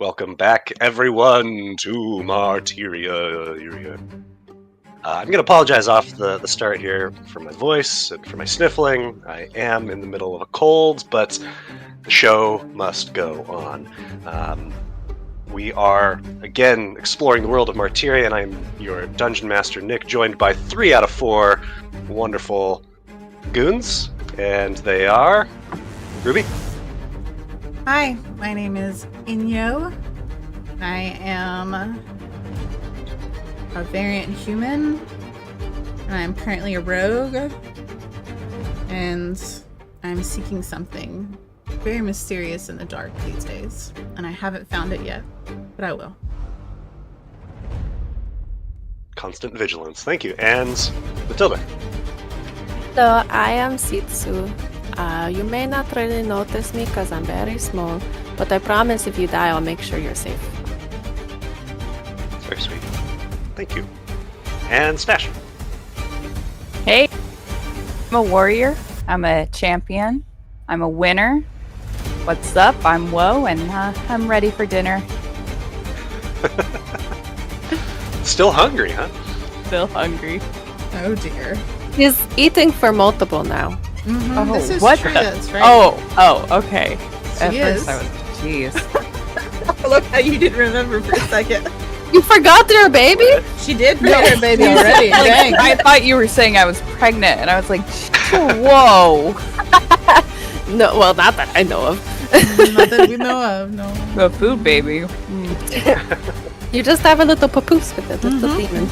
Welcome back, everyone, to Martyria. I'm going to apologize off the start here for my voice and for my sniffling. I am in the middle of a cold, but the show must go on. We are, again, exploring the world of Martyria, and I'm your Dungeon Master, Nick, joined by 3 out of 4 wonderful goons, and they are... Ruby? Hi, my name is Inyo. I am a variant human, and I'm currently a rogue, and I'm seeking something very mysterious in the dark these days, and I haven't found it yet, but I will. Constant vigilance. Thank you. And Matilda? Hello, I am Sitsu. You may not really notice me because I'm very small, but I promise if you die, I'll make sure you're safe. Very sweet. Thank you. And Smash. Hey, I'm a warrior. I'm a champion. I'm a winner. What's up? I'm Woe, and I'm ready for dinner. Still hungry, huh? Still hungry. Oh dear. He's eating for multiple now. Mm-hmm. Oh, This is what true, the- that's right. Oh, okay. At She first is. I was, jeez. Look how you didn't remember for a second. You forgot your baby? She did forget her baby already. Like, Dang. I thought you were saying I was pregnant, and I was like, whoa. No, well, not that I know of. Not that we know of, no. The food baby. You just have a little papoose with it. That's the demon.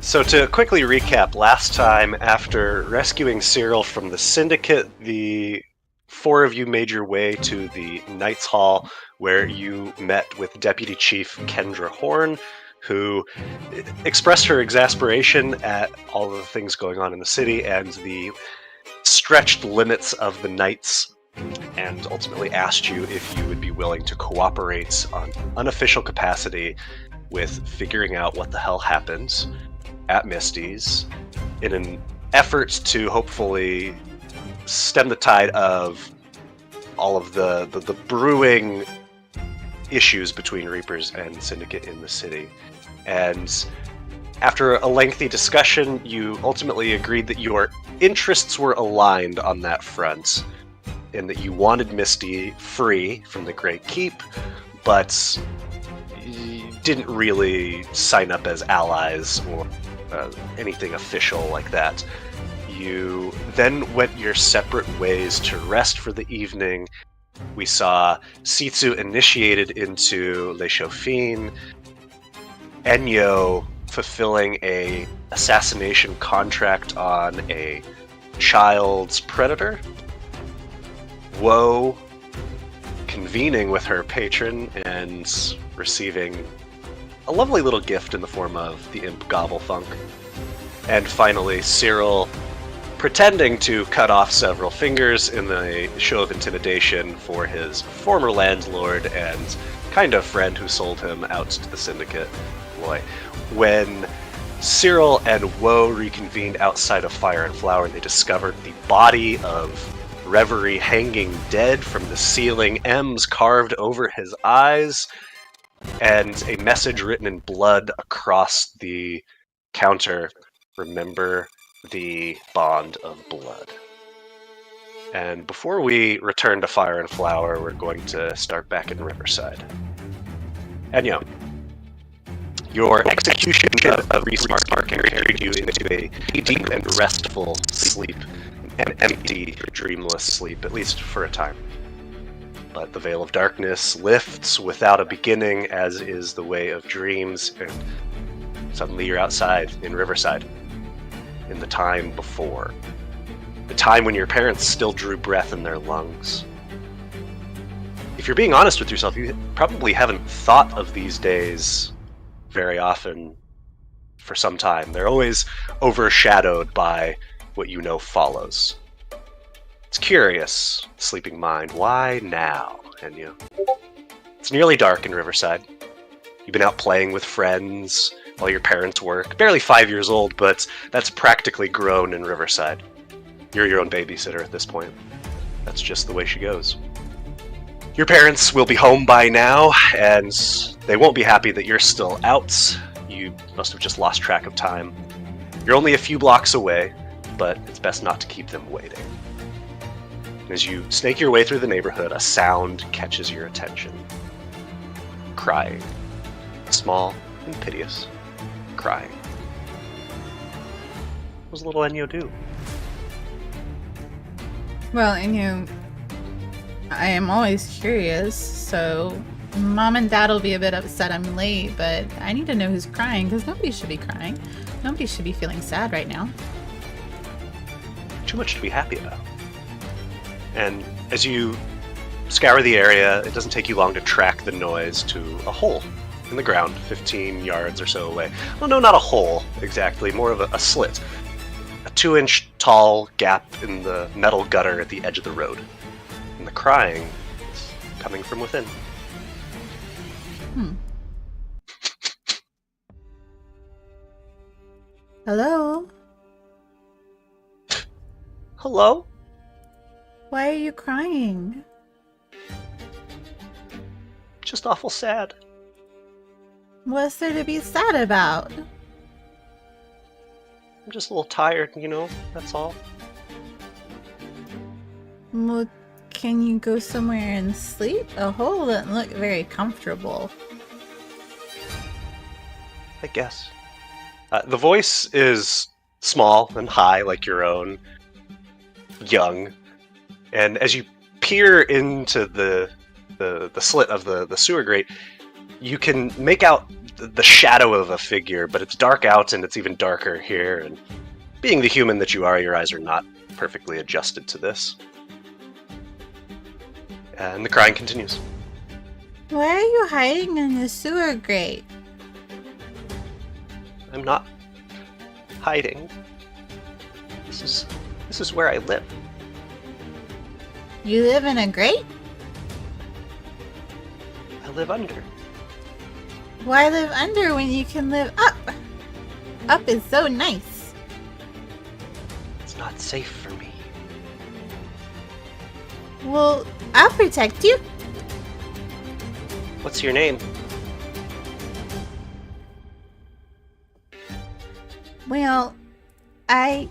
So to quickly recap, last time, after rescuing Ceral from the Syndicate, the 4 of you made your way to the Knights Hall, where you met with Deputy Chief Kendra Horn, who expressed her exasperation at all of the things going on in the city and the stretched limits of the Knights, and ultimately asked you if you would be willing to cooperate on unofficial capacity with figuring out what the hell happened at Misty's in an effort to hopefully stem the tide of all of the brewing issues between Reapers and Syndicate in the city. And after a lengthy discussion, you ultimately agreed that your interests were aligned on that front, and that you wanted Misty free from the Great Keep, but you didn't really sign up as allies or anything official like that. You then went your separate ways to rest for the evening. We saw Sitsu initiated into Le Chauffin, Enyo fulfilling a assassination contract on a child's predator, Woe convening with her patron and receiving a lovely little gift in the form of the imp Gobblefunk. And finally, Ceral pretending to cut off several fingers in the show of intimidation for his former landlord and kind of friend who sold him out to the Syndicate, Loy. When Ceral and Woe reconvened outside of Fire and Flower, they discovered the body of Reverie hanging dead from the ceiling, M's carved over his eyes, and a message written in blood across the counter: remember the bond of blood. And before we return to Fire and Flower, we're going to start back in Riverside. Enyo, your execution of Reese-Mark carried you into a deep and restful sleep, an empty, dreamless sleep, at least for a time. But the veil of darkness lifts without a beginning, as is the way of dreams, and suddenly you're outside in Riverside, in the time before. The time when your parents still drew breath in their lungs. If you're being honest with yourself, you probably haven't thought of these days very often for some time. They're always overshadowed by what you know follows. It's curious, sleeping mind. Why now, Enyo? It's nearly dark in Riverside. You've been out playing with friends while your parents work. Barely 5 years old, but that's practically grown in Riverside. You're your own babysitter at this point. That's just the way she goes. Your parents will be home by now, and they won't be happy that you're still out. You must have just lost track of time. You're only a few blocks away, but it's best not to keep them waiting. As you snake your way through the neighborhood, a sound catches your attention. Crying. Small and piteous. Crying. What does little Enyo do? Well, I am always curious, so Mom and Dad will be a bit upset I'm late, but I need to know who's crying, because nobody should be crying. Nobody should be feeling sad right now. Too much to be happy about. And as you scour the area, it doesn't take you long to track the noise to a hole in the ground, 15 yards or so away. Well, no, not a hole exactly, more of a slit. A 2-inch tall gap in the metal gutter at the edge of the road. And the crying is coming from within. Hello? Hello? Why are you crying? Just awful sad. What's there to be sad about? I'm just a little tired, that's all. Well, can you go somewhere and sleep? A hole doesn't look very comfortable. I guess. The voice is small and high like your own, young, and as you peer into the slit of the sewer grate, you can make out the shadow of a figure, but it's dark out and it's even darker here, and being the human that you are, your eyes are not perfectly adjusted to this. And the crying continues. Why are you hiding in the sewer grate? I'm not hiding. This is where I live. You live in a grate? I live under. Why live under when you can live up? Up is so nice. It's not safe for me. Well, I'll protect you. What's your name? Well, I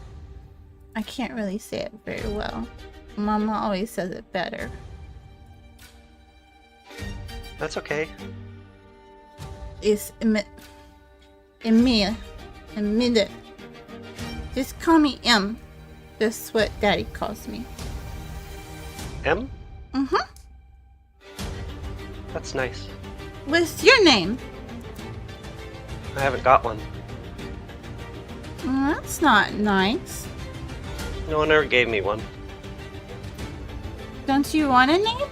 can't really say it very well. Mama always says it better. That's okay. It's Emil. Emil. Just call me M. That's what Daddy calls me. M? Mm-hmm. That's nice. What's your name? I haven't got one. That's not nice. No one ever gave me one. Don't you want a name?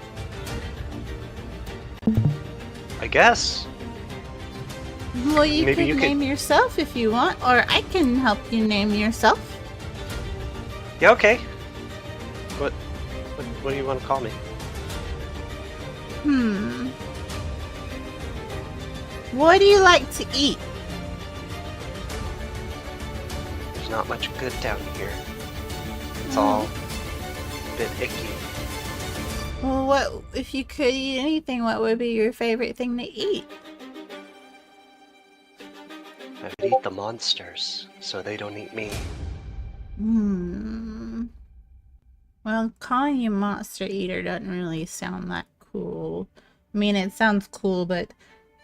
I guess. Well, you Maybe could you could- name yourself if you want, or I can help you name yourself. Yeah, okay. What do you want to call me? What do you like to eat? There's not much good down here. It's all a bit icky. Well, what if you could eat anything? What would be your favorite thing to eat? I would eat the monsters, so they don't eat me. Well, calling you Monster Eater doesn't really sound that cool. I mean, it sounds cool, but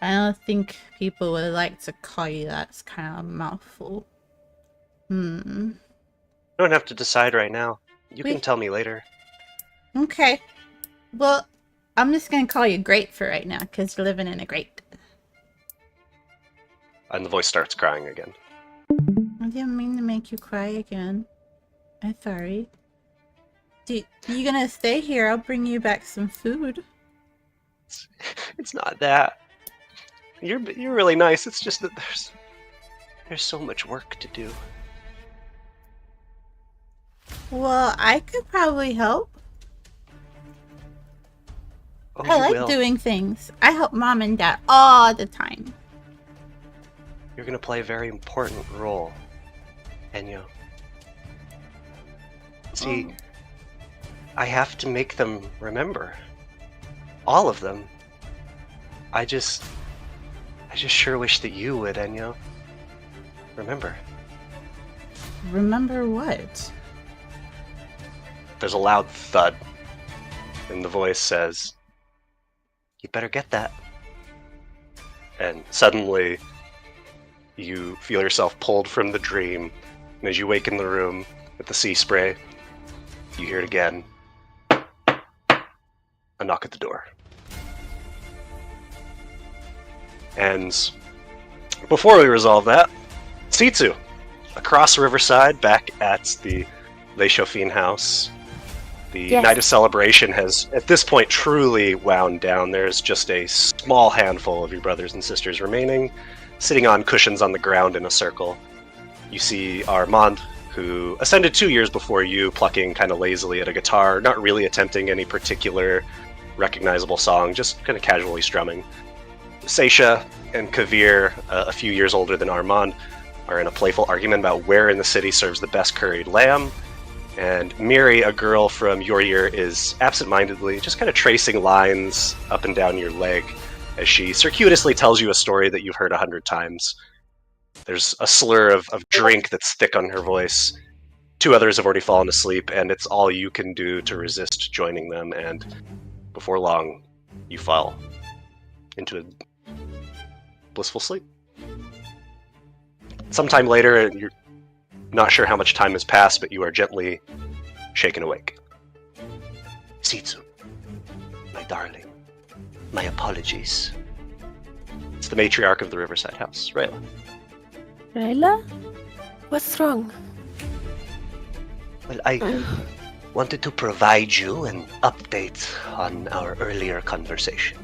I don't think people would like to call you that. It's kind of a mouthful. You don't have to decide right now. You can Wait. tell me later. Okay. Well, I'm just gonna call you Great for right now, because you're living in a grate. And the voice starts crying again. I didn't mean to make you cry again. I'm sorry. You gonna stay here? I'll bring you back some food. It's not that. You're really nice. It's just that there's so much work to do. Well, I could probably help. Oh, I you like will. doing things. I help Mom and Dad all the time. You're gonna play a very important role, Enyo. See, I have to make them remember all of them. I just sure wish that you would, Enyo. Remember. Remember what? There's a loud thud, and the voice says, "You better get that." And suddenly, you feel yourself pulled from the dream, and as you wake in the room with the sea spray, you hear it again. A knock at the door. And before we resolve that, Sitsu, across Riverside, back at the Le Chauffin house. The Yes. night of celebration has, at this point, truly wound down. There's just a small handful of your brothers and sisters remaining, sitting on cushions on the ground in a circle. You see Armand, who ascended 2 years before you, plucking kind of lazily at a guitar, not really attempting any particular recognizable song, just kind of casually strumming. Seisha and Kavir, a few years older than Armand, are in a playful argument about where in the city serves the best curried lamb. And Miri, a girl from your year, is absent-mindedly just kind of tracing lines up and down your leg as she circuitously tells you a story that you've heard 100 times. There's a slur of drink that's thick on her voice. 2 others have already fallen asleep, and it's all you can do to resist joining them, and before long, you fall into a blissful sleep. Sometime later, you're not sure how much time has passed, but you are gently shaken awake. Sitsu, my darling, my apologies. It's the matriarch of the Riverside House, Rayla. Rayla? What's wrong? Well, I wanted to provide you an update on our earlier conversation.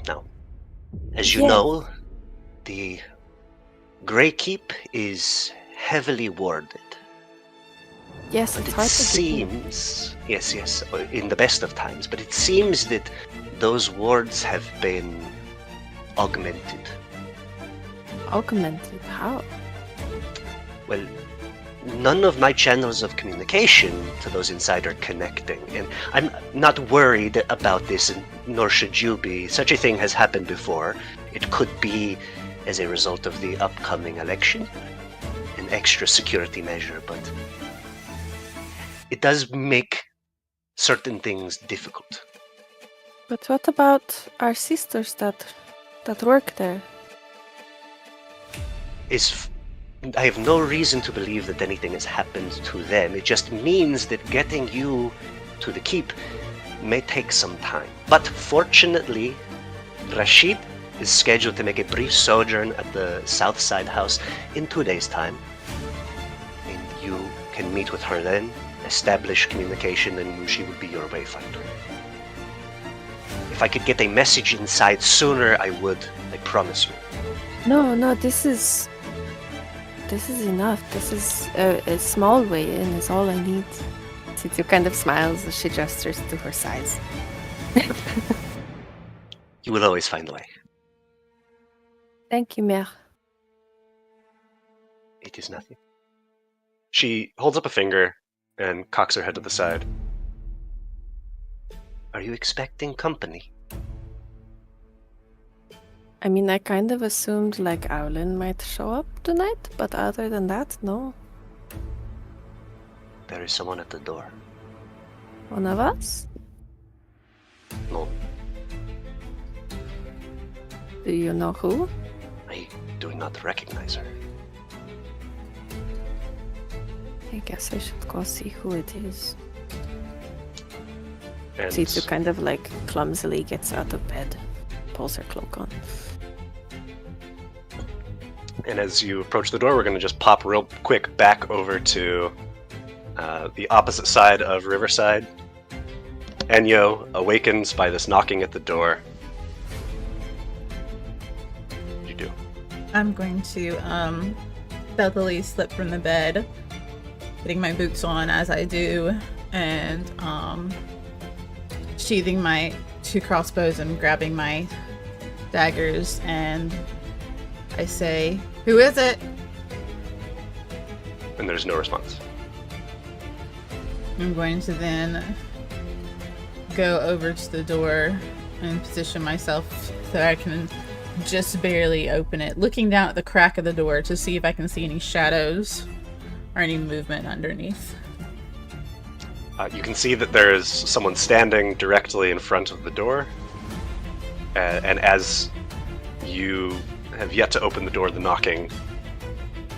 Now, as you Yes. know, the Grey Keep is heavily warded. Yes, But it's it hard to believe. seems, yes, in the best of times, but it seems that those wards have been augmented. Augmented. How? Well, none of my channels of communication to those inside are connecting, and I'm not worried about this, and nor should you be. Such a thing has happened before. It could be as a result of the upcoming election, an extra security measure, but it does make certain things difficult. But what about our sisters that work there? I have no reason to believe that anything has happened to them. It just means that getting you to the keep may take some time. But fortunately, Rashid is scheduled to make a brief sojourn at the Southside house in 2 days' time. And you can meet with her then, establish communication, and she will be your wayfinder. If I could get a message inside sooner, I would. I promise you. No, this is enough. This is a small way in is all I need. Sitsu kind of smiles as she gestures to her size. You will always find a way. Thank you, Mère. It is nothing. She holds up a finger and cocks her head to the side. Are you expecting company? I mean, I kind of assumed like Owlin might show up tonight, but other than that, no. There is someone at the door. One of us? No, Do you know who? I do not recognize her. I guess I should go see who it is. And Sitsu kind of like clumsily gets out of bed, pulls her cloak on. And as you approach the door, we're going to just pop real quick back over to the opposite side of Riverside. Enyo awakens by this knocking at the door. What do you do? I'm going to stealthily slip from the bed, putting my boots on as I do, and sheathing my 2 crossbows and grabbing my daggers, and I say, "Who is it?" And there's no response. I'm going to then go over to the door and position myself so I can just barely open it, looking down at the crack of the door to see if I can see any shadows or any movement underneath. You can see that there's someone standing directly in front of the door, and as you have yet to open the door, the knocking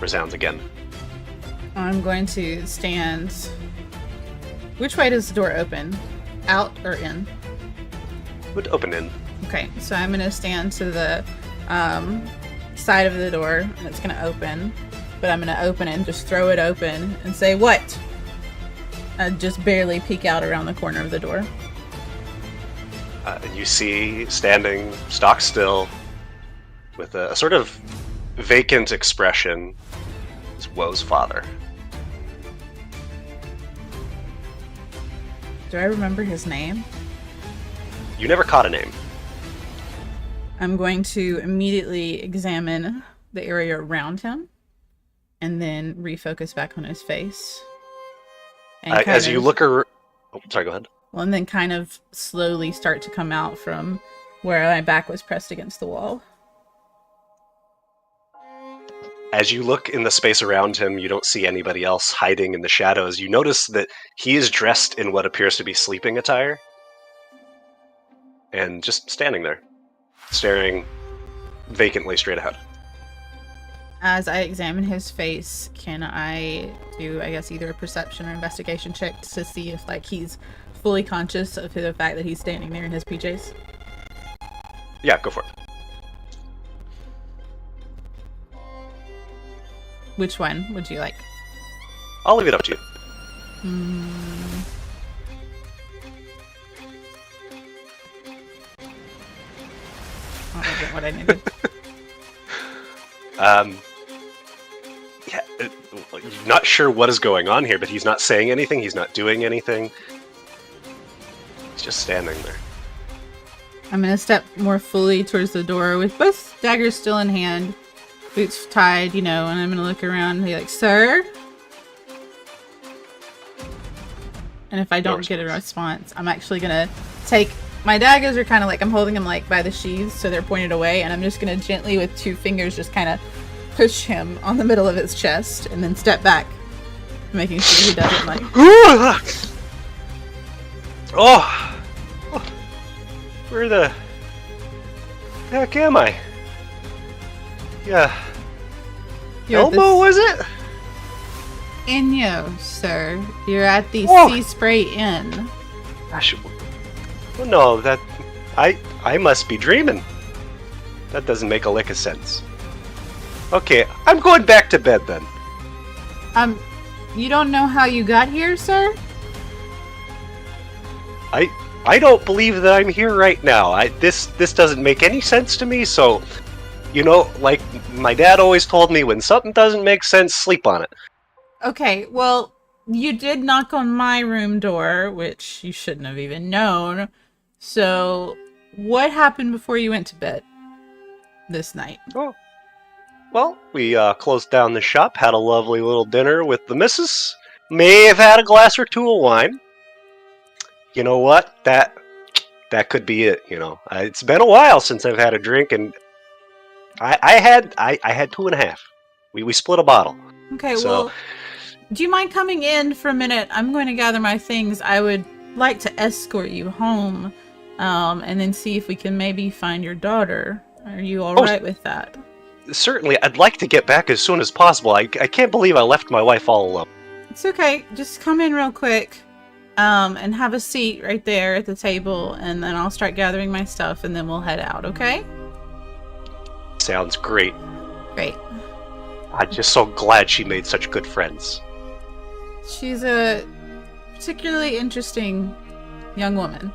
resounds again. I'm going to stand... Which way does the door open? Out or in? Would open in. Okay, so I'm going to stand to the side of the door, and it's going to open. But I'm going to open it and just throw it open and say, "What?" I just barely peek out around the corner of the door. You see, standing stock still, with a sort of vacant expression, is Woe's father. Do I remember his name? You never caught a name. I'm going to immediately examine the area around him and then refocus back on his face. And As you look around... Oh, sorry, go ahead. Well, and then kind of slowly start to come out from where my back was pressed against the wall. As you look in the space around him, you don't see anybody else hiding in the shadows. You notice that he is dressed in what appears to be sleeping attire. And just standing there, staring vacantly straight ahead. As I examine his face, can I do, I guess, either a perception or investigation check to see if, like, he's fully conscious of the fact that he's standing there in his PJs? Yeah, go for it. Which one would you like? I'll leave it up to you. I don't get what I needed. Yeah, not sure what is going on here, but he's not saying anything, he's not doing anything. He's just standing there. I'm gonna step more fully towards the door with both daggers still in hand, boots tied, you know, and I'm gonna look around and be like, "Sir?" And if I don't get a response, I'm actually gonna take... My daggers are kind of like, I'm holding them like by the sheaths, so they're pointed away, and I'm just gonna gently with 2 fingers just kind of push him on the middle of his chest, and then step back, making sure he doesn't like... Oh! Where the heck am I? Yeah. You're at Elbow, was it? Inyo, sir. You're at the Oh. Sea Spray Inn. Gosh, well, no, that... I must be dreaming. That doesn't make a lick of sense. Okay, I'm going back to bed then. You don't know how you got here, sir? I don't believe that I'm here right now. This doesn't make any sense to me, so... You know, like my dad always told me, when something doesn't make sense, sleep on it. Okay, well, you did knock on my room door, which you shouldn't have even known. So, what happened before you went to bed this night? Oh. Well, we closed down the shop, had a lovely little dinner with the missus. May have had a glass or 2 of wine. You know what? That could be it, you know. It's been a while since I've had a drink, and I had 2.5. We split a bottle. Okay, So- well, do you mind coming in for a minute? I'm going to gather my things. I would like to escort you home, and then see if we can maybe find your daughter. Are you alright with that? Certainly, I'd like to get back as soon as possible. I can't believe I left my wife all alone. It's okay. Just come in real quick, and have a seat right there at the table, and then I'll start gathering my stuff, and then we'll head out, okay? Sounds great. Great. I'm just so glad she made such good friends. She's a particularly interesting young woman.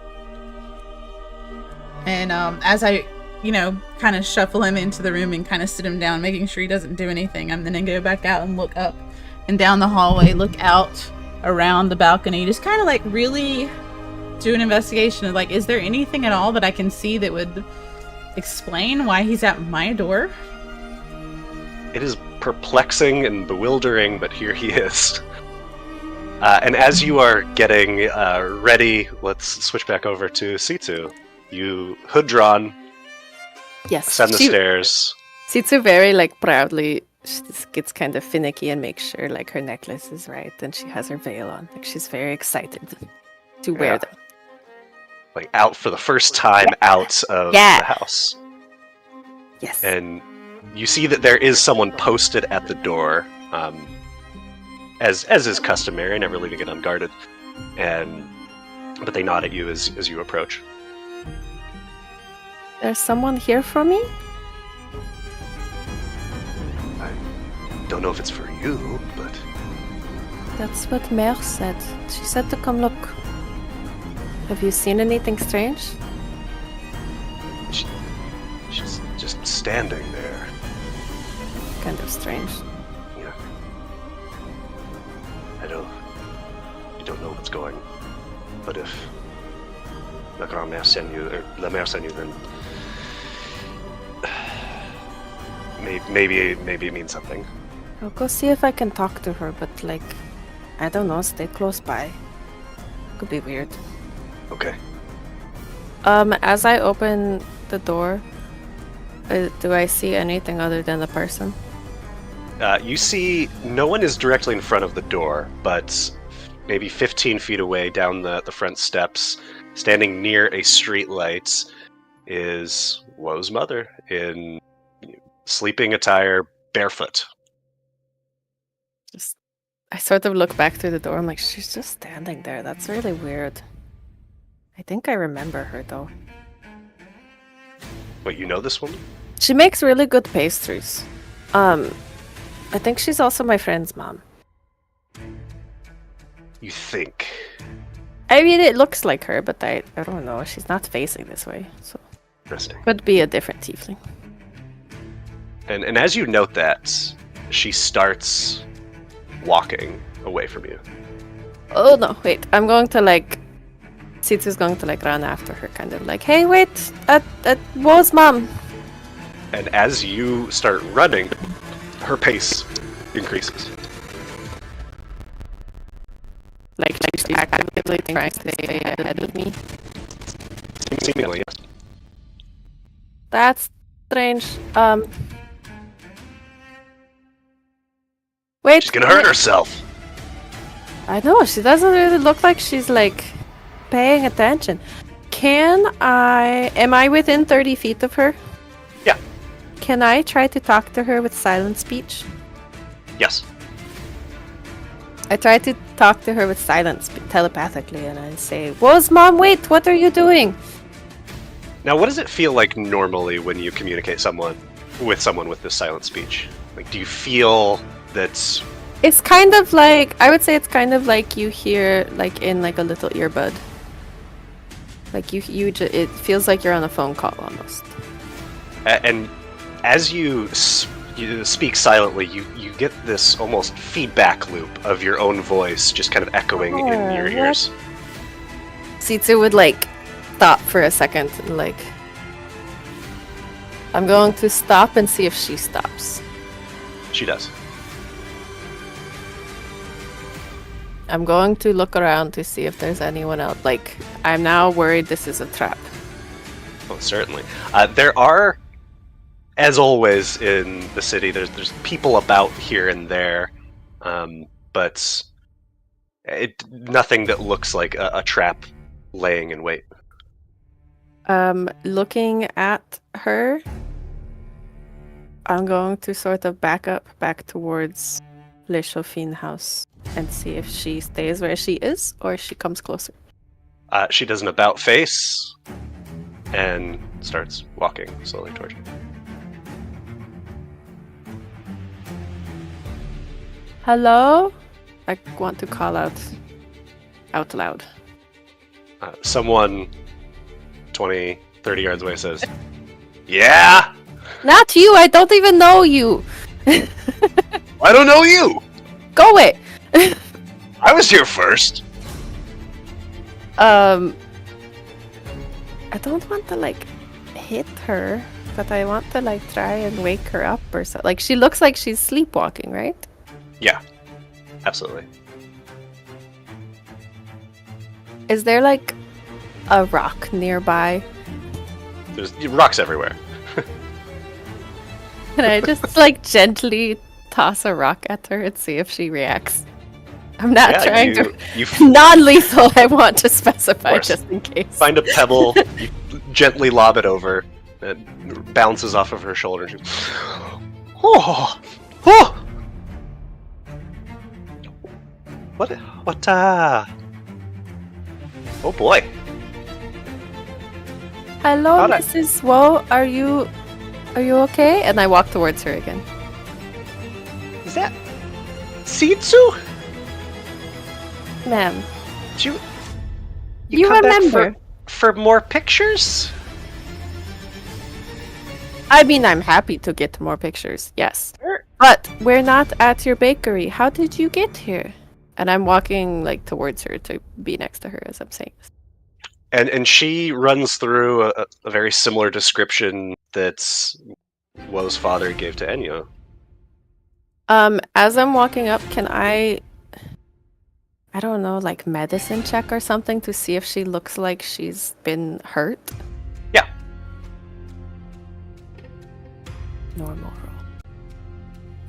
And as I, kind of shuffle him into the room and kind of sit him down, making sure he doesn't do anything, I'm then going to go back out and look up and down the hallway, look out around the balcony, just kind of like really do an investigation of like, is there anything at all that I can see that would explain why he's at my door? It is perplexing and bewildering, but here he is. And as you are getting ready, let's switch back over to Situ. You hood drawn, Yes. ascend the stairs. Sitsu very like proudly. She just gets kind of finicky and makes sure like her necklace is right, and she has her veil on. Like she's very excited to wear Yeah. them. Like out for the first time out of Yeah. the house. Yes. And you see that there is someone posted at the door, as is customary, never leaving it unguarded. But they nod at you as you approach. There's someone here for me? I don't know if it's for you, but That's what Mère said. She said to come look. Have you seen anything strange? she's just standing there. Kind of strange. Yeah. You don't know what's going. But if La Grand-Mère sent you, or La Mère sent you, then maybe it means something. I'll go see if I can talk to her, but like, I don't know, stay close by. Could be weird. Okay. As I open the door, do I see anything other than the person? You see, no one is directly in front of the door, but maybe 15 feet away down the front steps, standing near a street light, is Woe's mother in sleeping attire, barefoot. I sort of look back through the door. I'm like, she's just standing there. That's really weird. I think I remember her though. Wait, you know this woman? She makes really good pastries. I think she's also my friend's mom. You think? I mean, it looks like her, but I don't know. She's not facing this way, so Interesting. could be a different tiefling. And as you note that, she starts walking away from you. Oh no, wait. I'm going to like... Sitsu's going to like run after her, kind of like, hey, wait! At Wo's mom! And as you start running, her pace increases. Like she's actively trying to stay ahead of me. Seemingly, yes. That's strange. Wait. She's gonna hurt herself! I know, she doesn't really look like she's like paying attention. Am I within 30 feet of her? Yeah. Can I try to talk to her with silent speech? Yes. I try to talk to her with silence telepathically, and I say, Wo's mom, wait, what are you doing? Now, what does it feel like normally when you communicate with someone with this silent speech? Like, do you feel that... It's kind of like, I would say it's kind of like you hear like in like a little earbud. Like it feels like you're on a phone call almost. And as you speak silently, you get this almost feedback loop of your own voice just kind of echoing in your ears. Sitsu would like stop for a second and like, I'm going to stop and see if she stops. She does. I'm going to look around to see if there's anyone else. Like, I'm now worried this is a trap. Oh, certainly. There are, as always in the city, there's people about here and there, but nothing that looks like a trap laying in wait. Looking at her, I'm going to sort of back towards Le Chauffin house and see if she stays where she is or if she comes closer. She does an about face and starts walking slowly towards you. Hello? I want to call out loud. Someone 20, 30 yards away says, "Yeah? Not you! I don't even know you! I don't know you! Go away! I was here first!" I don't want to like hit her, but I want to like try and wake her up or so. Like she looks like she's sleepwalking, right? Yeah, absolutely. Is there like a rock nearby? There's rocks everywhere. Can I just like gently toss a rock at her and see if she reacts? I'm not Yeah, trying you to non-lethal. I want to specify course. just in case. find a pebble, you gently lob it over, it bounces off of her shoulder. And she, oh, oh. What? Oh boy. Hello, How'd I- Mrs. Woe. Are you okay? And I walk towards her again. Is that Sitsu? Ma'am, Did you come back remember? for more pictures? I mean, I'm happy to get more pictures, yes. Sure. But we're not at your bakery. How did you get here? And I'm walking like towards her to be next to her as I'm saying this. And she runs through a very similar description that Woe's father gave to Enyo. As I'm walking up, can I don't know, like medicine check or something to see if she looks like she's been hurt? Yeah. Normal roll.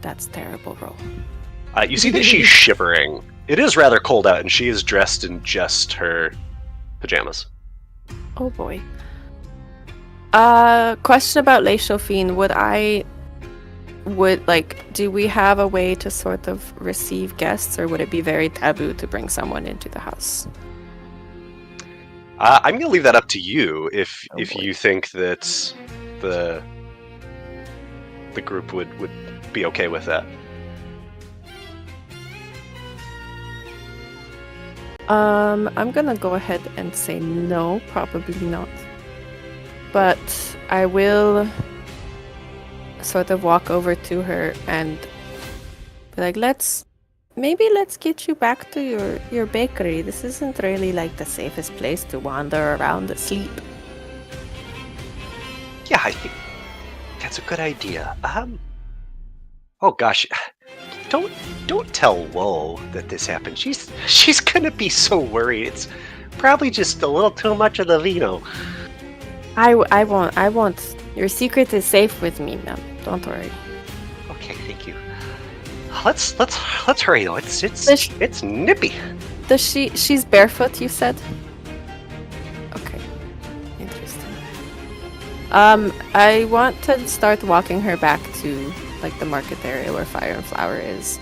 That's terrible roll. You see that she's shivering. It is rather cold out, and she is dressed in just her pajamas. Oh boy. Question about Les Chauffines. Do we have a way to sort of receive guests, or would it be very taboo to bring someone into the house? I'm going to leave that up to you if Oh, boy. you think that the group would be okay with that. I'm gonna go ahead and say no, probably not. But I will sort of walk over to her and be like, let's get you back to your bakery. This isn't really like the safest place to wander around asleep. Yeah, I think that's a good idea. Oh gosh, don't tell Woe that this happened. She's gonna be so worried. It's probably just a little too much of the vino. I won't. Your secret is safe with me, ma'am. Don't worry. Okay, thank you. Let's hurry though. It's nippy. She's barefoot, you said? Okay. Interesting. I want to start walking her back to like the market area where Fire and Flower is.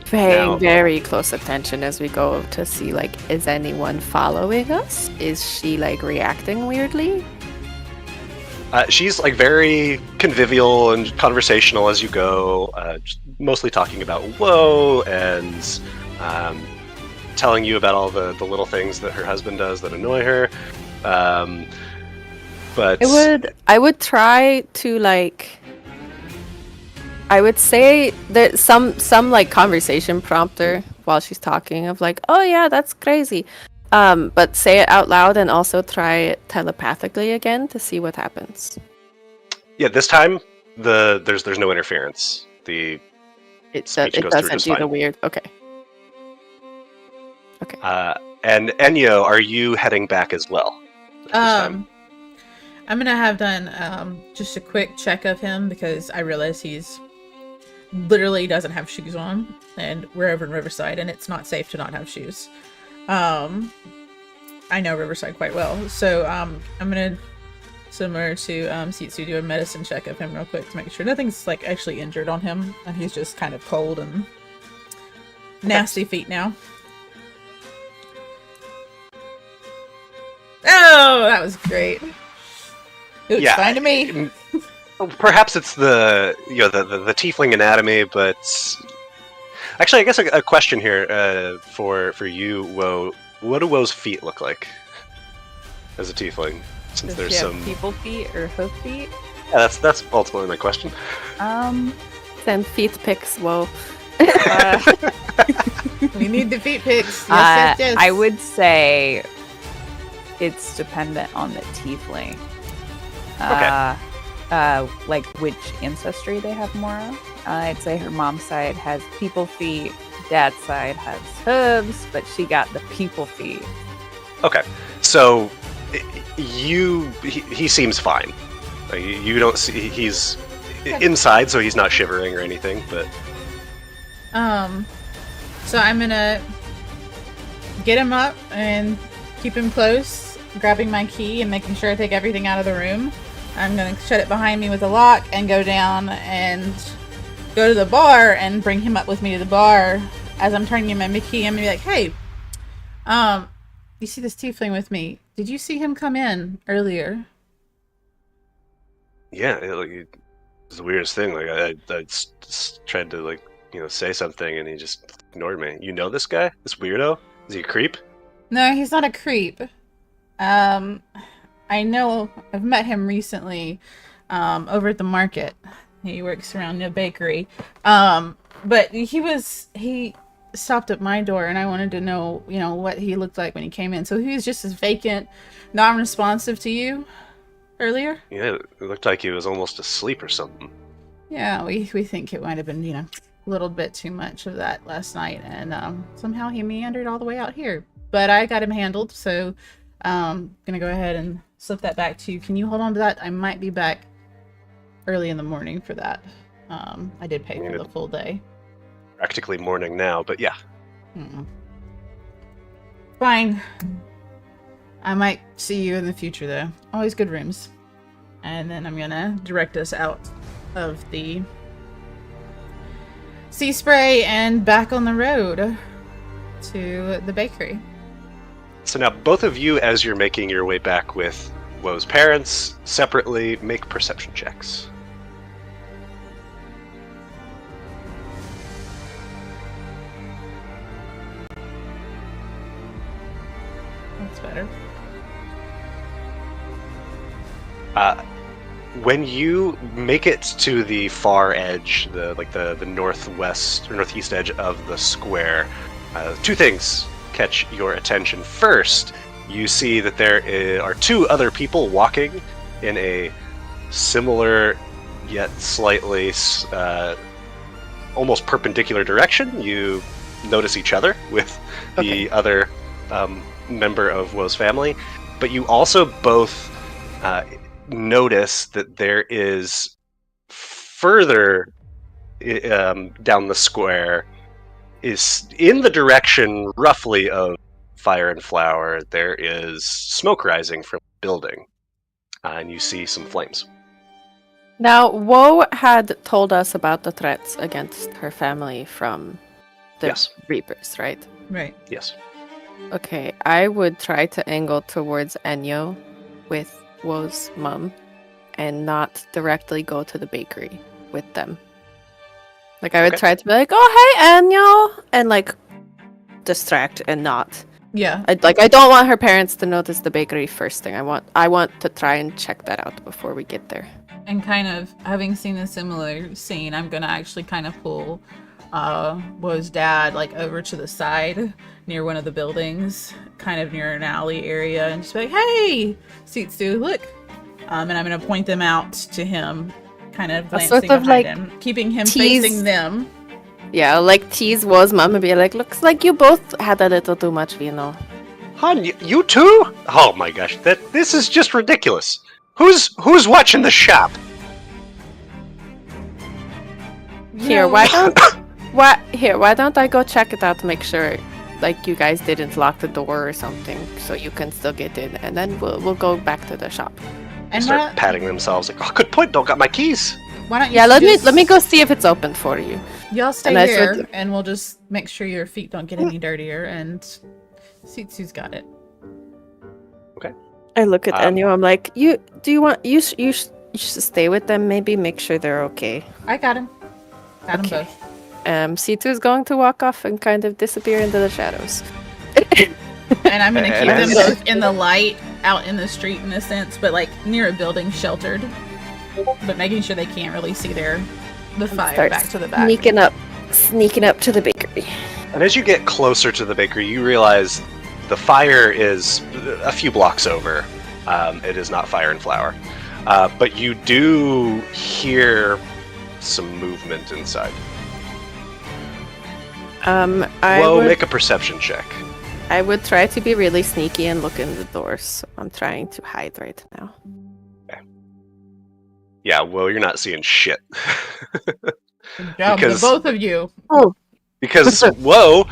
Paying Now- very close attention as we go to see like, is anyone following us? Is she like reacting weirdly? She's like very convivial and conversational as you go, just mostly talking about Woe and telling you about all the little things that her husband does that annoy her. But I would try to like. I would say there's some like conversation prompter while she's talking of like, oh yeah, that's crazy. But say it out loud and also try it telepathically again to see what happens. yeah, this time there's no interference. It Speech goes through doesn't just do the fine. weird. Okay. And Enyo, are you heading back as well? This time? I'm gonna have done just a quick check of him because I realize he's literally doesn't have shoes on, and we're over in Riverside, and it's not safe to not have shoes. I know Riverside quite well, so I'm gonna, similar to Sitsu, do a medicine check of him real quick to make sure nothing's like actually injured on him, and he's just kind of cold and nasty feet now. Oh, that was great. It looks fine to me. Perhaps it's the tiefling anatomy, but actually, I guess a question here for you, Woe. What do Woe's feet look like as a tiefling? Since Does there's she have some. people feet or hoof feet? Yeah, that's ultimately my question. Send feet pics. Whoa. We need the feet pics. Yes. I would say it's dependent on the tiefling. Like which ancestry they have more of. I'd say her mom's side has people feet, dad's side has hooves, but she got the people feet. Okay, so he seems fine. Like, you don't see he's inside, so he's not shivering or anything. But so I'm gonna get him up and keep him close, grabbing my key and making sure I take everything out of the room. I'm gonna shut it behind me with a lock and go down and go to the bar and bring him up with me to the bar. As I'm turning him my key, I'm gonna be like, "Hey, you see this tiefling with me? Did you see him come in earlier?" yeah, it's the weirdest thing. Like I tried to say something, and he just ignored me. You know this guy? This weirdo? Is he a creep? No, he's not a creep. I know I've met him recently, over at the market. He works around the bakery. But he stopped at my door, and I wanted to know, what he looked like when he came in. So he was just as vacant, non-responsive to you earlier? Yeah, it looked like he was almost asleep or something. Yeah, we think it might have been, a little bit too much of that last night, and somehow he meandered all the way out here. But I got him handled, so gonna go ahead and slip that back to you. Can you hold on to that? I might be back early in the morning for that. I did pay for the full day. Practically morning now, but yeah. Fine. I might see you in the future, though. Always good rooms. And then I'm gonna direct us out of the sea spray and back on the road to the bakery. So now both of you, as you're making your way back with Woe's parents, separately make perception checks. That's better. When you make it to the far edge, the northwest or northeast edge of the square, two things catch your attention. First, you see that there are two other people walking in a similar yet slightly almost perpendicular direction. You notice each other with the other member of Woe's family, but you also both notice that there is further down the square, is in the direction roughly of Fire and Flower, there is smoke rising from the building, and you see some flames. Now, Woe had told us about the threats against her family from the Reapers, right? Right. Yes. Okay, I would try to angle towards Enyo with Woe's mom and not directly go to the bakery with them. Like, I would try to be like, "Oh, hey, Enyo!" and, like, distract and not. Yeah. I don't want her parents to notice the bakery first thing. I want to try and check that out before we get there. And kind of, having seen a similar scene, I'm gonna actually kind of pull Woe's dad, like, over to the side near one of the buildings, kind of near an alley area, and just be like, "Hey, Seatsu, look!" And I'm gonna point them out to him, kind of glancing sort of behind like him, keeping him tease- facing them. Yeah, like tease Woe's mom and be like, "Looks like you both had a little too much vino." Hon, you too? Oh my gosh, this is just ridiculous. Who's watching the shop? Here, why don't I go check it out to make sure, like, you guys didn't lock the door or something, so you can still get in, and then we'll go back to the shop. And start patting themselves like, "Oh, good point. Don't got my keys." Why don't you? Yeah, let me go see if it's open for you. Y'all stay And here, and we'll just make sure your feet don't get any dirtier. And Seatsu's got it. Okay. I look at Enyo. I'm like, you should stay with them. Maybe make sure they're okay. I got him. Got them both. C2 is going to walk off and kind of disappear into the shadows. And I'm gonna keep them both in the light, out in the street in a sense, but like near a building, sheltered, but making sure they can't really see the fire back to the back. Sneaking up to the bakery. And as you get closer to the bakery, you realize the fire is a few blocks over. It is not Fire and Flower, but you do hear some movement inside. Whoa, make a perception check. I would try to be really sneaky and look in the doors. So I'm trying to hide right now. Yeah, whoa, you're not seeing shit. Good job, Because- the both of you. Oh, Because, whoa,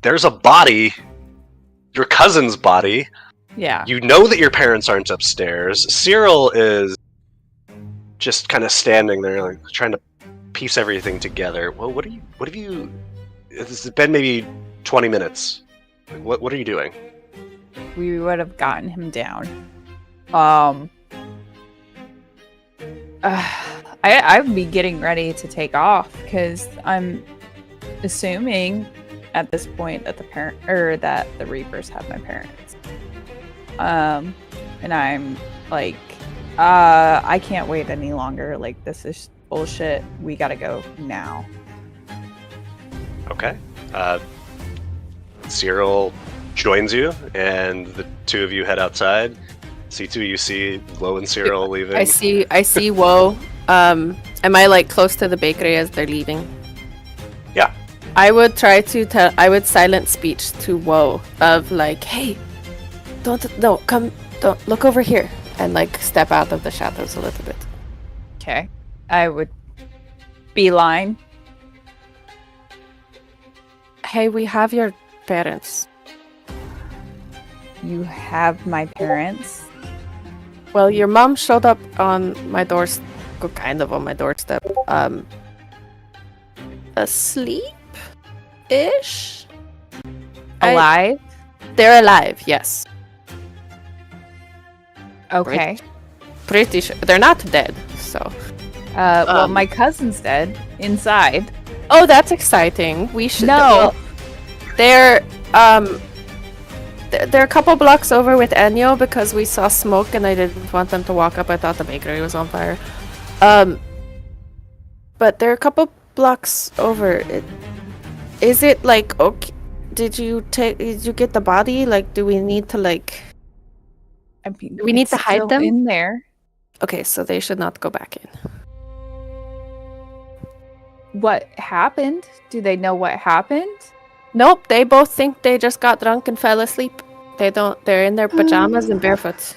there's a body, your cousin's body. Yeah. You know that your parents aren't upstairs. Ceral is just kind of standing there, like trying to piece everything together. Well, what have you? It's been maybe 20 minutes. Like, what are you doing? We would have gotten him down. I would be getting ready to take off because I'm assuming at this point that that the Reapers have my parents. And I'm like, I can't wait any longer. Like, this is bullshit. We gotta go now. Okay. Ceral joins you, and the two of you head outside. C2, you see Glow and Ceral leaving. I see. Whoa. Am I like close to the bakery as they're leaving? Yeah. I would try to I would silent speech to Woe of like, hey, don't look over here, and like step out of the shadows a little bit. Okay. I would beeline. Hey, we have your parents. You have my parents? Well, your mom showed up on my doorstep, kind of on my doorstep. Asleep-ish? Alive? They're alive, yes. Okay. Pretty sure. They're not dead, so. Well, my cousin's dead. Inside. Oh, that's exciting. We should. No. They're they're a couple blocks over with Enyo because we saw smoke and I didn't want them to walk up. I thought the bakery was on fire. But they're a couple blocks over. Is it like okay? Did you get the body? Like, do we need to like? I mean, Do we need it's to hide still them? in there? Okay, so they should not go back in. What happened? Do they know what happened? Nope, they both think they just got drunk and fell asleep. They're in their pajamas and barefoot.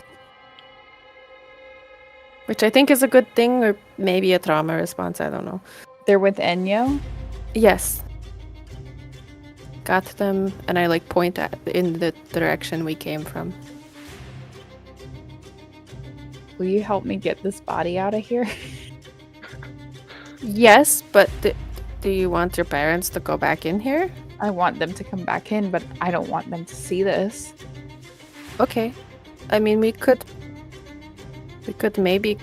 Which I think is a good thing, or maybe a trauma response, I don't know. They're with Enyo? Yes. Got them, and I like point in the direction we came from. Will you help me get this body out of here? Yes, but do you want your parents to go back in here? I want them to come back in, but I don't want them to see this. Okay. I mean, we could maybe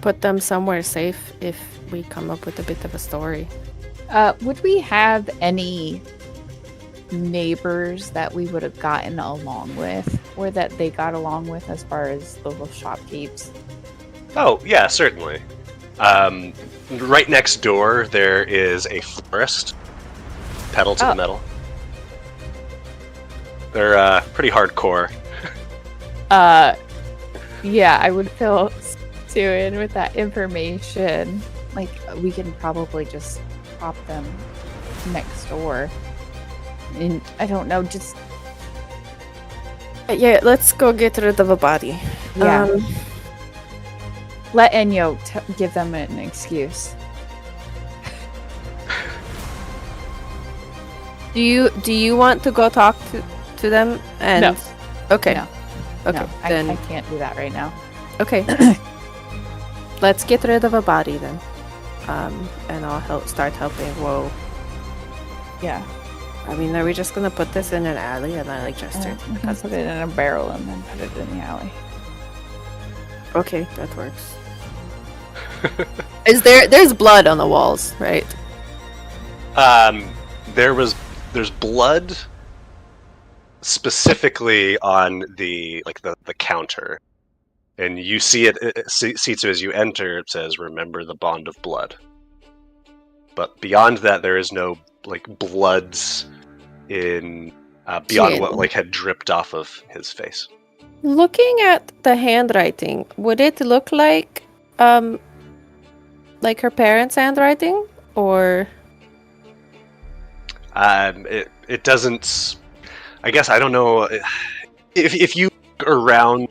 put them somewhere safe if we come up with a bit of a story. Would we have any neighbors that we would have gotten along with, or that they got along with as far as the little shopkeeps? Oh, yeah, certainly. Right next door, there is a florist. Pedal to the metal. They're pretty hardcore. Yeah, I would fill Stu in with that information. Like, we can probably just pop them next door. And I don't know, just... Yeah, let's go get rid of a body. Yeah. Let Enyo give them an excuse. Do you want to go talk to them? And No. Okay. No. Okay. No, then I can't do that right now. okay. Let's get rid of a body then. And I'll start helping. Whoa. Yeah. I mean, are we just gonna put this in an alley and I like gesture? We can put it in a barrel and then put it in the alley. Okay, that works. There's blood on the walls, right? There's blood specifically on the counter, and you see it. See as you enter, it says "Remember the bond of blood." But beyond that, there is no bloods in beyond what had dripped off of his face. Looking at the handwriting, would it look like her parents' handwriting, or It doesn't. I guess I don't know if you look around.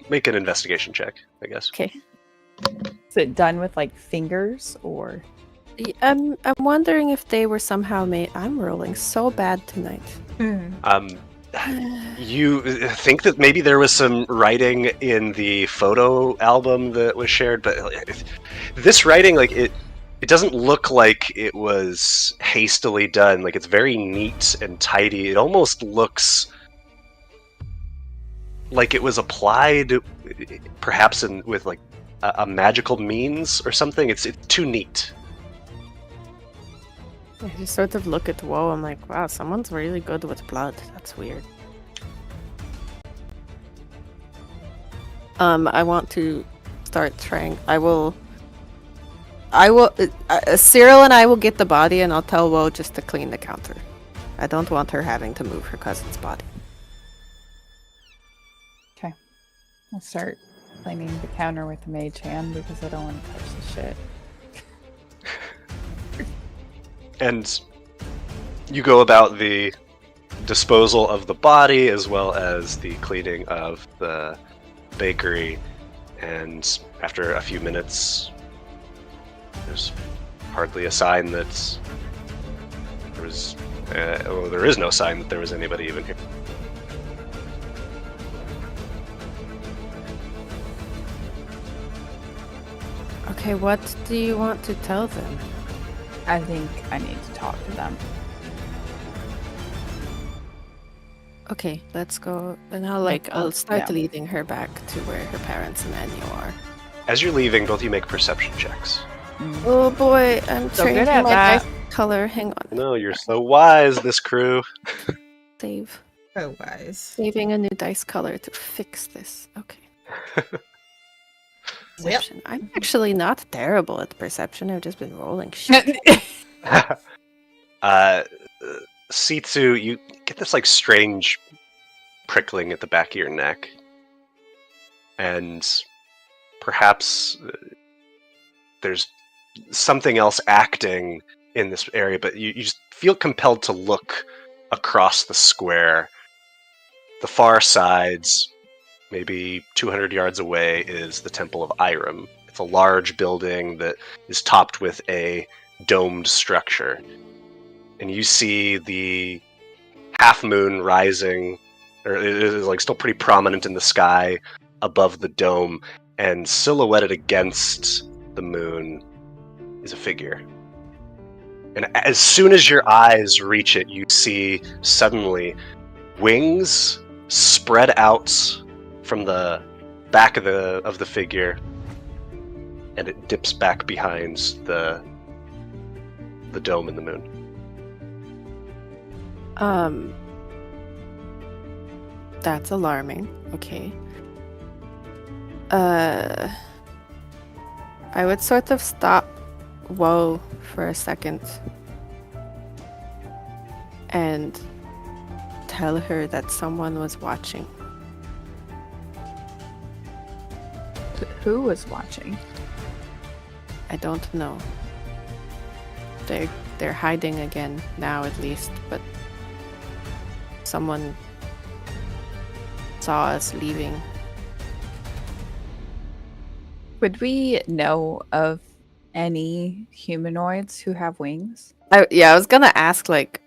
Make an investigation check, I guess. Okay. Is it done with like fingers or? I'm wondering if they were somehow made. I'm rolling so bad tonight. You think that maybe there was some writing in the photo album that was shared, but this writing, like it doesn't look like it was hastily done. Like it's very neat and tidy. It almost looks like it was applied, perhaps with like a magical means or something. It's too neat. I just sort of look at Woe. I'm like, wow, someone's really good with blood. That's weird. I want to start trying. I will. Ceral and I will get the body, and I'll tell Woe just to clean the counter. I don't want her having to move her cousin's body. Okay. I'll start cleaning the counter with the mage hand because I don't want to touch the shit. And you go about the disposal of the body as well as the cleaning of the bakery, and after a few minutes there's hardly a sign that there was there is no sign that there was anybody even here. Okay, what do you want to tell them? I think I need to talk to them. Okay, let's go. And I'll start leading her back to where her parents and Anya are. As you're leaving, both of you make perception checks. Oh boy, I'm So changing good at my that. dice color. Hang on. No, you're so wise, this crew. Save. So wise. Saving a new dice color to fix this. Okay. Perception. I'm actually not terrible at perception. I've just been rolling shit. Sitsu, you get this like strange prickling at the back of your neck, and perhaps there's something else acting in this area, but you just feel compelled to look across the square. The far sides, maybe 200 yards away, is the Temple of Irem. It's a large building that is topped with a domed structure. And you see the half moon rising, or it is like still pretty prominent in the sky above the dome, and silhouetted against the moon is a figure. And as soon as your eyes reach it, you see suddenly wings spread out from the back of the figure, and it dips back behind the dome and the moon. That's alarming. Okay. I would sort of stop Woe for a second and tell her that someone was watching. Who was watching? I don't know. They're hiding again now, at least, but someone saw us leaving. Would we know of any humanoids who have wings? I was gonna ask, like,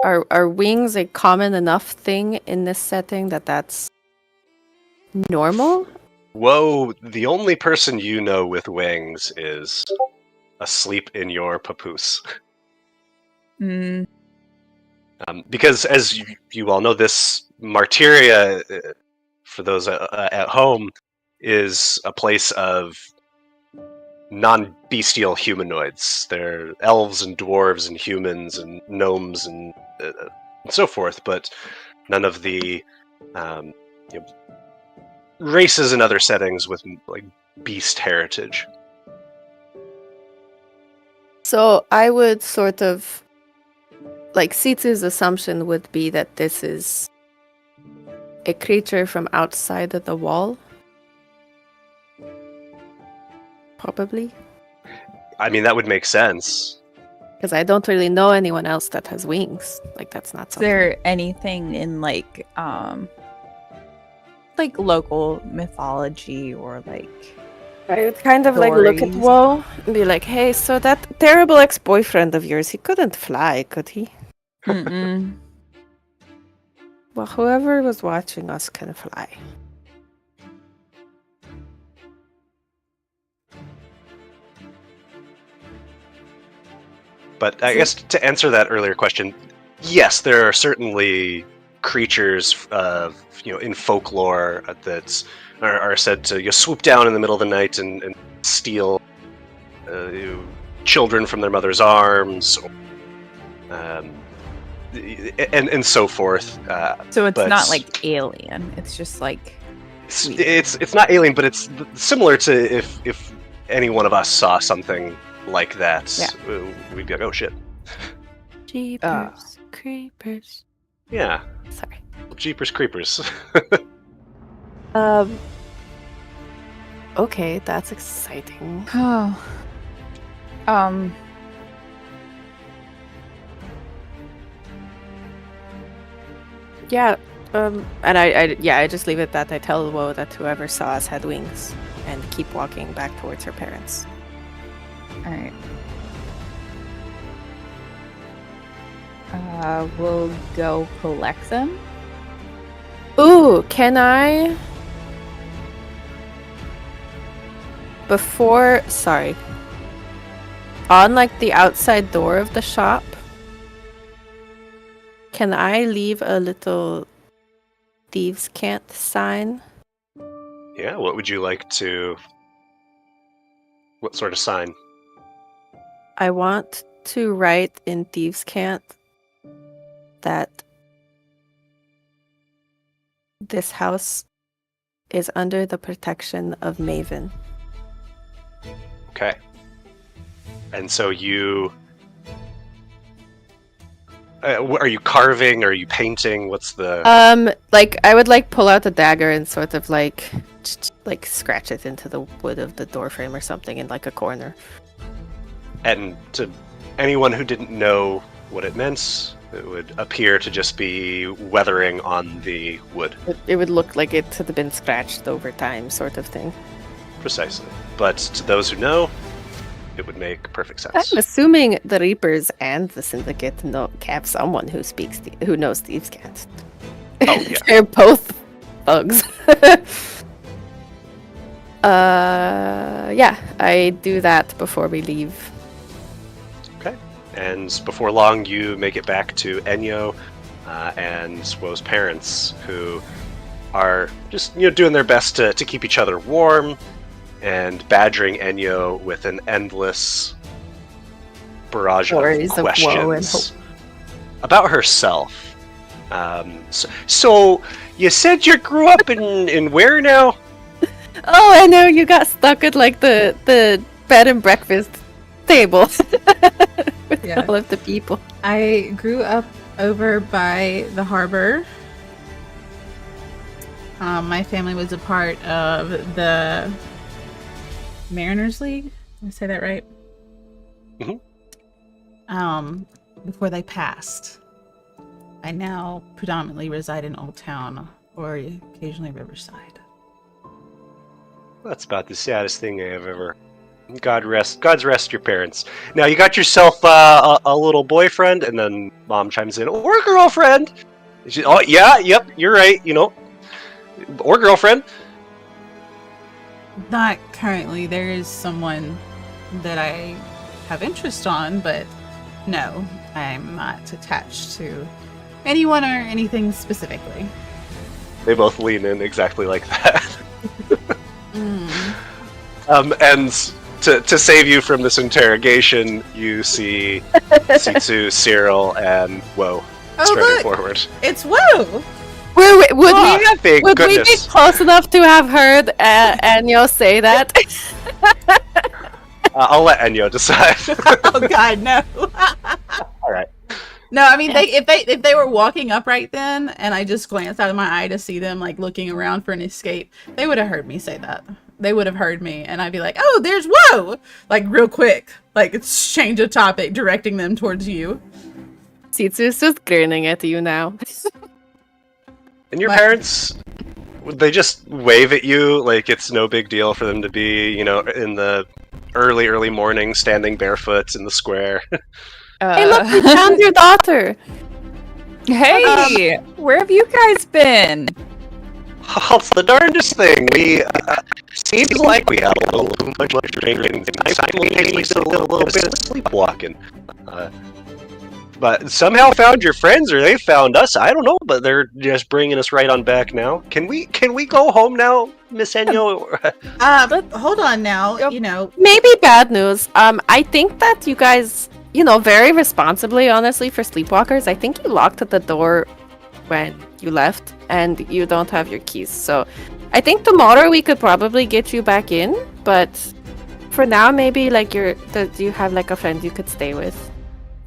are wings a common enough thing in this setting that's normal? Whoa, the only person you know with wings is asleep in your papoose. Because as you all know, this Martyria, for those at home, is a place of non-bestial humanoids. They're elves and dwarves and humans and gnomes and so forth, but none of the races in other settings with like beast heritage. So I would sort of, like, Sitsu's assumption would be that this is a creature from outside of the wall. Probably. I mean, that would make sense. Because I don't really know anyone else that has wings. Like, that's not Is something. there anything in like local mythology or like I would kind of like look at stories? Woe and be like, hey, so that terrible ex-boyfriend of yours, he couldn't fly, could he? Mm-mm. Well, whoever was watching us can fly. But I guess to answer that earlier question, yes, there are certainly creatures in folklore that are said to swoop down in the middle of the night and steal children from their mother's arms, and so forth. So it's but not like alien. It's just like it's not alien, but it's similar to if any one of us saw something like that, we'd be like, oh shit. Jeepers, creepers. Yeah. Sorry. Jeepers creepers. Okay, that's exciting. oh. Yeah, and I just leave it that I tell Woe that whoever saw us had wings and keep walking back towards her parents. All right. We'll go collect them. Ooh, can I? On like the outside door of the shop, can I leave a little thieves can't sign? Yeah, what would you like to... What sort of sign? I want to write in thieves can't that this house is under the protection of Maven. Okay. And so you... are you carving? Are you painting? What's the... Like I would like pull out a dagger and sort of like scratch it into the wood of the door frame or something in like a corner. And to anyone who didn't know what it meant, it would appear to just be weathering on the wood. It would look like it had been scratched over time, sort of thing. Precisely. But to those who know, it would make perfect sense. I'm assuming the Reapers and the Syndicate have someone who who knows thieves can't. Oh, yeah. They're both thugs. Yeah, I do that before we leave. Okay. And before long, you make it back to Enyo and Woe's parents, who are just doing their best to keep each other warm, and badgering Enyo with an endless barrage Stories of of woe and questions about herself. So you said you grew up in where now? Oh, I know you got stuck at like the bed and breakfast table with Yeah. all of the people. I grew up over by the harbor. My family was a part of the Mariners League. Did I say that right? Mhm. Before they passed. I now predominantly reside in Old Town or occasionally Riverside. That's about the saddest thing I have ever. God's rest your parents. Now you got yourself a little boyfriend, and then mom chimes in, or girlfriend. Oh yeah, yep, you're right. Or girlfriend. Not currently. There is someone that I have interest on, but no, I'm not attached to anyone or anything specifically. They both lean in exactly like that. Mm. And to save you from this interrogation, you see C2, Ceral, and Woe striding look! forward. It's Woo! Would Thank we be goodness. close enough to have heard Enyo say that? I'll let Enyo decide. Oh God, no! All right. No, I mean, if they were walking up right then, and I just glanced out of my eye to see them like looking around for an escape, they would have heard me say that. they would have heard me, and I'd be like, "Oh, there's whoa!" Like real quick, like it's change of topic, directing them towards you. Sitsu's just grinning at you now. And your What? parents, they just wave at you like it's no big deal for them to be, you know, in the early morning, standing barefoot in the square. Hey, look, we found your daughter. Hey, where have you guys been? Oh, it's the darndest thing. We seems like we had a little too much drinking and simultaneously a little bit of sleepwalking. But somehow found your friends, or they found us. I don't know, but they're just bringing us right on back now. Can we go home now, Miss Enyo? Hold on now. Yep. You know, Maybe bad news. I think that you guys, you know, very responsibly, honestly, for sleepwalkers, I think you locked the door when you left, and you don't have your keys. So I think tomorrow we could probably get you back in, but for now, maybe like you have like a friend you could stay with.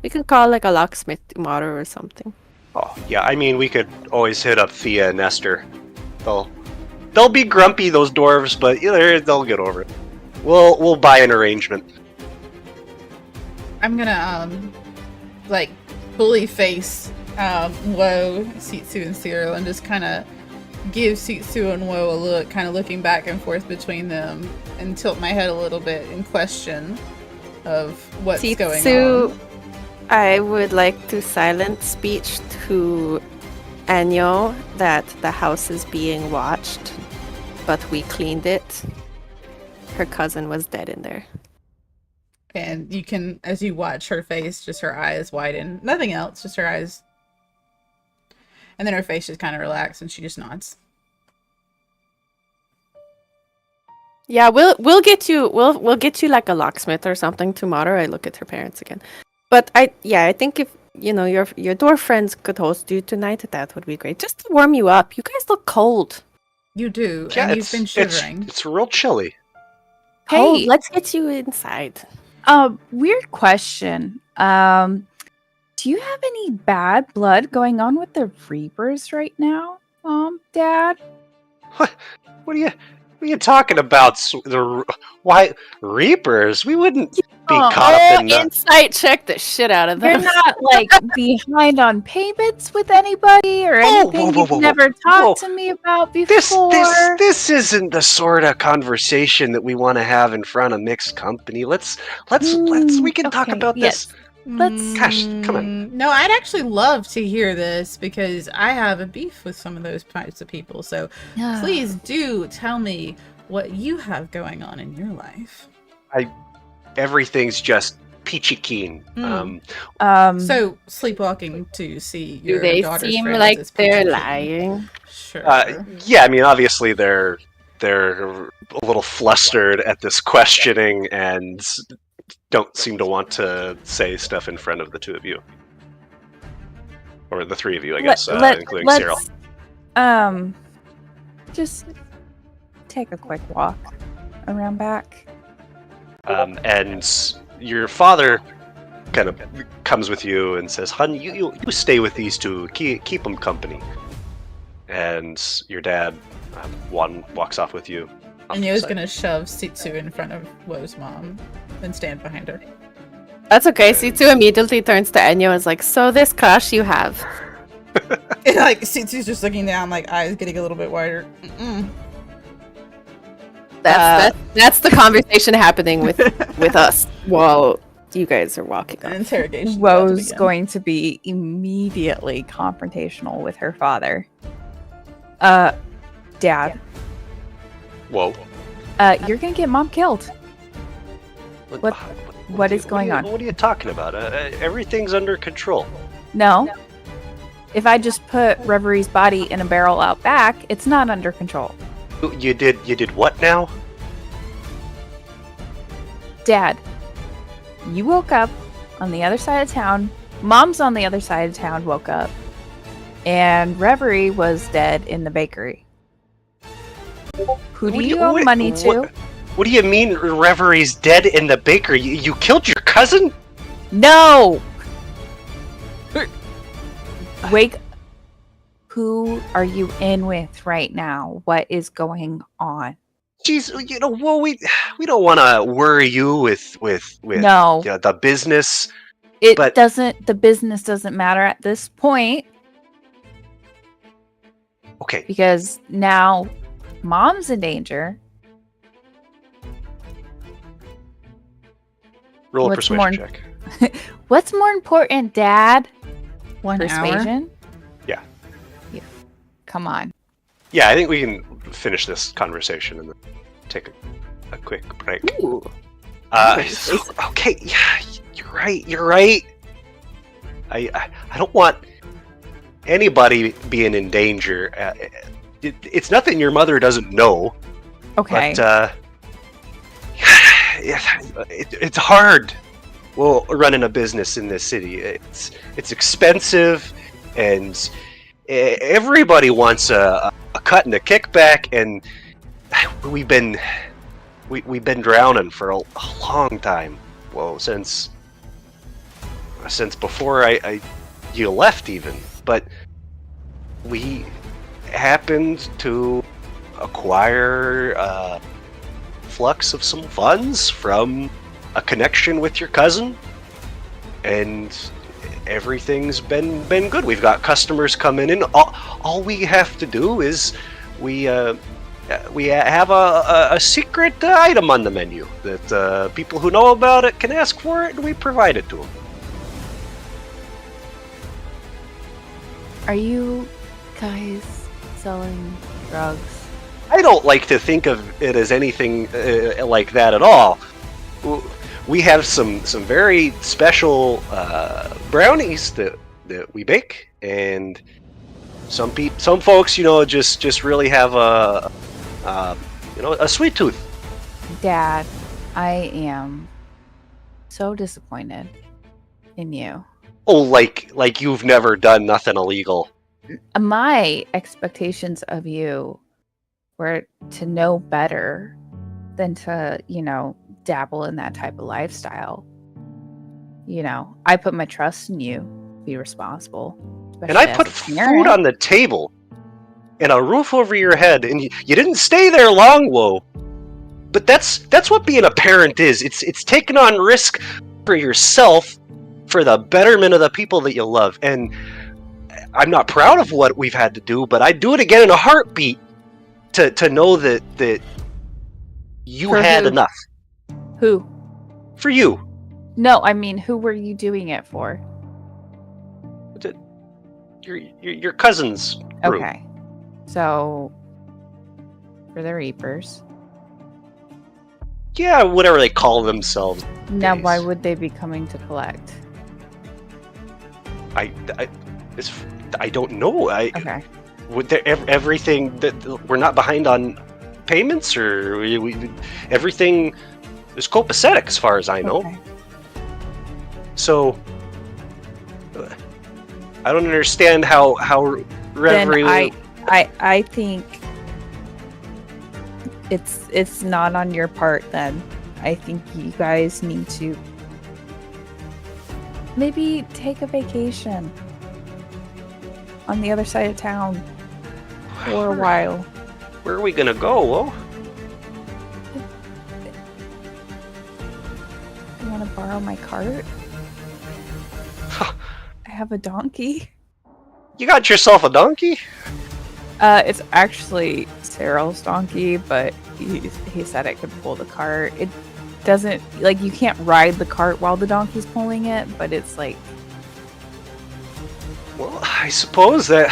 We can call like a locksmith tomorrow or something. Oh, yeah, I mean, we could always hit up Thea and Esther. They'll be grumpy, those dwarves, but they'll get over it. We'll buy an arrangement. I'm gonna like fully face Woe, Sitsu, and Ceral, and just kind of give Sitsu and Woe a look, kind of looking back and forth between them, and tilt my head a little bit in question of what's going Sitsu, on. I would like to silent speech to Anyo that the house is being watched, but we cleaned it. Her cousin was dead in there. And you can, as you watch her face, just her eyes widen. Nothing else, just her eyes. And then her face just kind of relaxes, and she just nods. Yeah, we'll get you like a locksmith or something tomorrow. I look at her parents again. But I think if you know your dwarf friends could host you tonight, that would be great. Just to warm you up. You guys look cold. You do, Yeah, and you've been shivering. It's real chilly. Cold. Hey. Let's get you inside. Weird question. Do you have any bad blood going on with the Reapers right now, Dad? What are you talking about? Why Reapers? We wouldn't be caught up in that. Insight check the shit out of You're them. not like behind on payments with anybody or anything whoa, you've whoa, never talked whoa. to me about before. This isn't the sort of conversation that we want to have in front of mixed company. Let's we can talk okay, about yes. this. Let's- Gosh, come on. No, I'd actually love to hear this because I have a beef with some of those types of people. So please do tell me what you have going on in your life. Everything's just peachy keen. So sleepwalking to see Do your they daughter's seem friends like is they're peachy keen. lying? Sure. Yeah, I mean, obviously they're a little flustered at this questioning and don't seem to want to say stuff in front of the two of you. Or the three of you, I guess, including Ceral. Just take a quick walk around back. And your father kind of comes with you and says, "Hun, you stay with these two, keep them company." And your dad, one walks off with you. And Yo's gonna shove Sitsu in front of Wo's mom, then stand behind her. That's okay. Sitsu immediately turns to Enyo and is like, "So this crush you have?" And like Sitsu's just looking down, like eyes getting a little bit wider. That's the conversation happening with us while you guys are walking An up. interrogation. Wo's going to be immediately confrontational with her father. Dad, Whoa. you're gonna get Mom killed. What is going on? What are you talking about? Everything's under control. No. If I just put Reverie's body in a barrel out back, it's not under control. You did what now? Dad, you woke up on the other side of town. Mom's on the other side of town woke up. And Reverie was dead in the bakery. Who do you owe money to? What do you mean Reverie's dead in the bakery? You killed your cousin? No! Wake. Who are you in with right now? What is going on? Jeez, well, we don't want to worry you with No, the business. it but- doesn't. The business doesn't matter at this point Okay, because now Mom's in danger. roll a What's persuasion more- check. What's more important, Dad? 1 hour. Persuasion? Yeah. Come on. Yeah, I think we can finish this conversation and then take a quick break. Ooh. Okay, yeah, you're right. I don't want anybody being in danger. It's nothing your mother doesn't know. Okay. But it's hard. Well, running a business in this city, it's expensive, and everybody wants a cut and a kickback, and we've been drowning for a long time. Well, since before you left, even. But we happened to acquire a flux of some funds from a connection with your cousin, and everything's been good. We've got customers coming in. All we have to do is we have a secret item on the menu that people who know about it can ask for it, and we provide it to them. Are you guys selling drugs? I don't like to think of it as anything like that at all. We have some very special brownies that we bake, and some folks, just really have a sweet tooth. Dad, I am so disappointed in you. Oh, like you've never done nothing illegal. My expectations of you were to know better than to, dabble in that type of lifestyle. I put my trust in you. Be responsible. And I especially put as a parent. food on the table and a roof over your head, and you didn't stay there long, whoa. But that's what being a parent is. It's taking on risk for yourself for the betterment of the people that you love. And I'm not proud of what we've had to do, but I'd do it again in a heartbeat to know that you For had who? enough. Who? For you. No, I mean, who were you doing it for? Your cousin's group. Okay. So, for the Reapers. Yeah, whatever they call themselves. Now, Days. why would they be coming to collect? I don't know. Okay. Would there everything that we're not behind on payments, or we everything is copacetic as far as I know. Okay. So I don't understand how Reverie. Then I think it's not on your part. Then I think you guys need to maybe take a vacation on the other side of town for a while. Where are we gonna go? Oh, You want to borrow my cart? I have a donkey. you got yourself a donkey? It's actually Ceral's donkey, but he said it could pull the cart. It doesn't, like, you can't ride the cart while the donkey's pulling it, but it's like... Well, I suppose that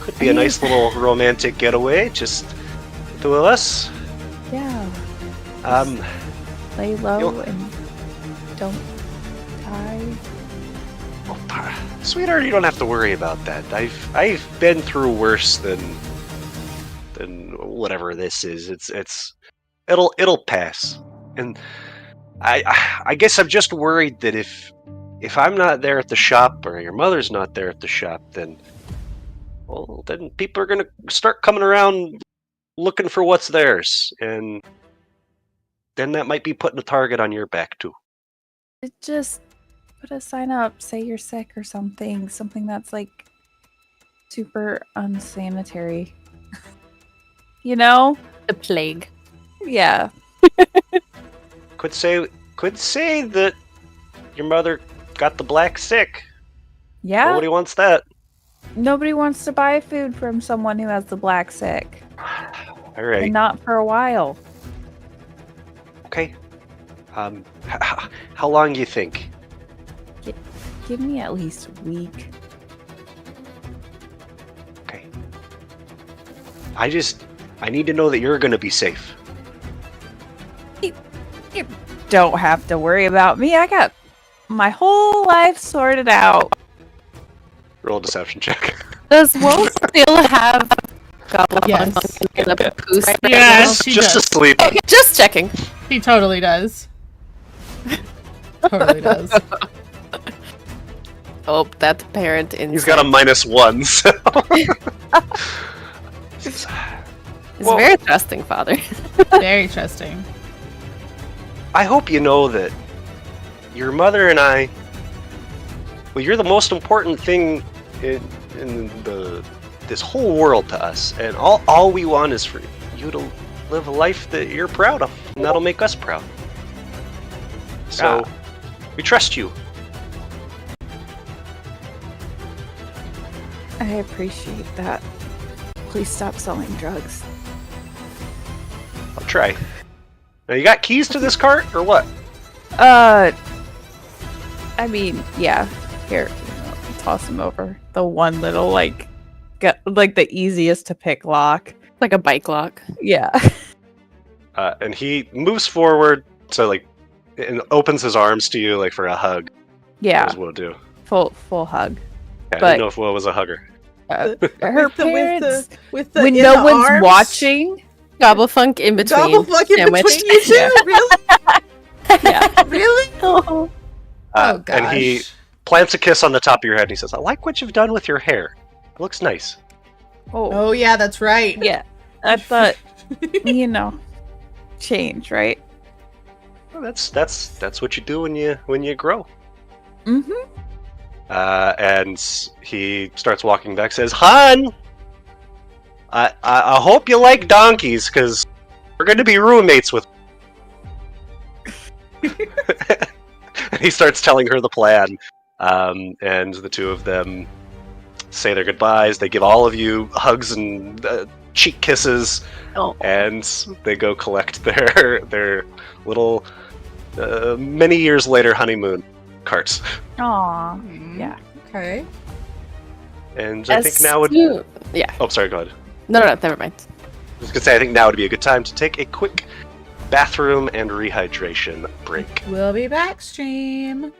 could be a nice little romantic getaway, just the two of us. Yeah. Um, Lay low Yo- and don't die. Sweetheart, you don't have to worry about that. I've been through worse than whatever this is. It'll pass. And I guess I'm just worried that if I'm not there at the shop, or your mother's not there at the shop, then people are gonna start coming around looking for what's theirs, and then that might be putting a target on your back too. Just put a sign up, say you're sick or something. Something that's like super unsanitary. You know? The plague. Yeah. Could say that your mother got the black sick. Yeah. Nobody wants that. Nobody wants to buy food from someone who has the black sick. All right. And not for a while. Okay. How long do you think? Give me at least a week. Okay. I need to know that you're going to be safe. You don't have to worry about me. I got my whole life sorted out. Roll a deception check. Does Will still have gobble Yes. in the papoose right Yes, she Just does. asleep. now? Okay, just checking. He totally does. Totally does. Oh, that parent in. He's got a -1, so. He's Well- a very trusting father. Very trusting. I hope you know that your mother and I. Well, you're the most important thing in this whole world to us, and all we want is for you to live a life that you're proud of, and that'll make us proud. So, we trust you. I appreciate that. Please stop selling drugs. I'll try. Now, you got keys to this cart, or what? I mean, yeah. Here, toss them over. The one little, like the easiest to pick lock. Like a bike lock. Yeah. And he moves forward, so and opens his arms to you, for a hug. Yeah. As Will do. Full hug. I But- didn't know if Will was a hugger. Her With the- parents, with the when in no the one's arms. watching. Gobblefunk in between. Gobblefunk in between sandwiched. you two? Yeah. Really? Yeah. Really? Oh. Oh gosh. And he plants a kiss on the top of your head, and he says, "I like what you've done with your hair. It looks nice." Oh yeah, that's right. Yeah. I thought, change, right? Well, that's what you do when you grow. Mm-hmm. And he starts walking back. Says, "Han, I hope you like donkeys, because we're going to be roommates with." And he starts telling her the plan, and the two of them say their goodbyes. They give all of you hugs and cheek kisses, Oh. and they go collect their little many years later honeymoon carts. Aw. Mm, Yeah. Okay. And I think now would. Yeah. Oh, sorry. Go ahead. No, never mind. I was gonna say I think now would be a good time to take a quick bathroom and rehydration break. We'll be back, stream.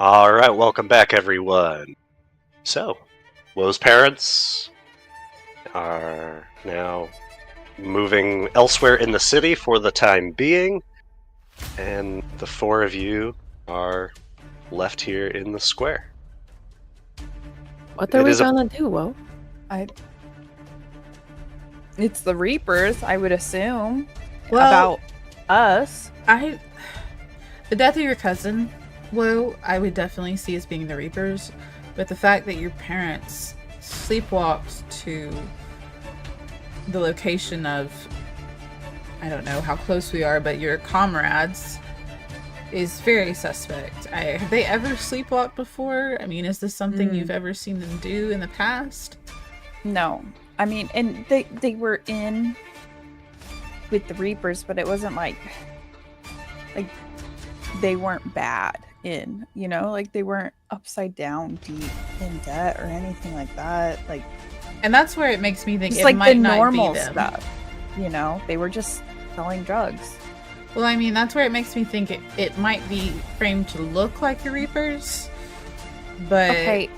All right, welcome back, everyone. So, Wo's parents are now moving elsewhere in the city for the time being, and the four of you are left here in the square. What are It we is a- gonna do, Wo? It's the Reapers, I would assume. Well, About us. The death of your cousin, Wo, I would definitely see as being the Reapers, but the fact that your parents sleepwalked to the location of, I don't know how close we are, but your comrades is very suspect. Have they ever sleepwalked before? I mean, is this something you've ever seen them do in the past? No. I mean, and they were in with the Reapers, but it wasn't like they weren't bad in, you know? Like they weren't upside down deep in debt or anything like that. Like, And that's where it makes me think it's it like might the not normal be them. stuff, you know? They were just selling drugs. Well, I mean, that's where it makes me think it might be framed to look like the Reapers, but Okay.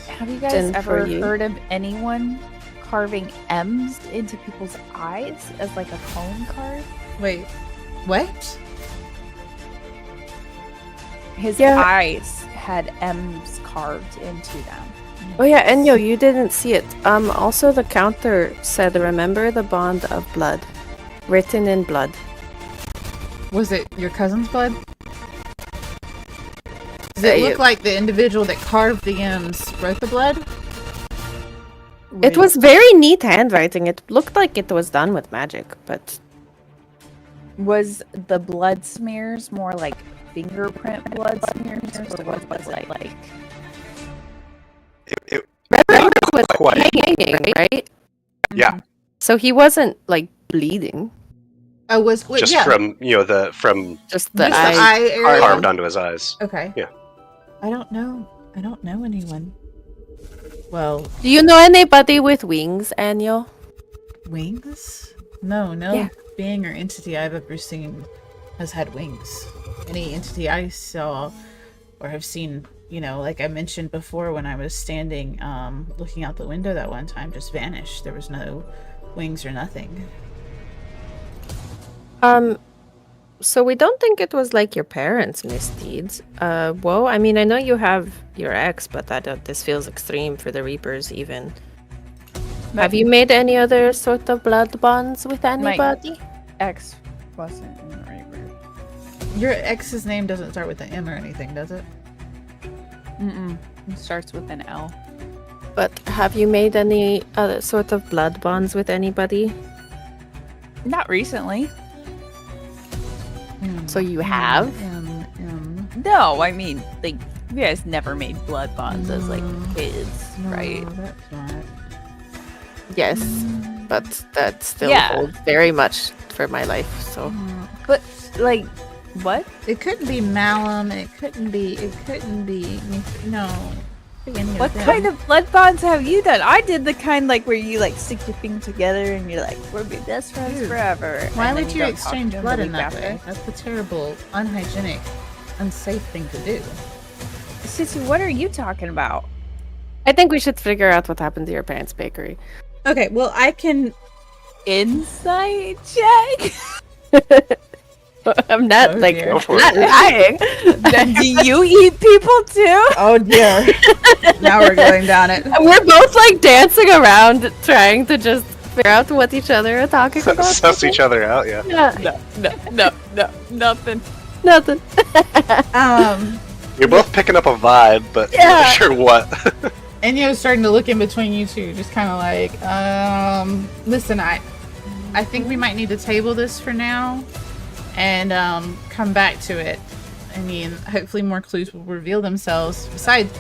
Have you guys Then for ever you. heard of anyone carving M's into people's eyes as like a calling card? wait, what? His Yeah. eyes had M's carved into them. Oh yeah, Enyo, you didn't see it. Also the counter said, "Remember the bond of blood, written in blood." Was it your cousin's blood? Does it look like the individual that carved the M's wrote the blood? It was very neat handwriting. It looked like it was done with magic, but Was the blood smears more like fingerprint blood smears, or was it like It was quite. hanging, right? Yeah, So he wasn't like bleeding, Oh, wait, just yeah. from just the Just eye. the eye area. carved onto his eyes. Okay. Yeah. I don't know anyone. Well, Do you know anybody with wings, Enyo? wings? No Yeah. being or entity I've ever seen has had wings. Any entity I saw or have seen, you know, like I mentioned before when I was standing looking out the window that one time, just vanished. There was no wings or nothing. So we don't think it was like your parents' misdeeds. Well, I mean, I know you have your ex, but this feels extreme for the Reapers even. Have you made any other sort of blood bonds with anybody? X wasn't in the Reaper? Your ex's name doesn't start with an M or anything, does it? It starts with an L. But have you made any other sort of blood bonds with anybody? Not recently. So you have? No, I mean, like, you guys never made blood bonds as like kids, right? No, that's not. Yes, but that still Yeah. holds very much for my life. So But like, what? It couldn't be Malum. It couldn't be. No. What kind of blood bonds have you done? I did the kind like where you like stick your thing together and you're like, we'll be best friends Dude, forever. Why and then would you don't talk exchange to them blood the in week that after. way? That's a terrible, unhygienic, unsafe thing to do. Sissy, what are you talking about? I think we should figure out what happened to your parents' bakery. Okay, well, I can. Insight check? I'm not Oh, like dear. Go for not it. lying. Then do you eat people too? Oh dear. Now we're going down it. We're both like dancing around, trying to just figure out what each other are talking about. Suss each other out, yeah. Yeah, No, nothing. nothing. You're both picking up a vibe, but you're Yeah. not sure what. Enyo's starting to look in between you two, just kind of like, listen, I think we might need to table this for now, and come back to it. I mean, hopefully more clues will reveal themselves. Besides,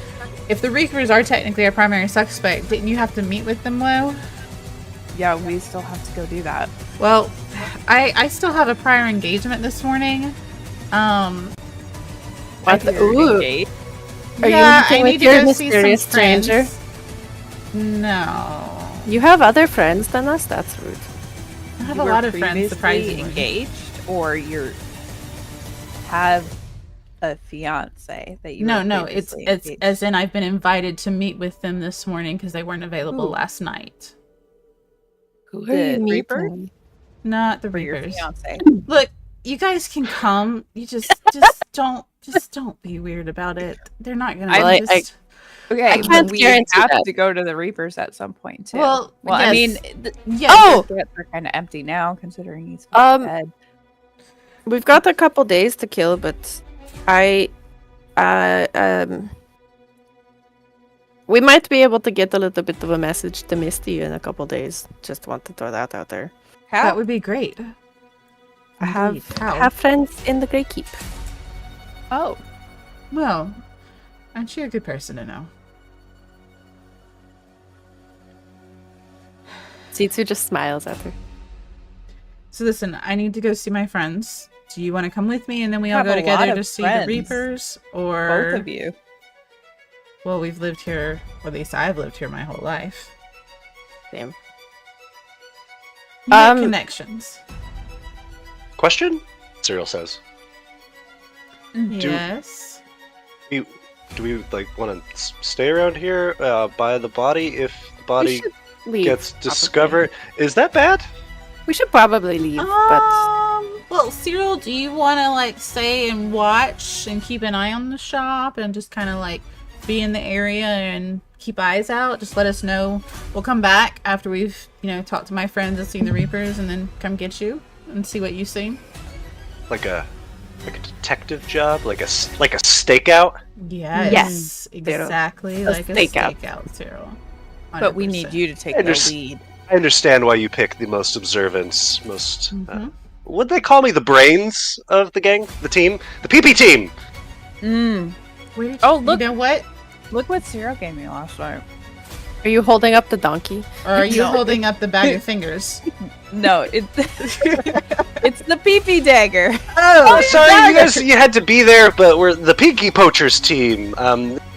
if the Reapers are technically our primary suspect, didn't you have to meet with them, Lo? Yeah, we still have to go do that. Well, I still have a prior engagement this morning. What? You're Ooh. engaged. Are yeah, you meeting I with need to your go see some mysterious stranger? friends. No. You have other friends than us? That's rude. I have You a were lot of friends, previously surprisingly. engaged, or you're have a fiance that you. No, were no, it's previously engaged. as in I've been invited to meet with them this morning because they weren't available Ooh. last night. Who are The you Reaper? meeting? Not the For your Reapers. fiance. Look, you guys can come. You just don't be weird about it. They're not gonna Well, just. Okay, I can't but we guarantee have that. to go to the Reapers at some point too. Well, I mean, yes. Yes. Oh! they're kind of empty now, considering he's Um, dead. We've got a couple days to kill, but we might be able to get a little bit of a message to Misty in a couple days. Just want to throw that out there. How? That would be great. I have Indeed. How? have friends in the Grey Keep. Oh, Well, aren't you a good person to know? Zitsu just smiles at her. So listen, I need to go see my friends. Do you want to come with me and then we all Have go a lot together of to see friends. the Reapers? Or both of you. well, we've lived here, or at least I've lived here my whole life. Same. You make connections. Question? Ceral says. Yes. Do we like want to stay around here by the body if the body should leave, gets probably. discovered? Is that bad? We should probably leave, but Well, Ceral, do you want to like stay and watch and keep an eye on the shop and just kind of like be in the area and keep eyes out? Just let us know. We'll come back after we've talked to my friends and seen the Reapers, and then come get you and see what you see. Like a detective job, like a stakeout. Yes, Yes, exactly A like a stakeout. stakeout, Ceral. But we need 100%. you to take I the just- lead. I understand why you pick the most observant, most. Mhm. Would they call me the brains of the gang, the team, the PP team? Where did Oh, look. You know what? Look what Ceral gave me last night. are you holding up the donkey? Or are you No. holding up the bag of fingers? No, it's it's the pee dagger. Oh, sorry, you had to be there, but we're the Peaky Poachers team.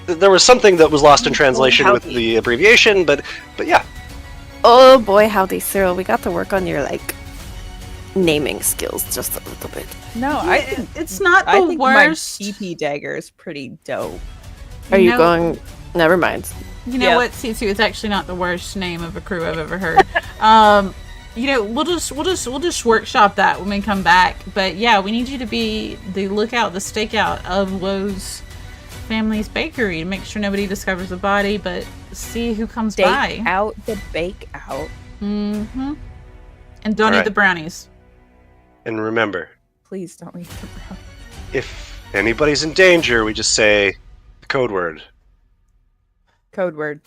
There was something that was lost in translation with howdy. the abbreviation, but yeah. Oh boy, howdy, Cyril. We got to work on your naming skills just a little bit. No, I think It's not the I think worst. my pee dagger is pretty dope. Are you know- going? Never mind. You know Yeah. what, Sisu? It's actually not the worst name of a crew I've ever heard. We'll just workshop that when we come back. But yeah, we need you to be the lookout, the stakeout of Woe's family's bakery to make sure nobody discovers the body, but see who comes Bake by. out the bake out. Mm-hmm. And don't eat Alright. the brownies. And remember, Please don't eat the brown. if anybody's in danger, we just say the code word. Code word.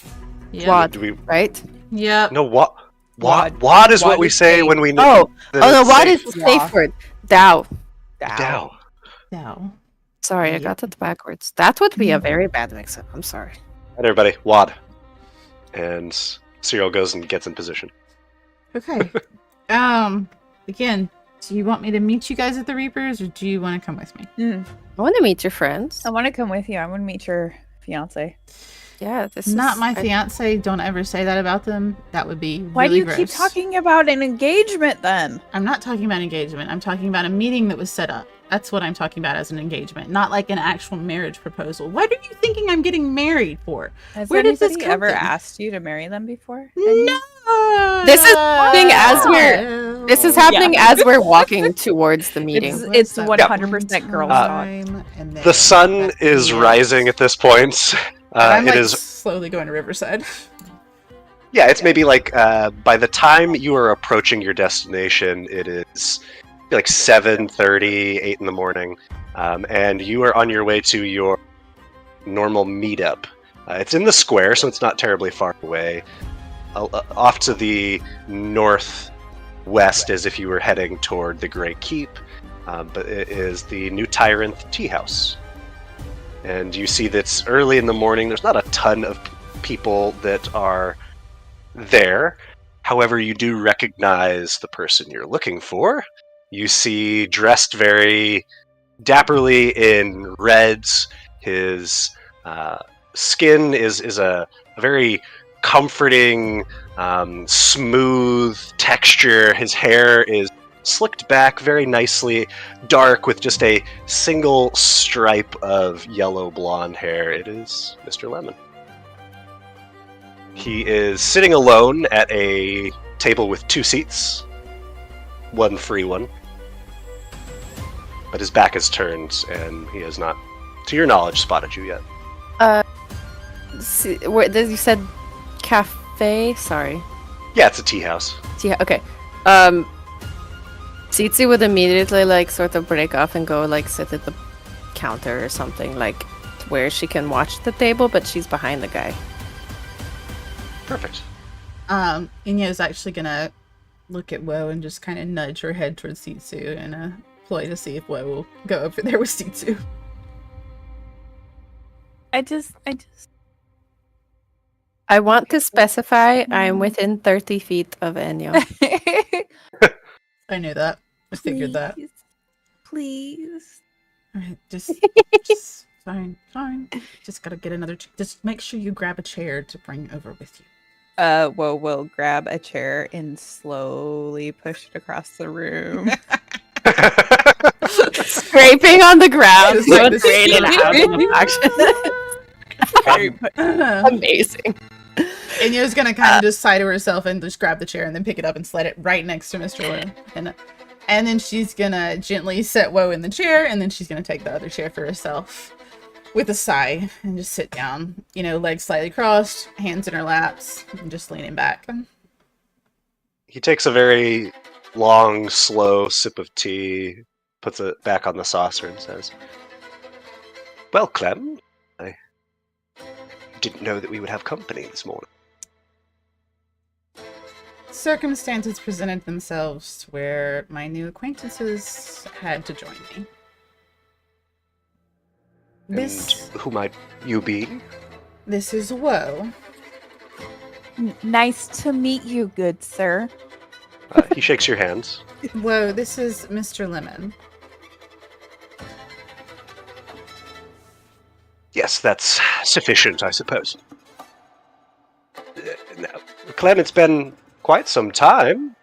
Yep. Wad, Do we? right? Yep. No, what? Wad. Wad is Wad what we is say safe. when we know. Oh, no, it's what safe. is the Yeah. safe word? Dow. Dow. No. Sorry, I Yep. got it backwards. That would be a very bad mix-up. I'm sorry. Right, everybody, Wad. And Ceral goes and gets in position. Okay. Again, do you want me to meet you guys at the Reapers, or do you want to come with me? I want to meet your friends. I want to come with you. I want to meet your fiance. Yeah, this Not is my I- fiance. Don't ever say that about them. That would be Why really do you keep gross. talking about an engagement then? I'm not talking about engagement. I'm talking about a meeting that was set up. That's what I'm talking about as an engagement, not like an actual marriage proposal. What are you thinking I'm getting married for? Has Where did this anybody come ever from? asked you to marry them before? No. This is happening as we're- This is happening as we're walking towards the meeting. It's 100% girl talk. The sun is rising at this point. I'm It like is. slowly going to Riverside. Yeah, it's maybe like by the time you are approaching your destination, it is like 7:30, 8 in the morning, and you are on your way to your normal meetup. It's in the square, so it's not terribly far away. Off to the northwest, as if you were heading toward the Grey Keep, but it is the New Tyrant Tea House. And you see that's early in the morning. There's not a ton of people that are there. However, you do recognize the person you're looking for. You see dressed very dapperly in reds. His skin is a very comforting, smooth texture. His hair is slicked back very nicely, dark with just a single stripe of yellow blonde hair. It is Mr. Lemon. He is sitting alone at a table with 2 seats, one free one. But his back is turned, and he has not, to your knowledge, spotted you yet. You said cafe? Sorry. Yeah, it's a tea house. Yeah, okay. Tsitsi would immediately, like, sort of break off and go, like, sit at the counter or something, like, where she can watch the table, but she's behind the guy. Perfect. Inyo's actually gonna look at Woe and just kind of nudge her head towards Tsitsu in a ploy to see if Woe will go over there with Tsitsu. I want to specify I'm within 30 feet of Enyo. I knew that. I figured that. Please. Alright, just fine. Just gotta get another just make sure you grab a chair to bring over with you. Woe will grab a chair and slowly push it across the room. Scraping on the ground. Just like this Amazing. Inyo's gonna kind of just sigh to herself and just grab the chair and then pick it up and slide it right next to Mr. Woe. And then she's gonna gently set Woe in the chair, and then she's gonna take the other chair for herself with a sigh and just sit down. You know, legs slightly crossed, hands in her laps, and just leaning back. He takes a very long, slow sip of tea, puts it back on the saucer, and says, "Well, Clem, I didn't know that we would have company this morning." Circumstances presented themselves where my new acquaintances had to join me. And who might you be? This is Woe. Nice to meet you, good sir. He shakes your hands. Woe, this is Mr. Lemon. Yes, that's sufficient, I suppose. Now, Clem, it's been quite some time.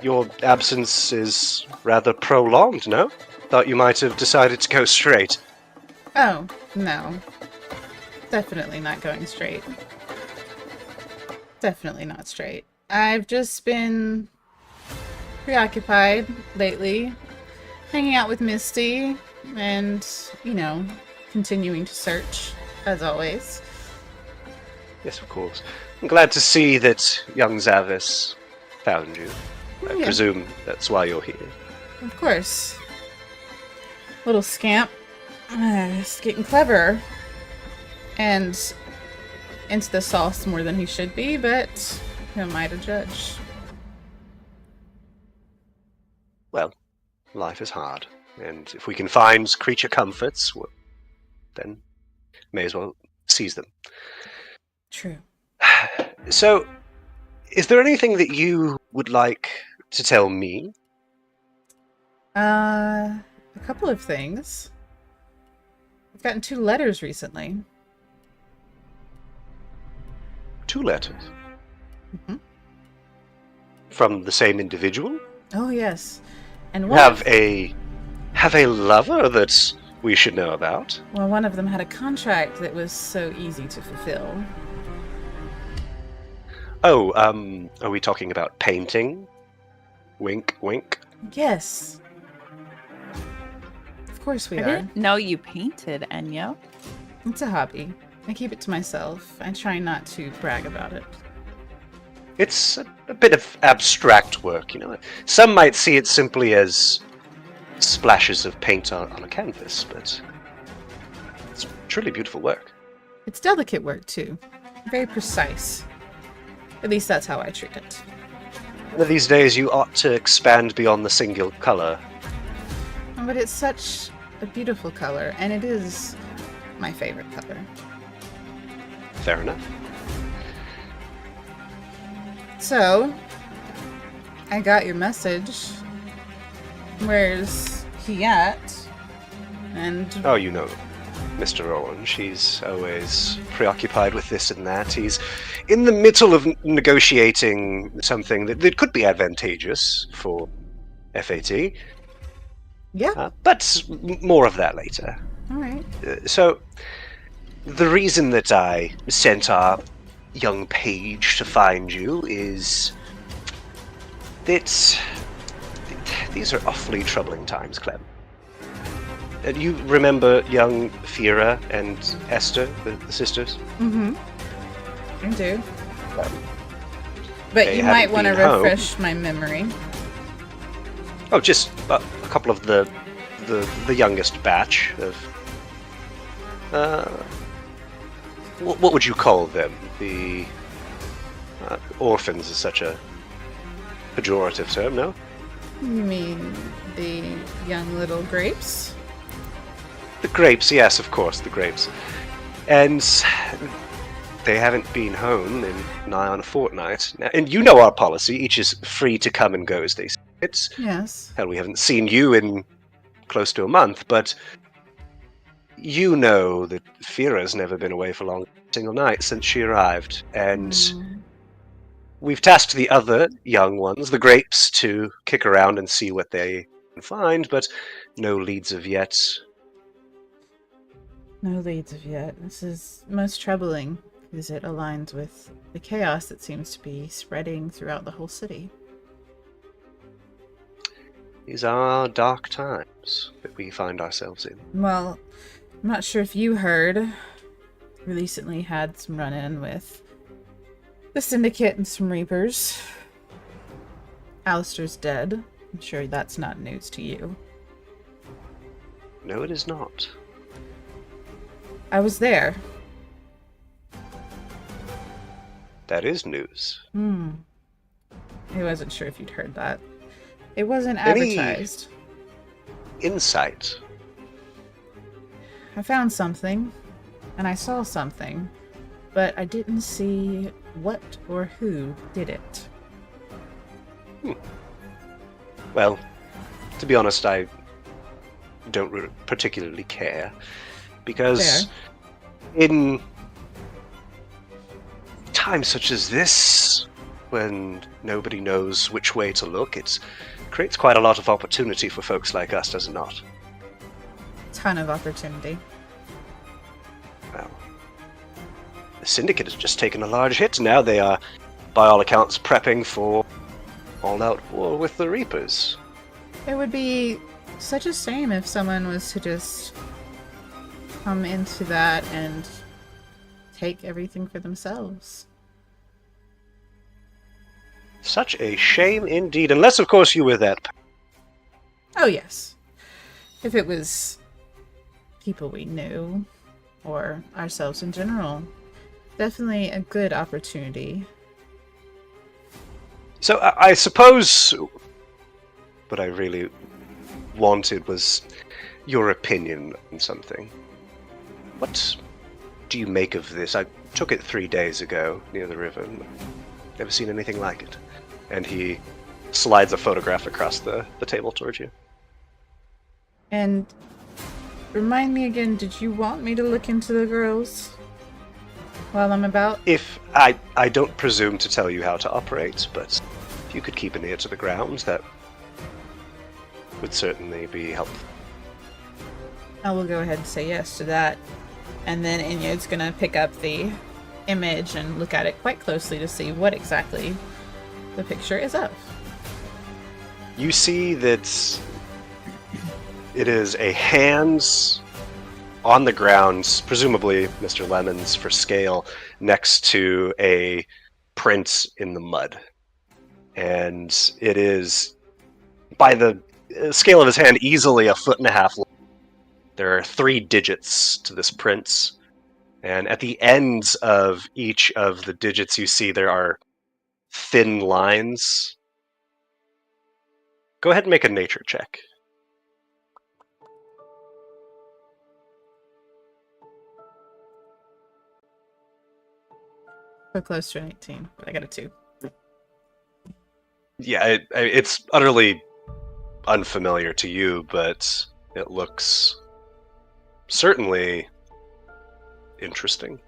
Your absence is rather prolonged, no? Thought you might have decided to go straight. Oh, no. Definitely not going straight. Definitely not straight. I've just been preoccupied lately, hanging out with Misty, and, you know, continuing to search, as always. Yes, of course. I'm glad to see that young Zavis found you. I Yeah. presume that's why you're here. Of course. Little scamp. He's getting clever. And into the sauce more than he should be, but who am I to judge? Well, life is hard, and if we can find creature comforts, well, then may as well seize them. True. So, is there anything that you would like to tell me? A couple of things. I've gotten 2 letters recently. 2 letters. Mhm. From the same individual? Oh, yes. And one Have a lover that we should know about? well, one of them had a contract that was so easy to fulfill. Oh, are we talking about painting? Wink, wink. Yes. Of course we I are. didn't know you painted, Enyo. It's a hobby. I keep it to myself. I try not to brag about it. It's a bit of abstract work, you know. Some might see it simply as splashes of paint on a canvas, but it's truly beautiful work. It's delicate work, too. Very precise. At least that's how I treat it. One of these days you ought to expand beyond the single color. But it's such a beautiful color, and it is my favorite color. Fair enough. So, I got your message. Where's he at? And Oh, you know, Mr. Owen, she's always preoccupied with this and that. He's in the middle of negotiating something that could be advantageous for FAT. Yeah. But more of that later. All right. So, the reason that I sent our young page to find you is that these are awfully troubling times, Clem. You remember young Fira and Esther, the sisters? Mm-hmm. I do. But They you might haven't want to been home. refresh my memory. Oh, just a couple of the youngest batch of. What would you call them? The orphans is such a pejorative term, no? You mean the young little grapes? The grapes, yes, of course, the grapes. And they haven't been home in nigh on a fortnight. Now, and you know our policy, each is free to come and go as they see it. Yes. Hell, we haven't seen you in close to a month, but you know that Fira's never been away for a single night since she arrived, and we've tasked the other young ones, the grapes, to kick around and see what they can find, but no leads of yet. No leads of yet. This is most troubling because it aligns with the chaos that seems to be spreading throughout the whole city. These are dark times that we find ourselves in. Well, I'm not sure if you heard. We recently had some run-in with the Syndicate and some Reapers. Alistair's dead. I'm sure that's not news to you. No, it is not. I was there. That is news. I wasn't sure if you'd heard that. It wasn't Any advertised. insight? I found something, and I saw something, but I didn't see what or who did it. Well, to be honest, I don't particularly care, because in times such as this, when nobody knows which way to look, it creates quite a lot of opportunity for folks like us, does it not? Ton of opportunity. Well, the Syndicate has just taken a large hit. Now they are, by all accounts, prepping for all-out war with the Reapers. It would be such a shame if someone was to just come into that and take everything for themselves. Such a shame indeed, unless, of course, you were that. Oh, yes. If it was people we knew, or ourselves in general, definitely a good opportunity. So I suppose what I really wanted was your opinion on something. What do you make of this? I took it 3 days ago near the river. Never seen anything like it. And he slides a photograph across the table towards you. And remind me again, did you want me to look into the girls while I'm about? If I don't presume to tell you how to operate, but if you could keep an ear to the ground, that would certainly be helpful. I will go ahead and say yes to that. And then Inyod's gonna pick up the image and look at it quite closely to see what exactly the picture is of. You see that it is a hand on the ground, presumably Mr. Lemon's for scale, next to a print in the mud. And it is, by the scale of his hand, easily 1.5 feet long. There are 3 digits to this print, and at the ends of each of the digits you see there are thin lines. Go ahead and make a nature check. So close to an 18, but I got a 2. Yeah, it's utterly unfamiliar to you, but it looks certainly interesting.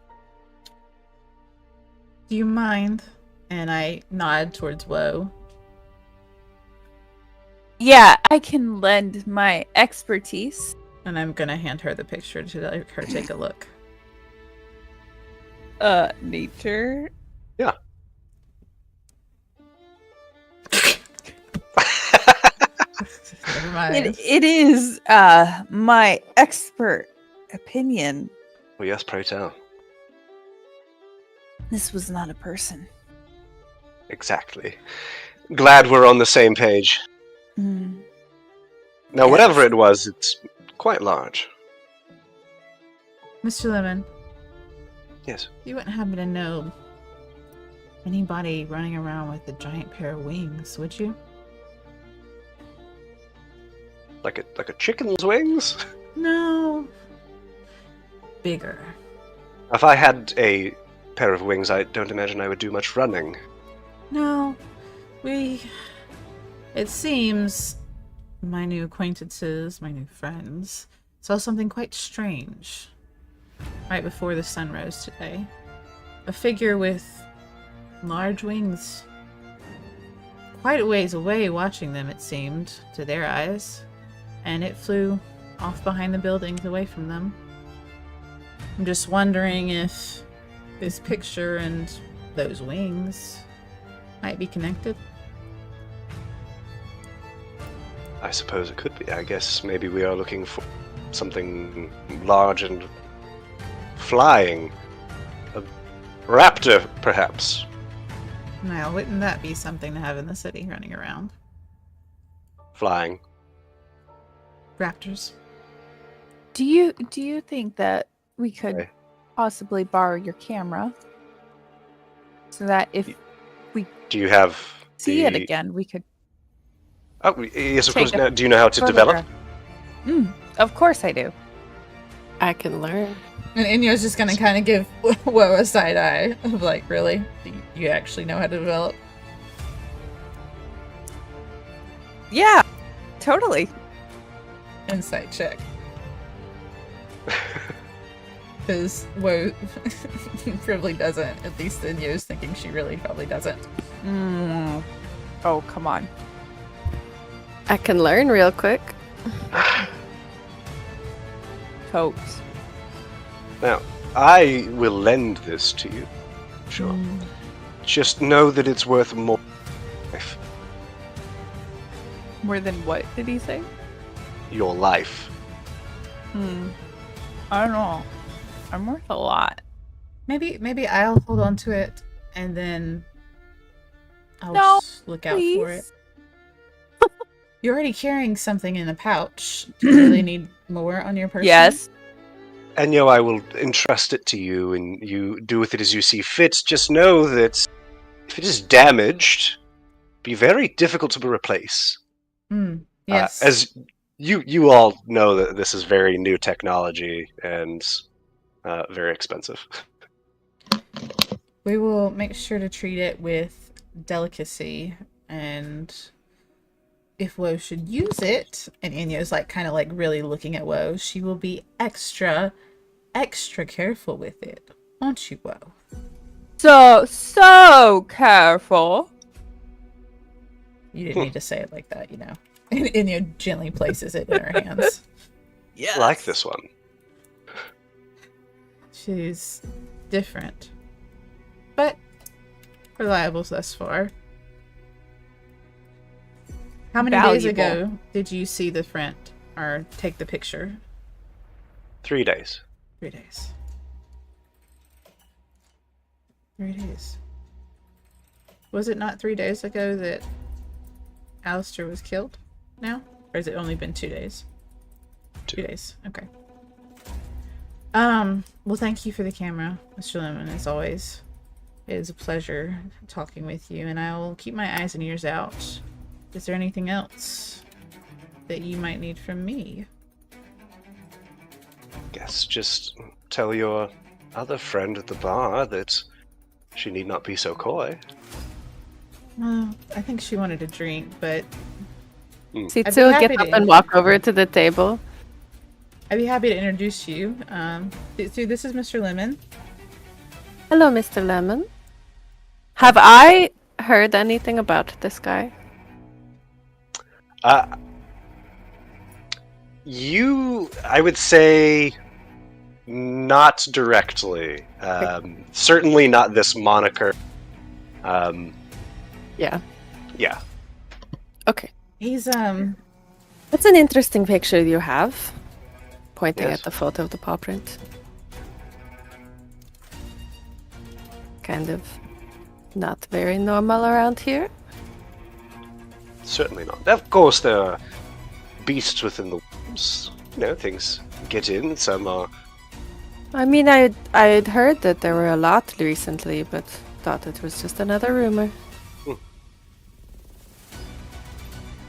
Do you mind? And I nod towards Woe. Yeah, I can lend my expertise. And I'm gonna hand her the picture to let her take a look. Nature. Yeah. Never mind. It is my expert opinion. Well, yes, pray tell. This was not a person. Exactly. Glad we're on the same page. Mm. Now, Yes. whatever it was, it's quite large. Mr. Lemon, Yes. you wouldn't happen to know anybody running around with a giant pair of wings, would you? Like a chicken's wings? No. Bigger. If I had a pair of wings, I don't imagine I would do much running. No. It seems my new acquaintances, my new friends, saw something quite strange right before the sun rose today. A figure with large wings. Quite a ways away watching them, it seemed, to their eyes. And it flew off behind the buildings away from them. I'm just wondering if this picture and those wings might be connected. I suppose it could be. I guess maybe we are looking for something large and flying. A raptor, perhaps. Now, wouldn't that be something to have in the city running around? Flying. Raptors. Do you think that we could Okay. possibly borrow your camera so that if we Do you have see it the- again, we could Oh, yes, of take course. a Now, do you know how to develop? photograph? Of course I do. I can learn. And Inyo's just gonna kind of give Woe a side eye of like, really? Do you actually know how to develop? Yeah, totally. Insight check. Because Woe probably doesn't. At least Inyo's thinking she really probably doesn't. Oh, come on. I can learn real quick. Totes. Now, I will lend this to you. Sure. Just know that it's worth more. More than what did he say? Your life. I don't know. I'm worth a lot. Maybe I'll hold on to it and then I'll No, just look out for it. please. You're already carrying something in a pouch. Do you really need more on your person? Yes. Enyo, I will entrust it to you, and you do with it as you see fit. Just know that if it is damaged, be very difficult to replace. Yes. As you all know that this is very new technology and very expensive. We will make sure to treat it with delicacy, and if Woe should use it, and Inyo's like kind of like really looking at Woe, she will be extra careful with it. Won't you, Woe? So careful. You didn't need to say it like that, you know. And Inyo gently places it in her hands. Yeah. I like this one. She's different, but reliable thus far. How many days Valuable. ago did you see the friend or take the picture? 3 days. 3 days. 3 days. Was it not 3 days ago that Alistair was killed now? Or has it only been 2 days? 2 days. Okay. Well, thank you for the camera, Mr. Lemon, as always. It is a pleasure talking with you, and I will keep my eyes and ears out. Is there anything else that you might need from me? Guess just tell your other friend at the bar that she need not be so coy. Well, I think she wanted a drink, but Sitsu I'd be will happy get up to. and walk over to the table. I'd be happy to introduce you. So this is Mr. Lemon. Hello, Mr. Lemon. Have I heard anything about this guy? I would say, not directly. Certainly not this moniker. Yeah. Yeah. Okay. He's That's an interesting picture you have. Pointing Yes. at the photo of the paw print. Kind of not very normal around here. Certainly not. Of course, there are beasts within the walls. Things get in. Some are. I mean, I'd heard that there were a lot recently, but thought it was just another rumor.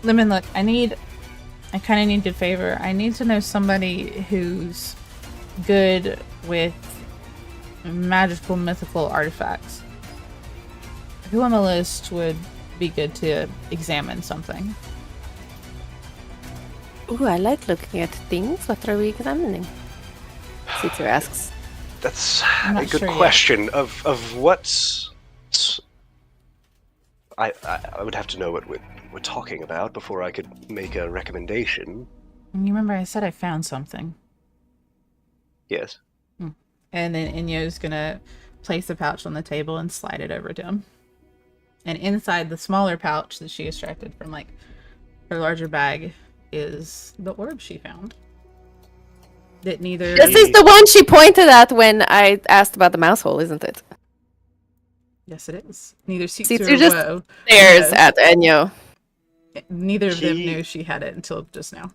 Lemon, look, I kind of need a favor. I need to know somebody who's good with magical, mythical artifacts. Who on the list would be good to examine something? Ooh, I like looking at things. What are we examining? Caesar asks. That's I'm a not good sure yet. question. Of what? I would have to know what we're talking about before I could make a recommendation. You remember I said I found something. Yes. And then Inyo's gonna place the pouch on the table and slide it over to him. And inside the smaller pouch that she extracted from like her larger bag is the orb she found. That neither This is the one she pointed at when I asked about the mouse hole, isn't it? Yes, it is. Neither Caesar Caesar or just Woe. Stares No. at Enyo. Neither of them He- knew she had it until just now.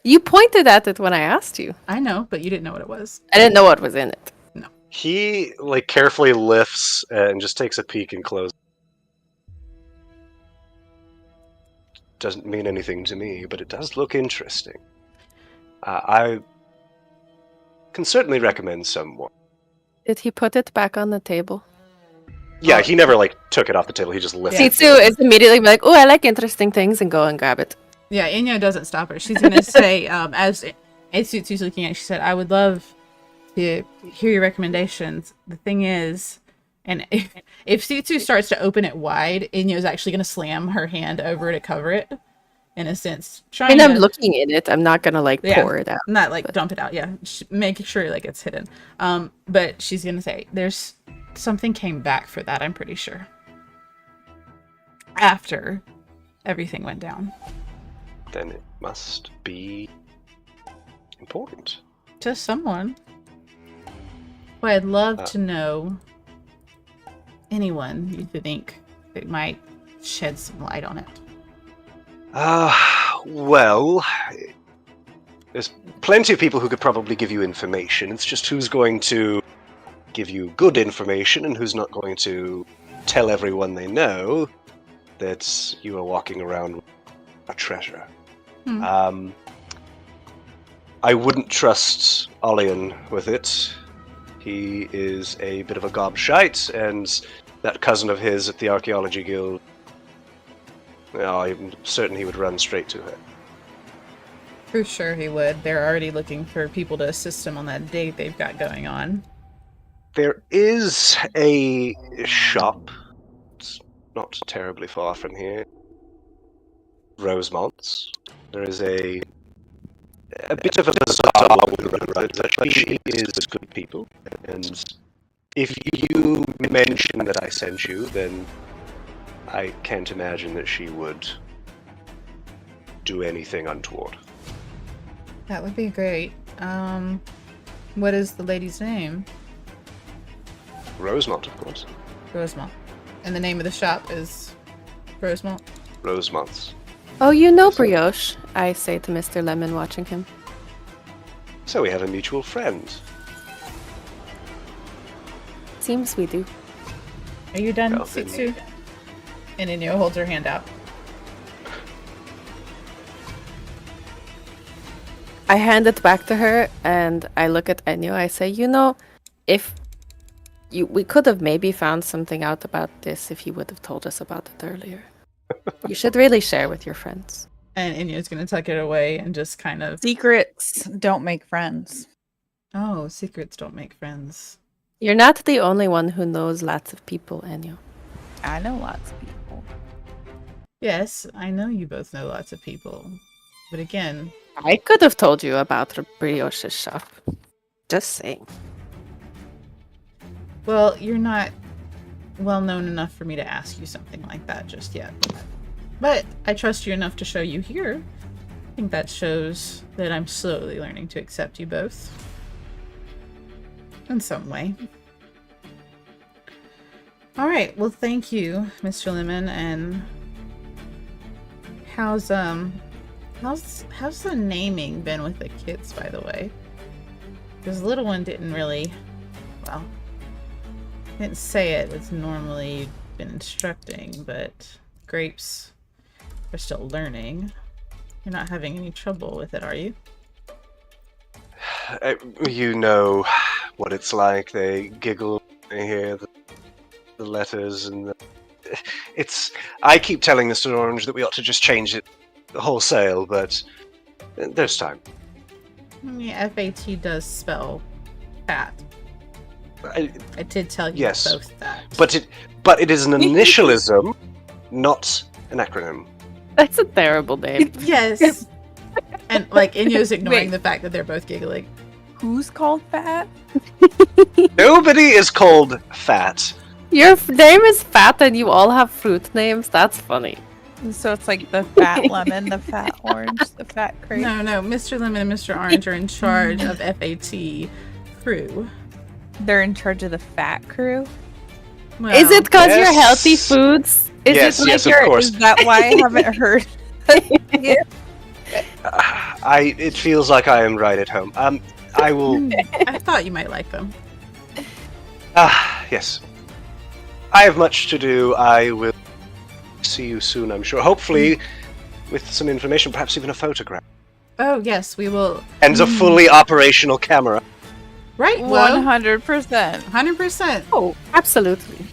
You pointed at it when I asked you. I know, but you didn't know what it was. I didn't know what was in it. He carefully lifts and just takes a peek and closes. Doesn't mean anything to me, but it does look interesting. I can certainly recommend someone. Did he put it back on the table? Yeah, he never took it off the table. He just lifted it. Sitsu is immediately like, oh, I like interesting things, and go and grab it. Yeah, Inyo doesn't stop her. She's gonna say, as Sutsu's looking at it, she said, I would love to hear your recommendations. The thing is, and if Sutsu starts to open it wide, Inyo's actually gonna slam her hand over to cover it, in a sense. I Trying mean, I'm to looking in it. I'm not gonna Yeah. pour it out. not dump it out, yeah. Make sure it's hidden. But she's gonna say, there's something came back for that, I'm pretty sure. After everything went down. Then it must be important. To someone. Well, I'd love to know anyone you think that might shed some light on it. Well, there's plenty of people who could probably give you information. It's just who's going to give you good information and who's not going to tell everyone they know that you are walking around with a treasure. I wouldn't trust Olian with it. He is a bit of a gobshite, and that cousin of his at the Archaeology Guild, well, I'm certain he would run straight to her. For sure he would. They're already looking for people to assist him on that date they've got going on. There is a shop. It's not terribly far from here. Rosemont's. There is a bit of a bazaar with but she is good people. And if you mention that I sent you, then I can't imagine that she would do anything untoward. That would be great. What is the lady's name? Rosemont, of course. Rosemont. And the name of the shop is Rosemont? Rosemont's. Oh, you know Brioche, I say to Mr. Lemon, watching him. So we have a mutual friend. Seems we do. Are you done, Well, then- Sitsu? And Inyo holds her hand out. I hand it back to her, and I look at Enyo. I say, if we could have maybe found something out about this if you would have told us about it earlier. You should really share with your friends. And Inyo's gonna tuck it away and just kind of... Secrets don't make friends. Oh, secrets don't make friends. You're not the only one who knows lots of people, Enyo. I know lots of people. Yes, I know you both know lots of people. But again, I could have told you about the brioche's shop. Just saying. well, you're not well known enough for me to ask you something like that just yet. But I trust you enough to show you here. I think that shows that I'm slowly learning to accept you both. In some way. Alright, well thank you, Mr. Lemon, and how's the naming been with the kids, by the way? Because the little one didn't really, well, didn't say it was normally been instructing, but grapes are still learning. You're not having any trouble with it, are you? You know what it's like. They giggle, they hear the letters, and I keep telling Mr. Orange that we ought to just change it wholesale, but there's time. Yeah, FAT does spell fat. I did tell you Yes. both that. But it is an initialism, not an acronym. That's a terrible name. Yes. And like Inyo's ignoring Wait. the fact that they're both giggling. Who's called fat? Nobody is called fat. Your name is Fat and you all have fruit names? That's funny. So it's like the fat lemon, the fat orange, the fat grape. No, Mr. Lemon and Mr. Orange are in charge of FAT crew. They're in charge of the fat crew. Well, Is it because you're Yes. healthy foods? Is Yes, it like yes, of you're course. Is that why I haven't heard? It feels like I am right at home. I will. I thought you might like them. Yes. I have much to do. I will see you soon, I'm sure. Hopefully, with some information, perhaps even a photograph. Oh, yes, we will. And a fully operational camera. Right, well, 100%. 100%. Oh, absolutely.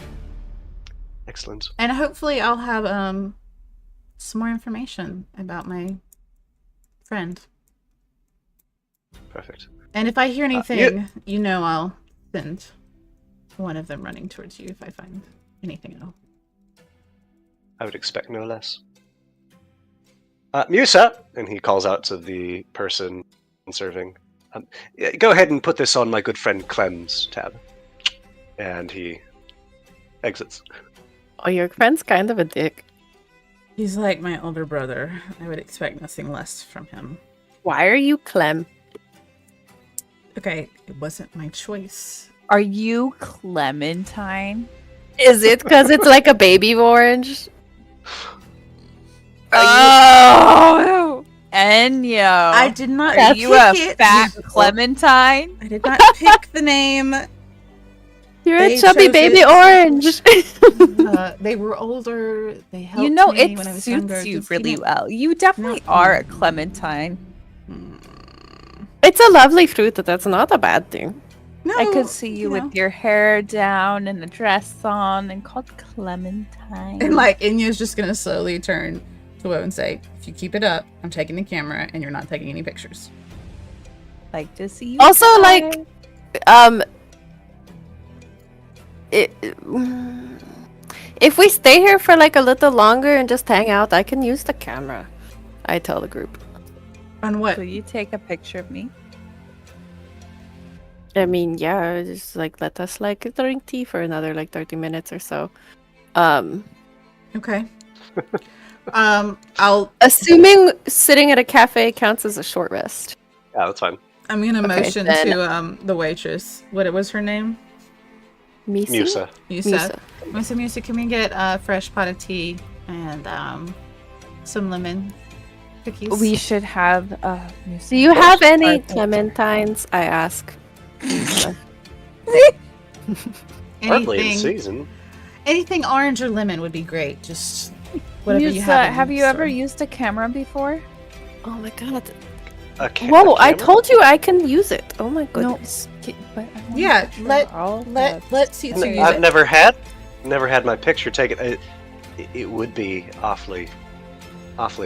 Excellent. And hopefully I'll have some more information about my friend. Perfect. And if I hear anything, you know I'll send one of them running towards you if I find anything at all. I would expect no less. Musa! And he calls out to the person serving. Yeah, go ahead and put this on my good friend Clem's tab. And he exits. Oh, your friend's kind of a dick. He's like my older brother. I would expect nothing less from him. Why are you Clem? Okay, it wasn't my choice. Are you Clementine? Is it because it's like a baby orange? Oh, Enyo. I did not Are pick you a it. fat Clementine? I did not pick the name. You're They a chubby chose baby it. orange. They were older. They helped You know, me it when I was younger. suits you Just, really know. well. You definitely No. are a Clementine. It's a lovely fruit, but that's not a bad thing. No, I could see you know. with your hair down and a dress on and called Clementine. And like Inya's just gonna slowly turn to Woe and say, "If you keep it up, I'm taking the camera, and you're not taking any pictures." like to see you. Also, try. like, if we stay here for like a little longer and just hang out, I can use the camera. I tell the group. On what? Will you take a picture of me? I mean, yeah, just like let us like drink tea for another like 30 minutes or so. Okay. I'll. Assuming sitting at a cafe counts as a short rest. Yeah, that's fine. I'm gonna Okay, motion then- to the waitress. What was her name? Misi? Musa. Musa. Musa, can we get a fresh pot of tea and some lemon cookies? We should have. Do you have any Perfect. clementines? I ask. Hardly in anything, season. anything orange or lemon would be great. Just whatever you Musa, have. in have you store. ever used a camera before? Oh my god. A Whoa, I camera? told you I can use it. Oh my goodness. But I want Yeah, a picture let- of all Let's see. N- use I've it. never had my picture taken. It would be awfully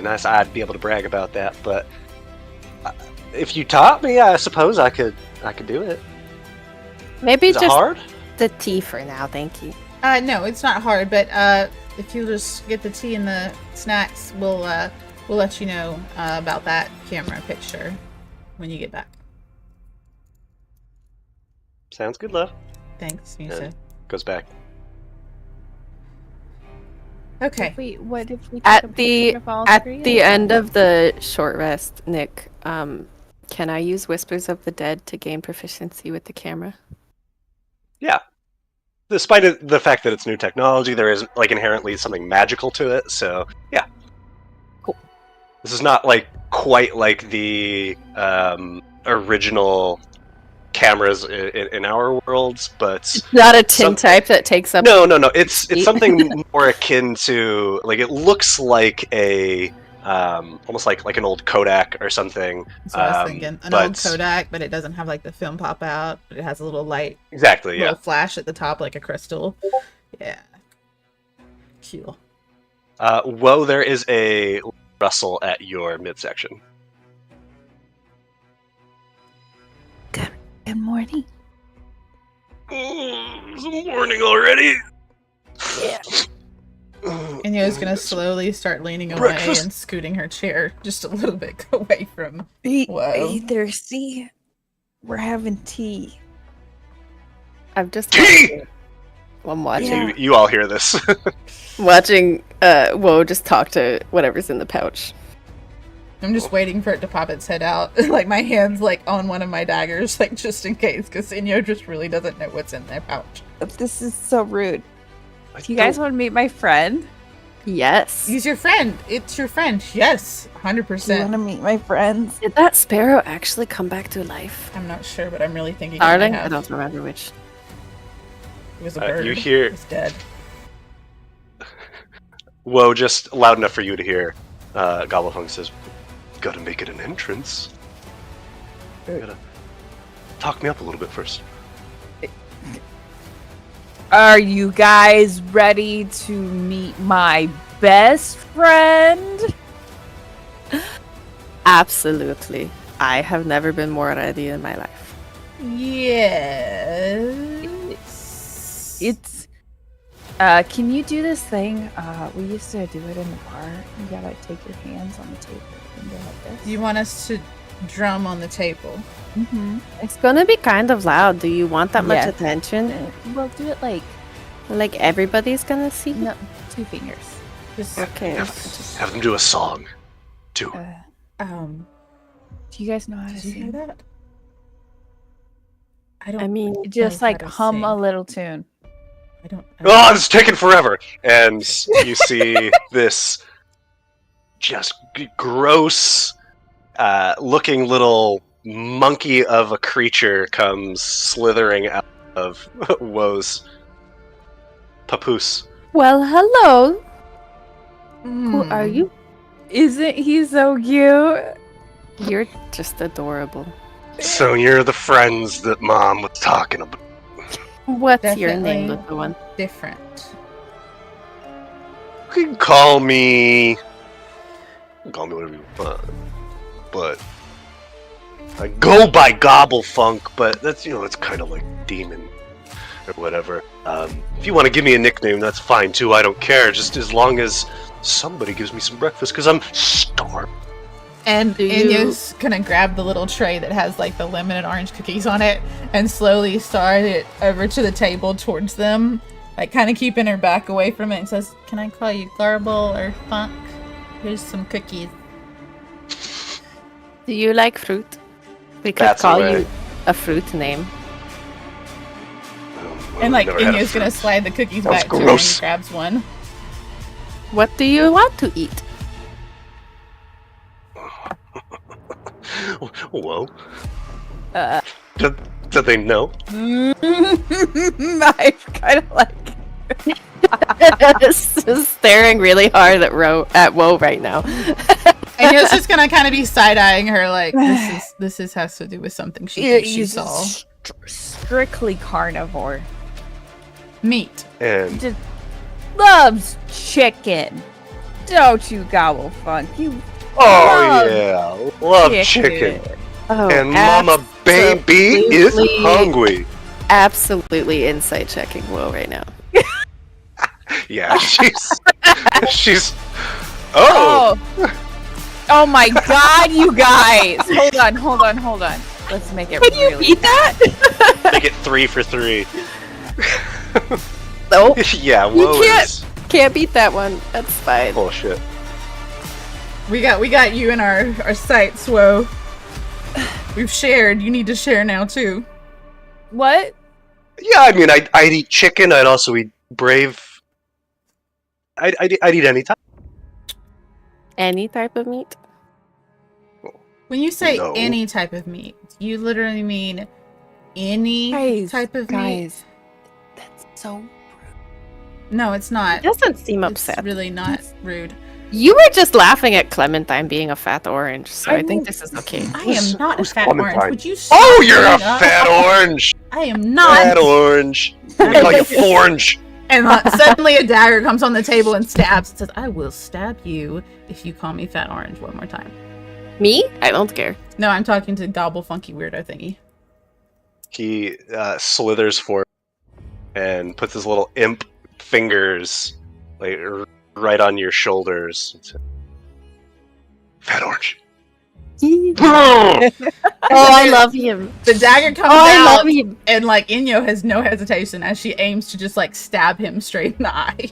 nice. I'd be able to brag about that, but if you taught me, I suppose I could do it. Maybe Is it just hard? the tea for now, thank you. No, it's not hard, but if you just get the tea and the snacks, we'll let you know about that camera picture when you get back. Sounds good, love. Thanks, Musa. Goes back. Okay. Wait, what if we At the end of the short rest, Nick, can I use Whispers of the Dead to gain proficiency with the camera? Yeah. Despite the fact that it's new technology, there is like inherently something magical to it. So yeah. Cool. This is not like quite like the original cameras in our worlds, but It's not a tin type that takes up. No. It's something more akin to like it looks like a almost like an old Kodak or something. So I was thinking an old Kodak, but it doesn't have like the film pop out, but it has a little light, exactly, little flash at the top like a crystal. Yeah. Cool. Whoa, there is a rustle at your midsection. Good morning. It's morning already. Yeah. And Yo's gonna slowly start leaning away Breakfast. and scooting her chair just a little bit away from. Whoa. Are you thirsty? We're having tea. I'm just Tea! I'm watching. Yeah. You all hear this. Watching Whoa just talk to whatever's in the pouch. I'm just waiting for it to pop its head out. Like my hand's like on one of my daggers, like just in case, because Inyo just really doesn't know what's in their pouch. This is so rude. Do You guys want to meet my friend? Yes. He's your friend. It's your friend. Yes, Do you want 100%. to meet my friends? Did that sparrow actually come back to life? I'm not sure, but I'm really thinking Starling? it might I have. don't remember which. It was a bird. you hear- It's dead. Whoa, just loud enough for you to hear. Gobblefunk says, "Gotta make it an entrance. Gotta talk me up a little bit first." Are you guys ready to meet my best friend? Absolutely. I have never been more ready in my life. Yes. It's can you do this thing? We used to do it in the bar. You gotta take your hands on the table and go like this. You want us to drum on the table? Mm-hmm. It's gonna be kind of loud. Do you want that much Yeah. attention? Well, do it like Like everybody's gonna see? no, 2 fingers. Just Okay. Have them do a song, too. um. Do you guys know how to Did you hear sing? that? I don't. I mean, Just know how like to hum a sing. little tune. I don't. Oh, it's taking forever! And you see this just gross looking little monkey of a creature comes slithering out of Woe's papoose. well, hello. Hmm. Who are you? Isn't he so cute? You're just adorable. So you're the friends that Mom was talking about. What's your name, Definitely. little one? Different. You can call me whatever you want, but I go by Gobblefunk, but that's, it's kind of like demon or whatever. If you want to give me a nickname, that's fine too. I don't care, just as long as somebody gives me some breakfast, because I'm starved. And Do you- Inyo's gonna grab the little tray that has like the lemon and orange cookies on it and slowly start it over to the table towards them, like kind of keeping her back away from it, and says, "Can I call you Garble or Funk? Here's some cookies." Do you like fruit? We could That's call away. you a fruit name. And like Never had a Inyo's gonna fruit. slide the cookies Sounds back to her and gross. he grabs one. What do you want to eat? Whoa. Uh, Did they know? I kind of like. Staring really hard at Woe right now. Inyo's just gonna kind of be side eyeing her, like this has to do with something she thinks she He's saw. strictly carnivore. Meat. And Just loves chicken. Don't you, Gobblefunk? You oh yeah, love chicken. Oh, And Mama Baby is absolutely. hungry. Absolutely insight checking Woe right now. Yeah, she's. Oh. Oh my god, you guys! Hold on. Let's make it Can you really beat that? Make it 3 for 3. Nope. Yeah, You whoa can't. is Can't beat that one. That's fine. bullshit. We got you in our sights, Whoa. We've shared. You need to share now too. What? Yeah, I mean, I'd eat chicken. I'd also eat brave. I'd eat any type. Any type of meat. When you say No. any type of meat, you literally mean any type of meat? Guys, that's so rude. No, it's not. It doesn't seem It's upset. really not rude. You were just laughing at Clementine being a fat orange, so I think this is okay. I am not a who's fat Clementine? orange. Would you stop Oh, you're a bringing up- fat orange. I am not. Fat orange. I call you orange. And suddenly a dagger comes on the table and stabs. It says, "I will stab you if you call me fat orange one more time." Me? I don't care. No, I'm talking to Gobble Funky Weirdo thingy. He slithers forward and puts his little imp fingers like right on your shoulders. Fat orange. Oh, I love him. The dagger comes Oh, I out, love him. and like Inyo has no hesitation as she aims to just like stab him straight in the eye.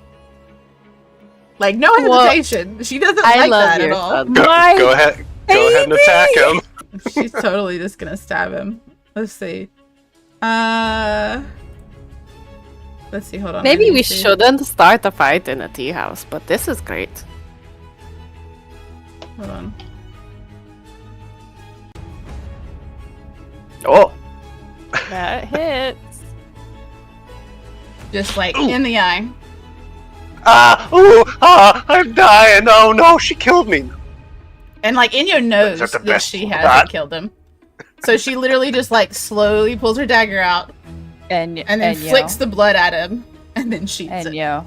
Like no Well, hesitation. She doesn't I like love that at your all. son. Go My ahead. Go ahead and attack him. She's totally just gonna stab him. Let's see. Let's see. Hold on. Maybe I need we to see. shouldn't start a fight in a tea house, but this is great. Hold on. Oh, That hits. Just like in the eye. I'm dying. Oh no, she killed me. And like Inyo knows That's the that best she one. hasn't killed him. So she literally just like slowly pulls her dagger out And then flicks the blood at him and then sheets and it. yo.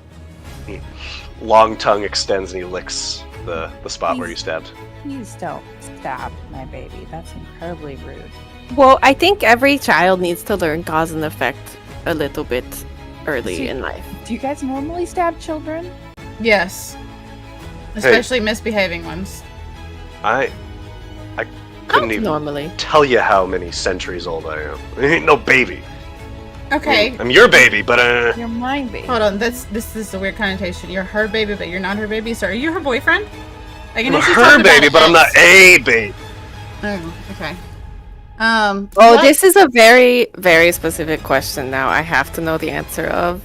Long tongue extends and he licks the spot where you stabbed. Please don't stab my baby. That's incredibly rude. well, I think every child needs to learn cause and effect a little bit early See- in life. Do you guys normally stab children? Yes. Especially misbehaving ones. I couldn't even Normally. tell you how many centuries old I am. I ain't no baby. Okay. I'm your baby, but You're mine, baby. Hold on, this is a weird connotation. You're her baby, but you're not her baby. So are you her boyfriend? Like, I I'm know she's her talking about baby, but I'm not ex. a baby. Oh, okay. Oh, what- this is a very, very specific question now. I have to know the answer of.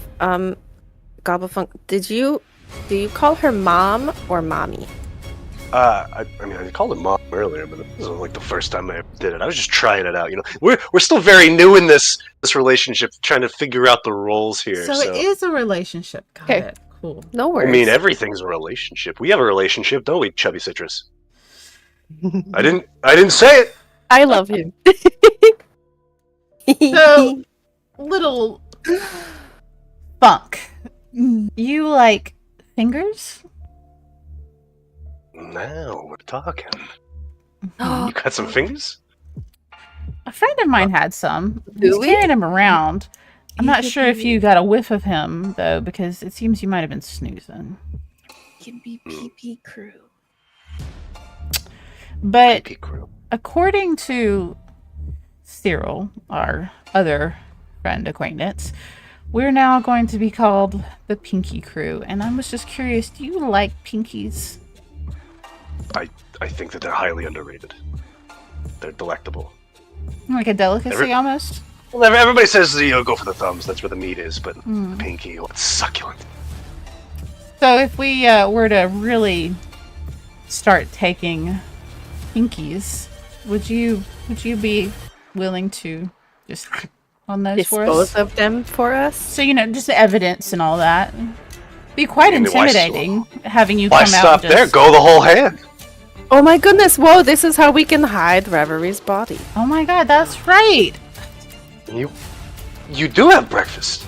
Gobblefunk, do you call her mom or mommy? I mean, I called her mom earlier, but this was like the first time I ever did it. I was just trying it out. You know, we're still very new in this relationship, trying to figure out the roles here. So it is a relationship. Got Okay. it. Cool. No I worries. mean, everything's a relationship. We have a relationship, don't we, Chubby Citrus? I didn't say it. I love him. So, little Funk, you like fingers? Now we're talking. You got some fingers? A friend of mine had some. Do He's we? carrying him around. I'm not sure if you got a whiff of him though, because it seems you might have been snoozing. Can be PP crew. But Pinky crew. according to Ceral, our other friend acquaintance, we're now going to be called the Pinky Crew. And I was just curious, do you like pinkies? I think that they're highly underrated. They're delectable. Like a delicacy Every- almost? Well, everybody says go for the thumbs. That's where the meat is. But Mm. pinky, oh, it's succulent. So if we were to really start taking pinkies, would you be willing to just on those for Dispose us? of them for us. So just the evidence and all that. Be quite I mean, why intimidating having you Why come out. stop and there? just- Go the whole hand. Oh my goodness! Whoa! This is how we can hide Reverie's body. Oh my god, that's right. You do have breakfast.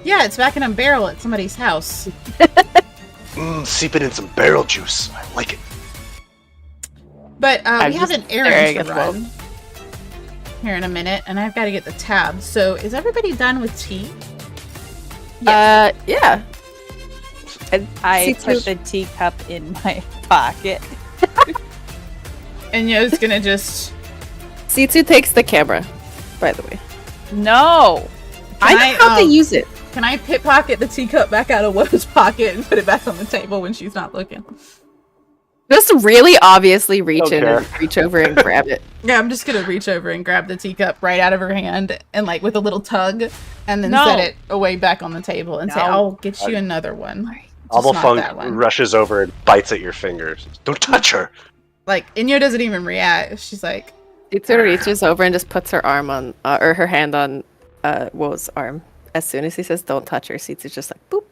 Yeah, it's back in a barrel at somebody's house. Seeping in some barrel juice. I like it. But I'm we have just an errand staring to at run here in a minute, and I've got to get the tab. So is everybody done with tea? Yeah. And I C2 put the teacup in my pocket. And Yo's gonna just. C2 takes the camera, by the way. No! I know how to use it. Can I pickpocket the teacup back out of Wo's pocket and put it back on the table when she's not looking? Just really obviously reach Don't in care. and reach over and grab it. Yeah, I'm just gonna reach over and grab the teacup right out of her hand and like with a little tug and then No. set it away back on the table and say, No. I'll get you another one. Just Gobble not Funk that one. rushes over and bites at your fingers. Don't touch her. Like, Inyo doesn't even react. She's like, C2 reaches over and just puts her arm on, or her hand on Wo's arm. As soon as he says don't touch her, C2's just like, boop.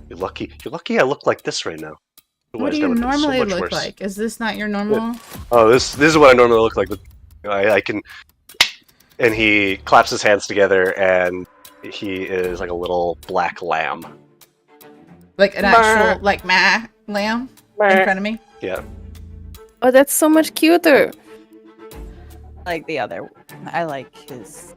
You're lucky I look like this right now. what Otherwise, do that you would've been so normally much look worse. like? Is this not your normal? Oh, this is what I normally look like. I can... And he claps his hands together, and he is like a little black lamb. Like an actual, like, lamb in front of me? Yeah. Oh, that's so much cuter. Like the other. I like his.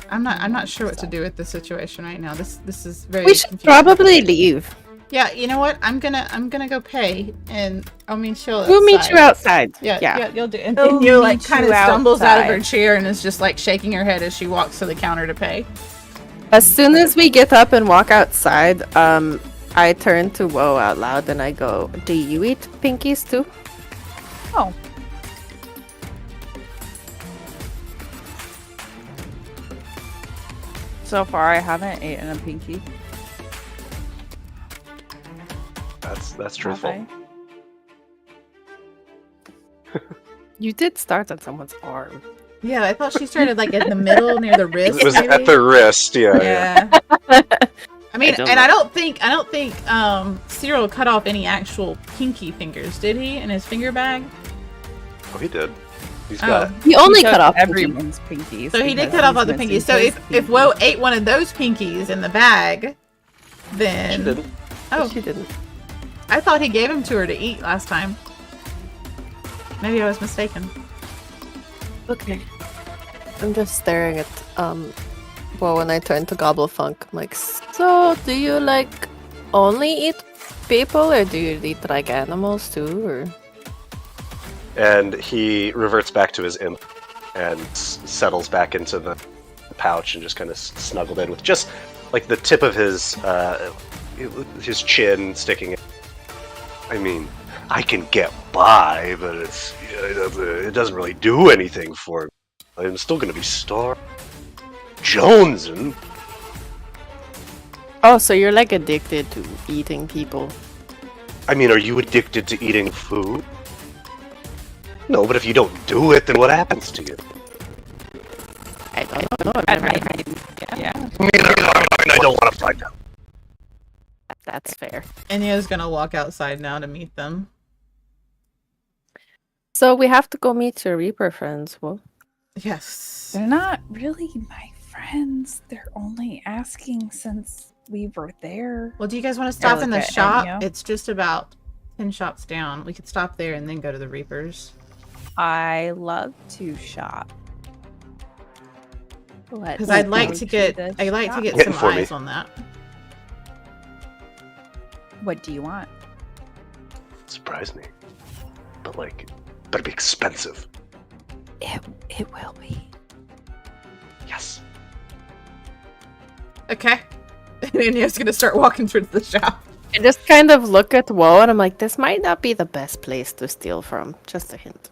I'm not sure what to do with the situation right now. This is very We should confusing. probably leave. Yeah, you know what? I'm gonna go pay and I'll meet you. We'll meet you outside. Yeah, you'll do. And We'll you like meet kind of you stumbles out of her outside. chair and is just like shaking her head as she walks to the counter to pay. As soon as we get up and walk outside, I turn to Wo out loud and I go, "Do you eat pinkies too?" Oh. So far, I haven't eaten a pinky. That's have truthful. I? You did start on someone's arm. Yeah, I thought she started like in the middle near the wrist. It was maybe. at the wrist, yeah. Yeah. I mean, don't and know. I don't think Ceral cut off any actual pinky fingers, did he? In his finger bag? Oh, he did. He's Oh. got... He only Took cut off pinky. everyone's pinkies. So he did because cut off he's all the missing pinkies. So his if pinky. Wo ate one of those pinkies in the bag, then She didn't. oh, She didn't. I thought he gave him to her to eat last time. Maybe I was mistaken. Okay. I'm just staring at Wo when I turn to Gobble Funk. I'm like, so do you like only eat people or do you eat like animals too? Or And he reverts back to his imp and settles back into the pouch and just kind of snuggled in with just like the tip of his chin sticking in. I mean, I can get by, but it doesn't really do anything for me. I'm still gonna be starved. Jonesing. oh, so you're like addicted to eating people? I mean, are you addicted to eating food? No, but if you don't do it, then what happens to you? I don't know. I mean, yeah. I don't want to find out. That's fair. Inyo's gonna walk outside now to meet them. So we have to go meet your Reaper friends. Well, Yes. They're not really my friends. They're only asking since we were there. Well, do you guys want to stop in the look at shop? Inyo. It's just about 10 shops down. We could stop there and then go to the Reapers. I love to shop. Because I'd like to get the get Hitting some for me. eyes on that. What do you want? Surprise me. But like, better be expensive. It will be. Yes. Okay. And Inyo's gonna start walking towards the shop. I just kind of look at Wo and I'm like, this might not be the best place to steal from. Just a hint.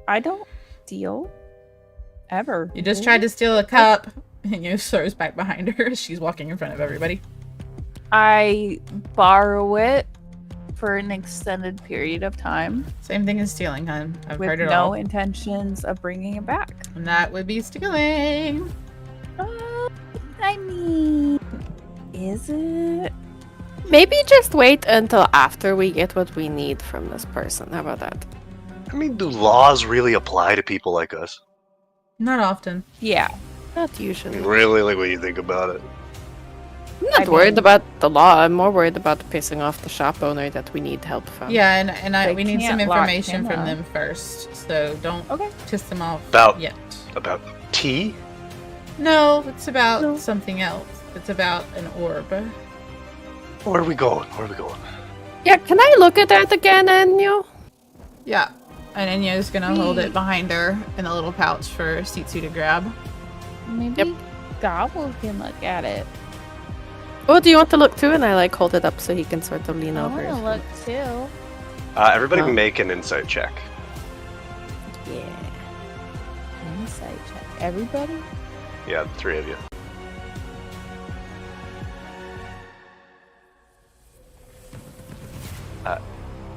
I don't steal. Ever. You just tried to steal a cup, and Inyo throws back behind her as she's walking in front of everybody. I borrow it for an extended period of time Same thing as stealing, hun. I've with heard it no all. intentions of bringing it back. And that would be stealing. I mean, is it? Maybe just wait until after we get what we need from this person. How about that? I mean, do laws really apply to people like us? Not often. Yeah. Not usually. Really, like when you think about it. I'm not I worried mean- about the law. I'm more worried about pissing off the shop owner that we need help from. Yeah, and They we need some can't lock information him from up. them first. So don't Okay. piss them off About- yet. About tea? No, it's about No. something else. It's about an orb. Where are we going? Where are we going? Yeah, can I look at that again, Enyo? Yeah. And Enyo's gonna hold it behind her in a little pouch for Sitsu to grab. Maybe Gobble can look at it. Oh, do you want to look too? And I like hold it up so he can sort of lean I over. want to look too. Everybody Oh. make an insight check. Yeah. Insight check. Everybody? Yeah, the three of you.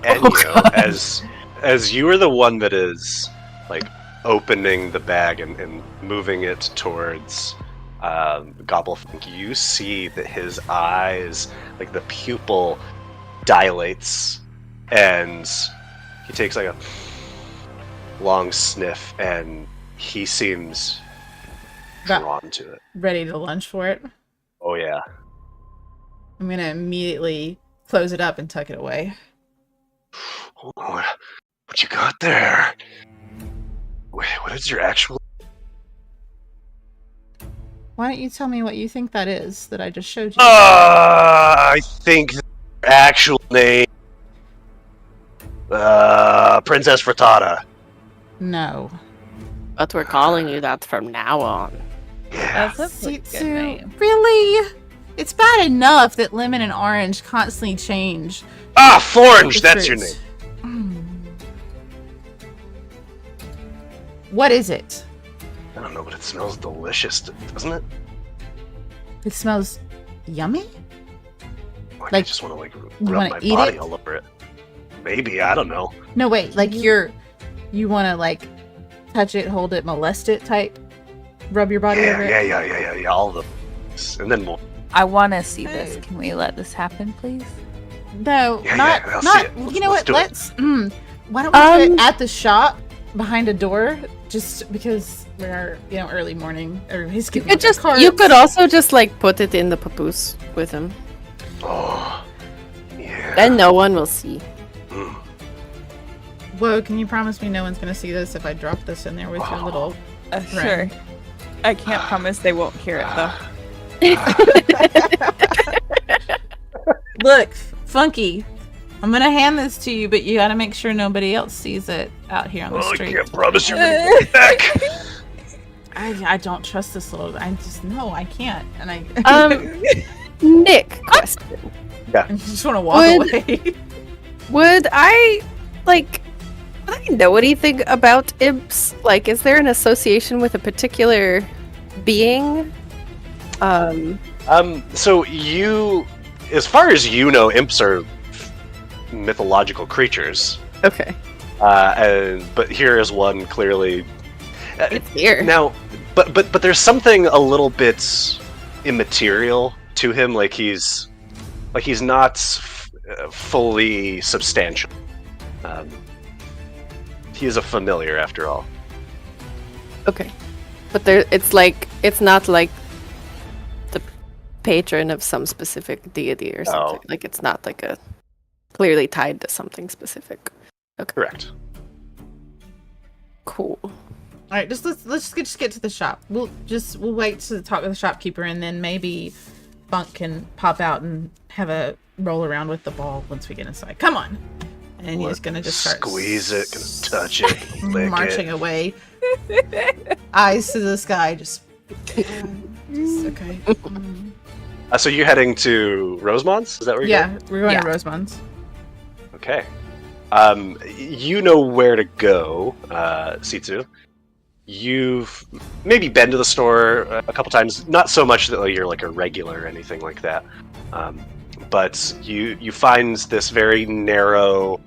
Enyo, as you are the one that is like opening the bag and moving it towards Gobblefunk, you see that his eyes, like the pupil, dilates, and he takes like a long sniff, and he seems drawn to it. Ready to lunge for it. Oh yeah. I'm gonna immediately close it up and tuck it away. Oh, what you got there? Wait, what is your actual? Why don't you tell me what you think that is that I just showed you? I think the actual name, Princess Frittata. No. But we're calling you that from now on. Yeah. That's a pretty good Sitsu, name. really? It's bad enough that lemon and orange constantly change. Forange, the that's your fruits. name. What is it? I don't know, but it smells delicious, doesn't it? It smells yummy? Like, I Like, just want to like you rub wanna my eat body it? all over it. Maybe, I don't know. No, wait, like you want to like touch it, hold it, molest it type? Rub your body over it? Yeah, all of them. And then we'll. I want to see this. Hey. Can we let this happen, please? No, Yeah, not, yeah, I'll not, see it. you know Let's what, do it. let's, why don't we put it at the shop behind a door, just because we're, early morning, everybody's You getting could on their just carts. you could also just like put it in the papoose with him. Oh, yeah. Then no one will see. Mm. Whoa, can you promise me no one's gonna see this if I drop this in there with your little Sure. I can't promise they won't hear it though. Look, Funky, I'm gonna hand this to you, but you gotta make sure nobody else sees it out here on the Oh, I street. can't promise you're gonna get it back. I don't trust this little. I just no, I can't, and I Nick, question. I just want to walk away. Would I know anything about imps? Like, is there an association with a particular being? So you, as far as you know, imps are mythological creatures. Okay. But here is one clearly. It's here. Now, but there's something a little bit immaterial to him. Like he's not fully substantial. He is a familiar after all. Okay. But it's not like the patron of some specific deity or something. Oh. Like it's not like a clearly tied to something specific. Okay. Correct. Cool. All right, let's just get to the shop. We'll wait to talk to the shopkeeper, and then maybe Funk can pop out and have a roll around with the ball once we get inside. Come on. And he's gonna just start Squeeze it, gonna touch it, lick marching it. away, eyes to the sky, just okay. So you're heading to Rosemont's? Is that where you're Yeah, we're going Yeah. to Rosemont's. Okay. You know where to go, Sitsu. You've maybe been to the store a couple times, not so much that you're like a regular or anything like that. But you find this very narrow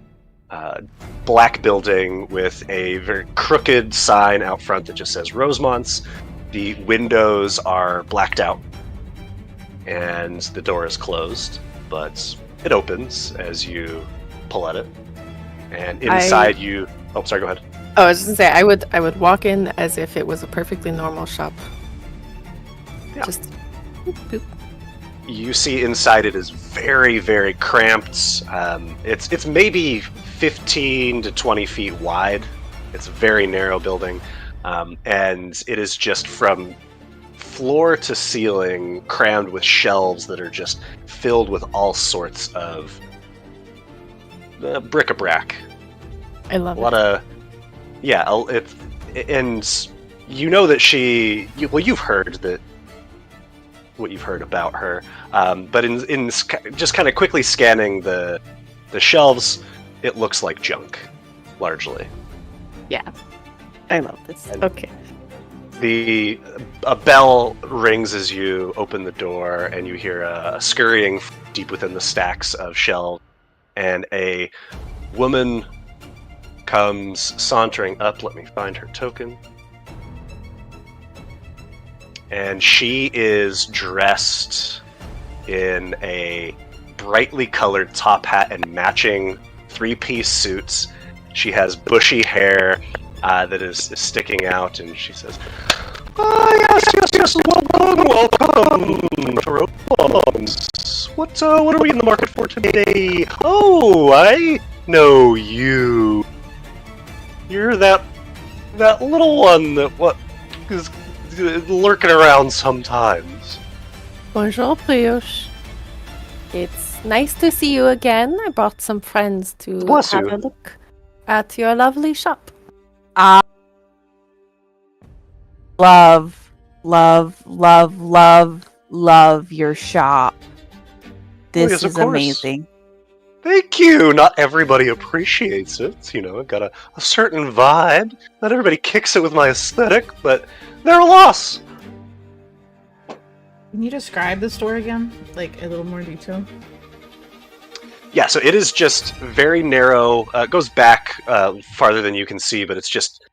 black building with a very crooked sign out front that just says Rosemont's. The windows are blacked out and the door is closed, but it opens as you pull at it. And inside you... Oh, sorry, go ahead. Oh, I was just gonna say I would walk in as if it was a perfectly normal shop. Yeah. Just boop, boop. You see inside it is very, very cramped. It's maybe 15 to 20 feet wide. It's a very narrow building. And it is just from floor to ceiling crammed with shelves that are just filled with all sorts of bric-a-brac. I love A lot of and you know that you've heard that what you've heard about her, but in just kind of quickly scanning the shelves, it looks like junk, largely. Yeah. I love this. Okay. A bell rings as you open the door, and you hear a scurrying deep within the stacks of shelves, and a woman comes sauntering up. Let me find her token. And she is dressed in a brightly colored top hat and matching three-piece suits. She has bushy hair that is sticking out, and she says, yes, welcome to Robots. What are we in the market for today? Oh, I know you. You're that little one that is lurking around sometimes. Bonjour, Brioche. It's nice to see you again. I brought some friends to Bless have you. a look at your lovely shop. Love your shop. This yes, of is course. amazing. Thank you! Not everybody appreciates it. You know, I've got a certain vibe. Not everybody kicks it with my aesthetic, but they're a loss. Can you describe the store again? Like, a little more detail? Yeah, so it is just very narrow. It goes back farther than you can see, but it's just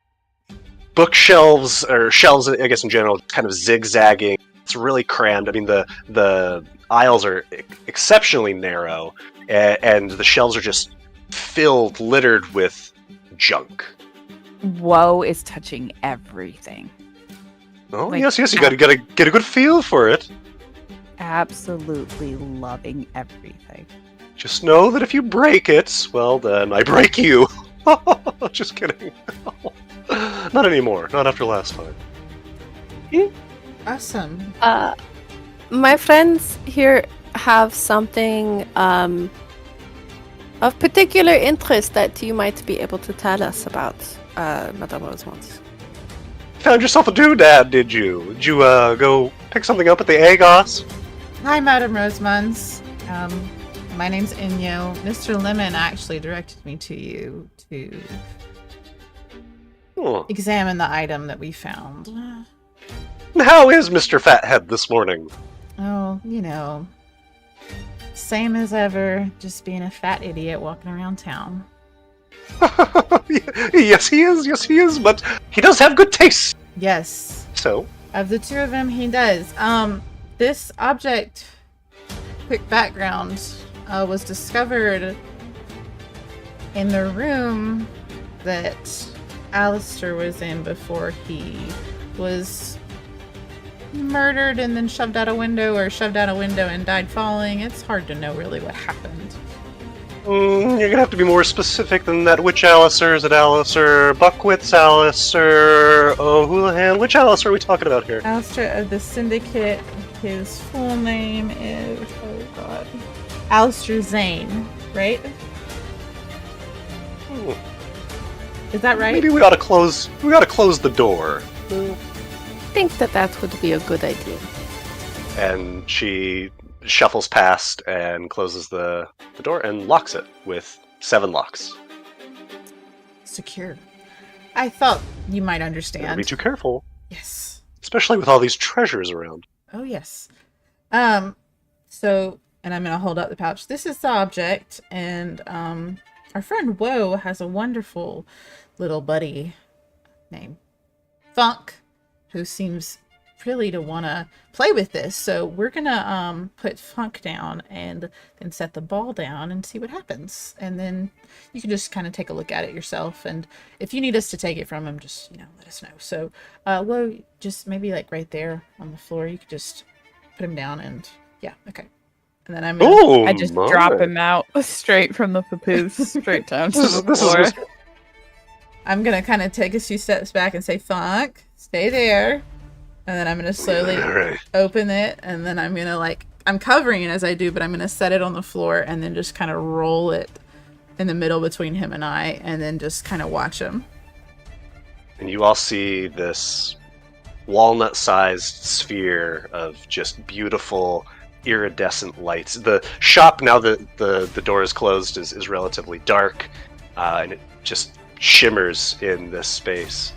bookshelves, or shelves, I guess in general, kind of zigzagging. It's really crammed. I mean, the aisles are exceptionally narrow, and the shelves are just filled, littered with junk. Woe is touching everything. Oh, Like, yes, you gotta get a good feel for it. Absolutely loving everything. Just know that if you break it, well, then I break you. Just kidding. Not anymore. Not after last time. Awesome. My friends here have something of particular interest that you might be able to tell us about, Madame Rosemont. Found yourself a doodad, did you? Did you go pick something up at the Agos? Hi, Madame Rosemunds. My name's Inyo. Mr. Lemon actually directed me to you to Oh. examine the item that we found. How is Mr. Fathead this morning? Oh, you know, same as ever, just being a fat idiot walking around town. Yes, he is, but he does have good taste. Yes. So, Of the two of them, he does. This object, quick background, was discovered in the room that Alistair was in before he was murdered and then shoved out a window, or shoved out a window and died falling. It's hard to know really what happened. you're gonna have to be more specific than that. Which Alistair? Is it Alistair Buckwitz, Alistair O'Houlihan? Which Alistair are we talking about here? Alistair of the Syndicate. His full name is, oh god, Alistair Zane, right? Is that right? Maybe we ought to close the door. I think that would be a good idea. And she shuffles past and closes the door and locks it with 7 locks. Secure. I thought you might Don't understand. be too careful, Yes. especially with all these treasures around. Oh yes. So, and I'm gonna hold up the pouch. This is the object, and our friend Woe has a wonderful little buddy named Funk, who seems really to want to play with this. So we're gonna put Funk down and then set the ball down and see what happens. And then you can just kind of take a look at it yourself. And if you need us to take it from him, just let us know. So Woe, just maybe like right there on the floor, you could just put him down, and yeah, okay. And then I'm gonna, Oh, I just drop him out straight from the papoose, straight down to the This floor. is I'm gonna kind of take a few steps back and say, Funk, stay there. And then I'm gonna slowly All right. open it, and then I'm gonna I'm covering it as I do, but I'm gonna set it on the floor and then just kind of roll it in the middle between him and I, and then just kind of watch him. And you all see this walnut-sized sphere of just beautiful iridescent lights. The shop, now that the door is closed, is relatively dark, and it just shimmers in this space.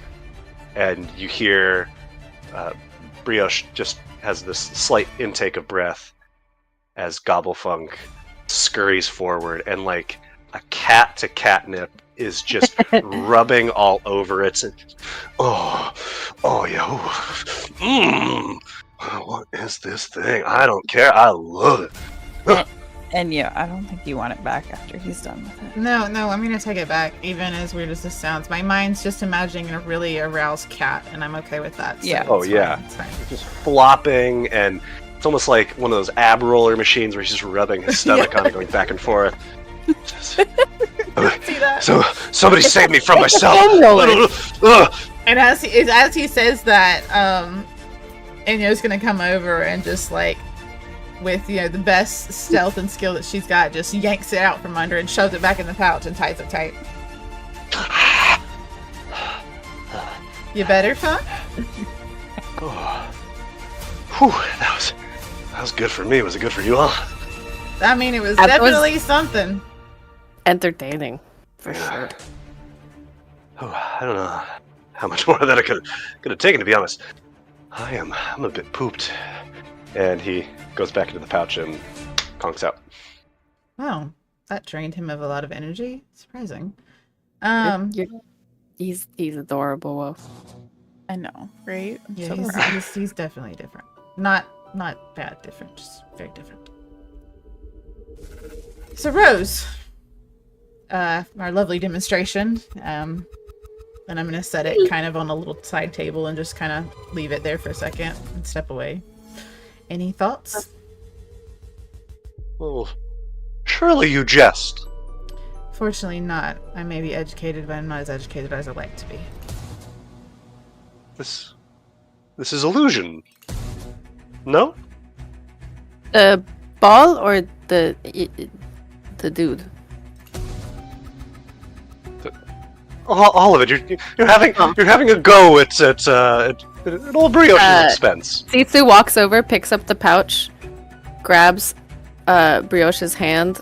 And you hear Brioche just has this slight intake of breath as Gobblefunk scurries forward, and like a cat to catnip is just rubbing all over it. And, oh yeah. What is this thing? I don't care. I love it. And yeah, I don't think you want it back after he's done with it. No, I'm gonna take it back, even as weird as this sounds. My mind's just imagining a really aroused cat, and I'm okay with that. So Yeah. Oh it's yeah. fine, it's fine. Just flopping, and it's almost like one of those ab roller machines where he's just rubbing his stomach on it, going back and forth. See that? So somebody save me from myself. And as he says that, Enyo's gonna come over and just with the best stealth and skill that she's got, just yanks it out from under and shoves it back in the pouch and ties it tight. You better, Funk? Oh. Whew, that was good for me. Was it good for you all? I mean, it was That was- definitely something. Entertaining, for sure. Oh, I don't know how much more of that I could have taken, to be honest. I'm a bit pooped. And he goes back into the pouch and conks out. Wow, that drained him of a lot of energy. Surprising. He's adorable, Wolf. I know, right? Yeah, he's definitely different. Not bad different, just very different. So Rose, our lovely demonstration. And I'm gonna set it kind of on a little side table and just kind of leave it there for a second and step away. Any thoughts? Well, surely you jest. Fortunately not. I may be educated, but I'm not as educated as I'd like to be. This is illusion. No? The ball or the dude? All of it. You're having a go at old Brioche's expense. Sitsu walks over, picks up the pouch, grabs Brioche's hand,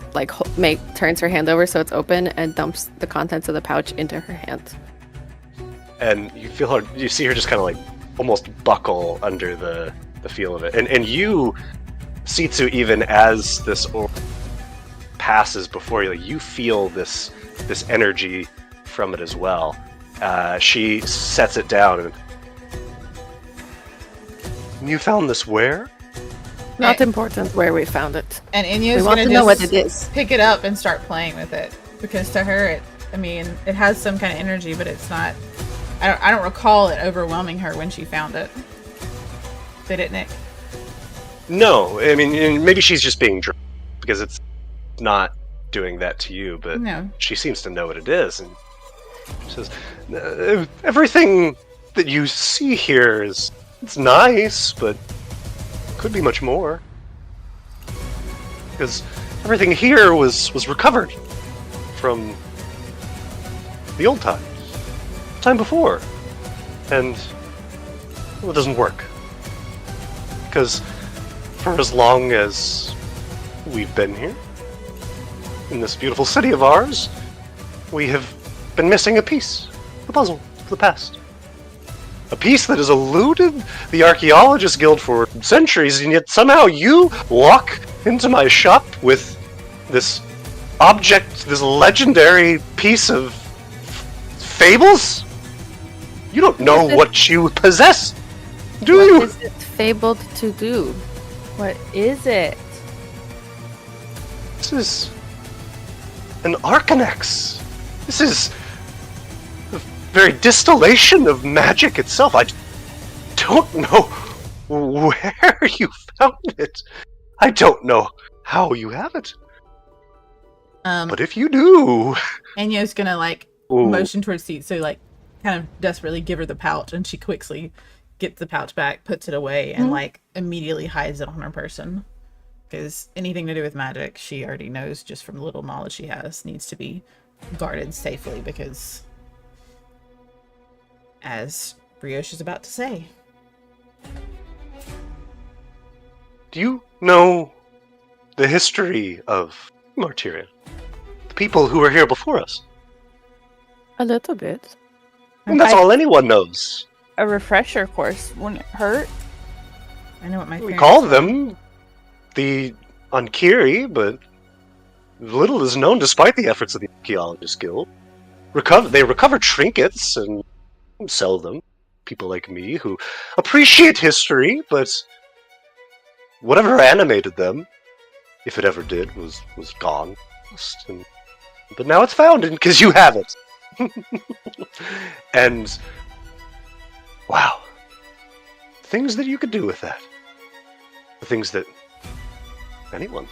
turns her hand over so it's open, and dumps the contents of the pouch into her hand. And you feel her. You see her just kind of almost buckle under the feel of it. And you, Sitsu, even as this orb passes before you, you feel this energy from it as well. She sets it down. And you found this where? Not important where we found it. And We Inya's want gonna to know just what it is. pick it up and start playing with it, because to her, it has some kind of energy, but it's not. I don't recall it overwhelming her when she found it. Did it, Nick? No, I mean maybe she's just being drunk because it's not doing that to you, but No. she seems to know what it is, and she says, "Everything that you see here it's nice, but could be much more. Because everything here was recovered from the old time before, and it doesn't work. Because for as long as we've been here, in this beautiful city of ours, we have been missing a piece, the puzzle of the past. A piece that has eluded the Archaeologists Guild for centuries, and yet somehow you walk into my shop with this object, this legendary piece of fables? You don't know what you possess, do you? What is it fabled to do? What is it? This is an Arcanex. This is the very distillation of magic itself. I don't know where you found it. I don't know how you have it. But if you do... Enyo's gonna Ooh. motion towards Seat, so kind of desperately give her the pouch, and she quickly gets the pouch back, puts it away, and like immediately hides it on her person. Because anything to do with magic, she already knows just from the little knowledge she has, needs to be guarded safely because, as Brioche is about to say. Do you know the history of Martyria? The people who were here before us? A little bit. And that's all anyone knows. A refresher course wouldn't hurt. I know what my We parents call were. them the Ankiri, but little is known despite the efforts of the Archaeologist Guild. They recover trinkets and sell them. People like me who appreciate history, but whatever animated them, if it ever did, was gone. But now it's found because you have it. And wow, things that you could do with that. The things that anyone.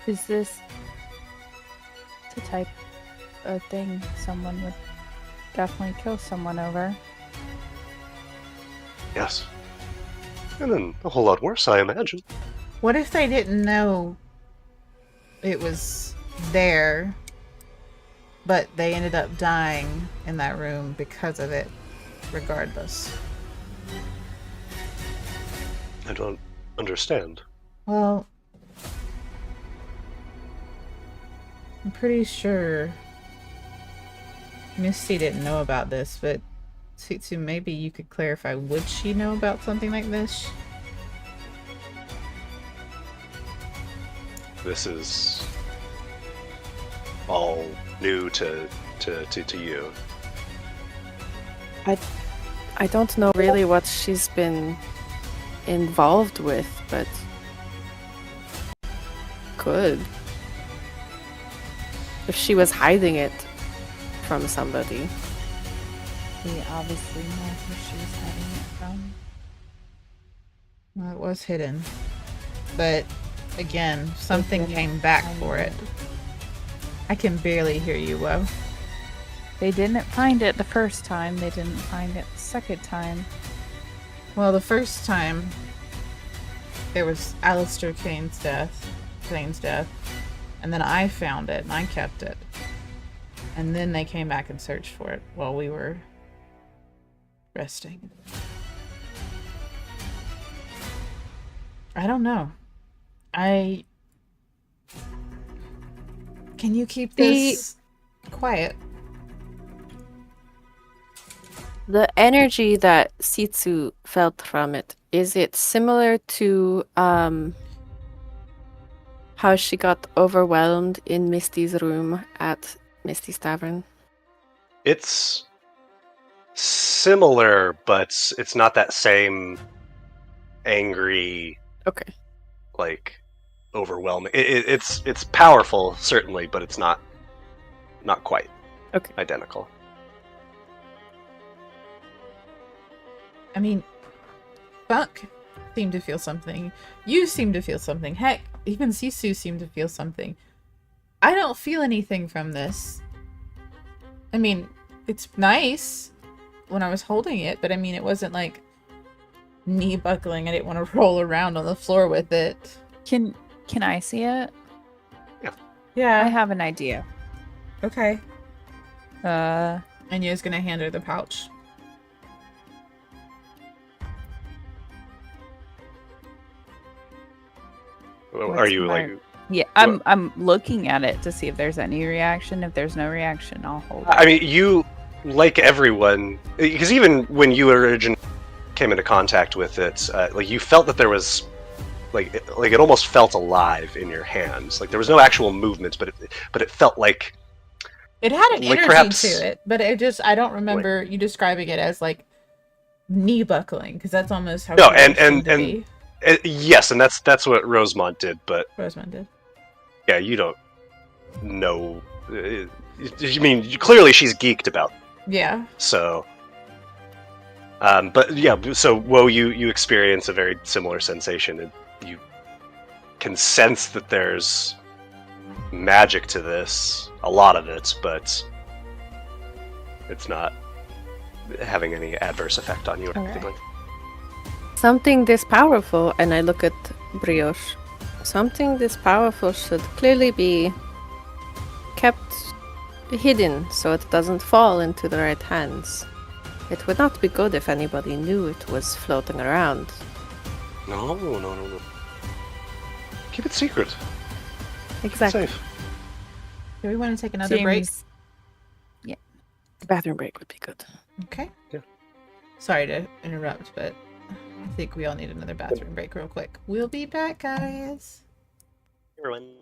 Is this the type of thing someone would definitely kill someone over? Yes. And then a whole lot worse, I imagine. What if they didn't know it was there, but they ended up dying in that room because of it, regardless? I don't understand. Well, I'm pretty sure Misty didn't know about this, but Tsutsu, maybe you could clarify, would she know about something like this? This is all new to you. I don't know really what she's been involved with, but could. If she was hiding it from somebody. We obviously know who she was hiding it from. Well, it was hidden. But, again, something came back for it. I can barely hear you, Woe. They didn't find it the first time. They didn't find it the second time. Well, the first time, there was Alistair Kane's death, and then I found it, and I kept it. And then they came back and searched for it while we were resting. I don't know. Can you keep this quiet? The energy that Sitsu felt from it, is it similar to how she got overwhelmed in Misty's room at Misty's Tavern? It's similar, but it's not that same angry, Okay. like, overwhelming. It's powerful, certainly, but it's not quite identical. I mean, Buck seemed to feel something. You seem to feel something. Heck, even Sisu seemed to feel something. I don't feel anything from this. I mean, it's nice when I was holding it, but I mean, it wasn't like knee buckling. I didn't want to roll around on the floor with it. Can I see it? Yeah. I have an idea. Okay. Anya's gonna hand her the pouch. Are you like? Yeah, I'm looking at it to see if there's any reaction. If there's no reaction, I'll hold it. I mean, you, like everyone, because even when you originally came into contact with it, like you felt that there was, like it almost felt alive in your hands. Like there was no actual movement, but it felt like it had an like energy perhaps, to it. But I don't remember you describing it as like knee buckling, because that's almost how. No, and yes, and that's what Rosemont did. But Rosemont did. Yeah, you don't know. I mean, clearly she's geeked about. Yeah. So. But yeah, so Woe, you experience a very similar sensation, and you can sense that there's magic to this, a lot of it, but it's not having any adverse effect on you or anything Okay. like that. Something this powerful, and I look at Brioche. Something this powerful should clearly be kept hidden so it doesn't fall into the right hands. It would not be good if anybody knew it was floating around. No. Keep it secret. Exactly. Safe. Do we want to take another break? Seems- The bathroom break would be good. Okay. Yeah. Sorry to interrupt, but I think we all need another bathroom break real quick. We'll be back, guys. Everyone.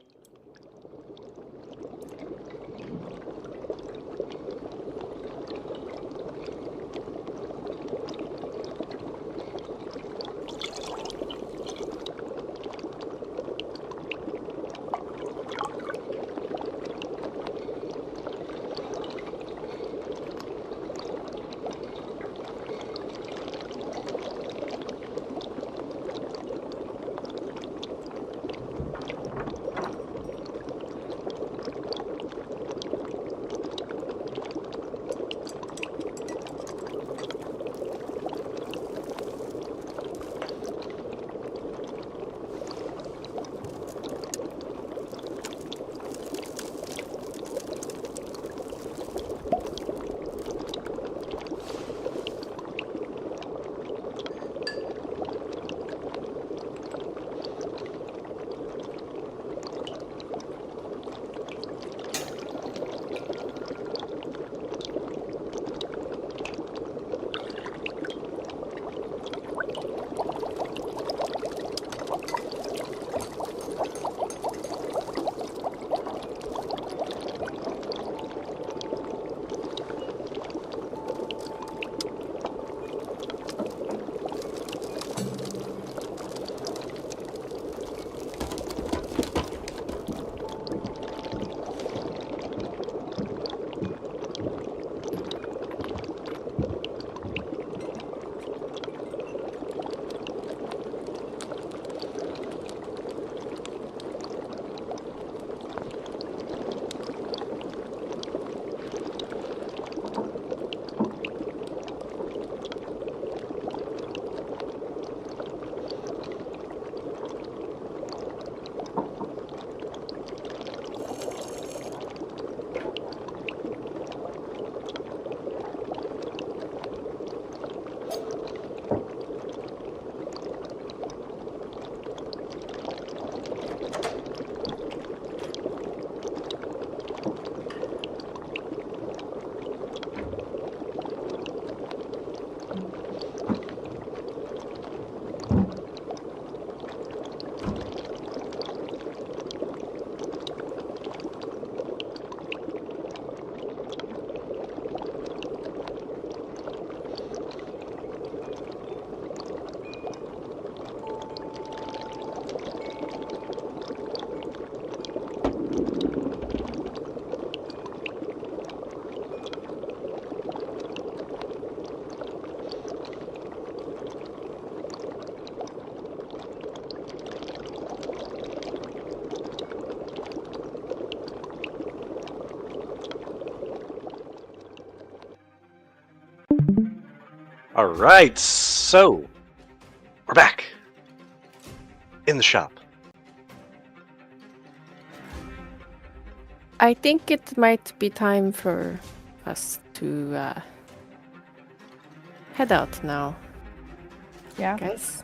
All right, so we're back in the shop. I think it might be time for us to head out now, Yeah. guys.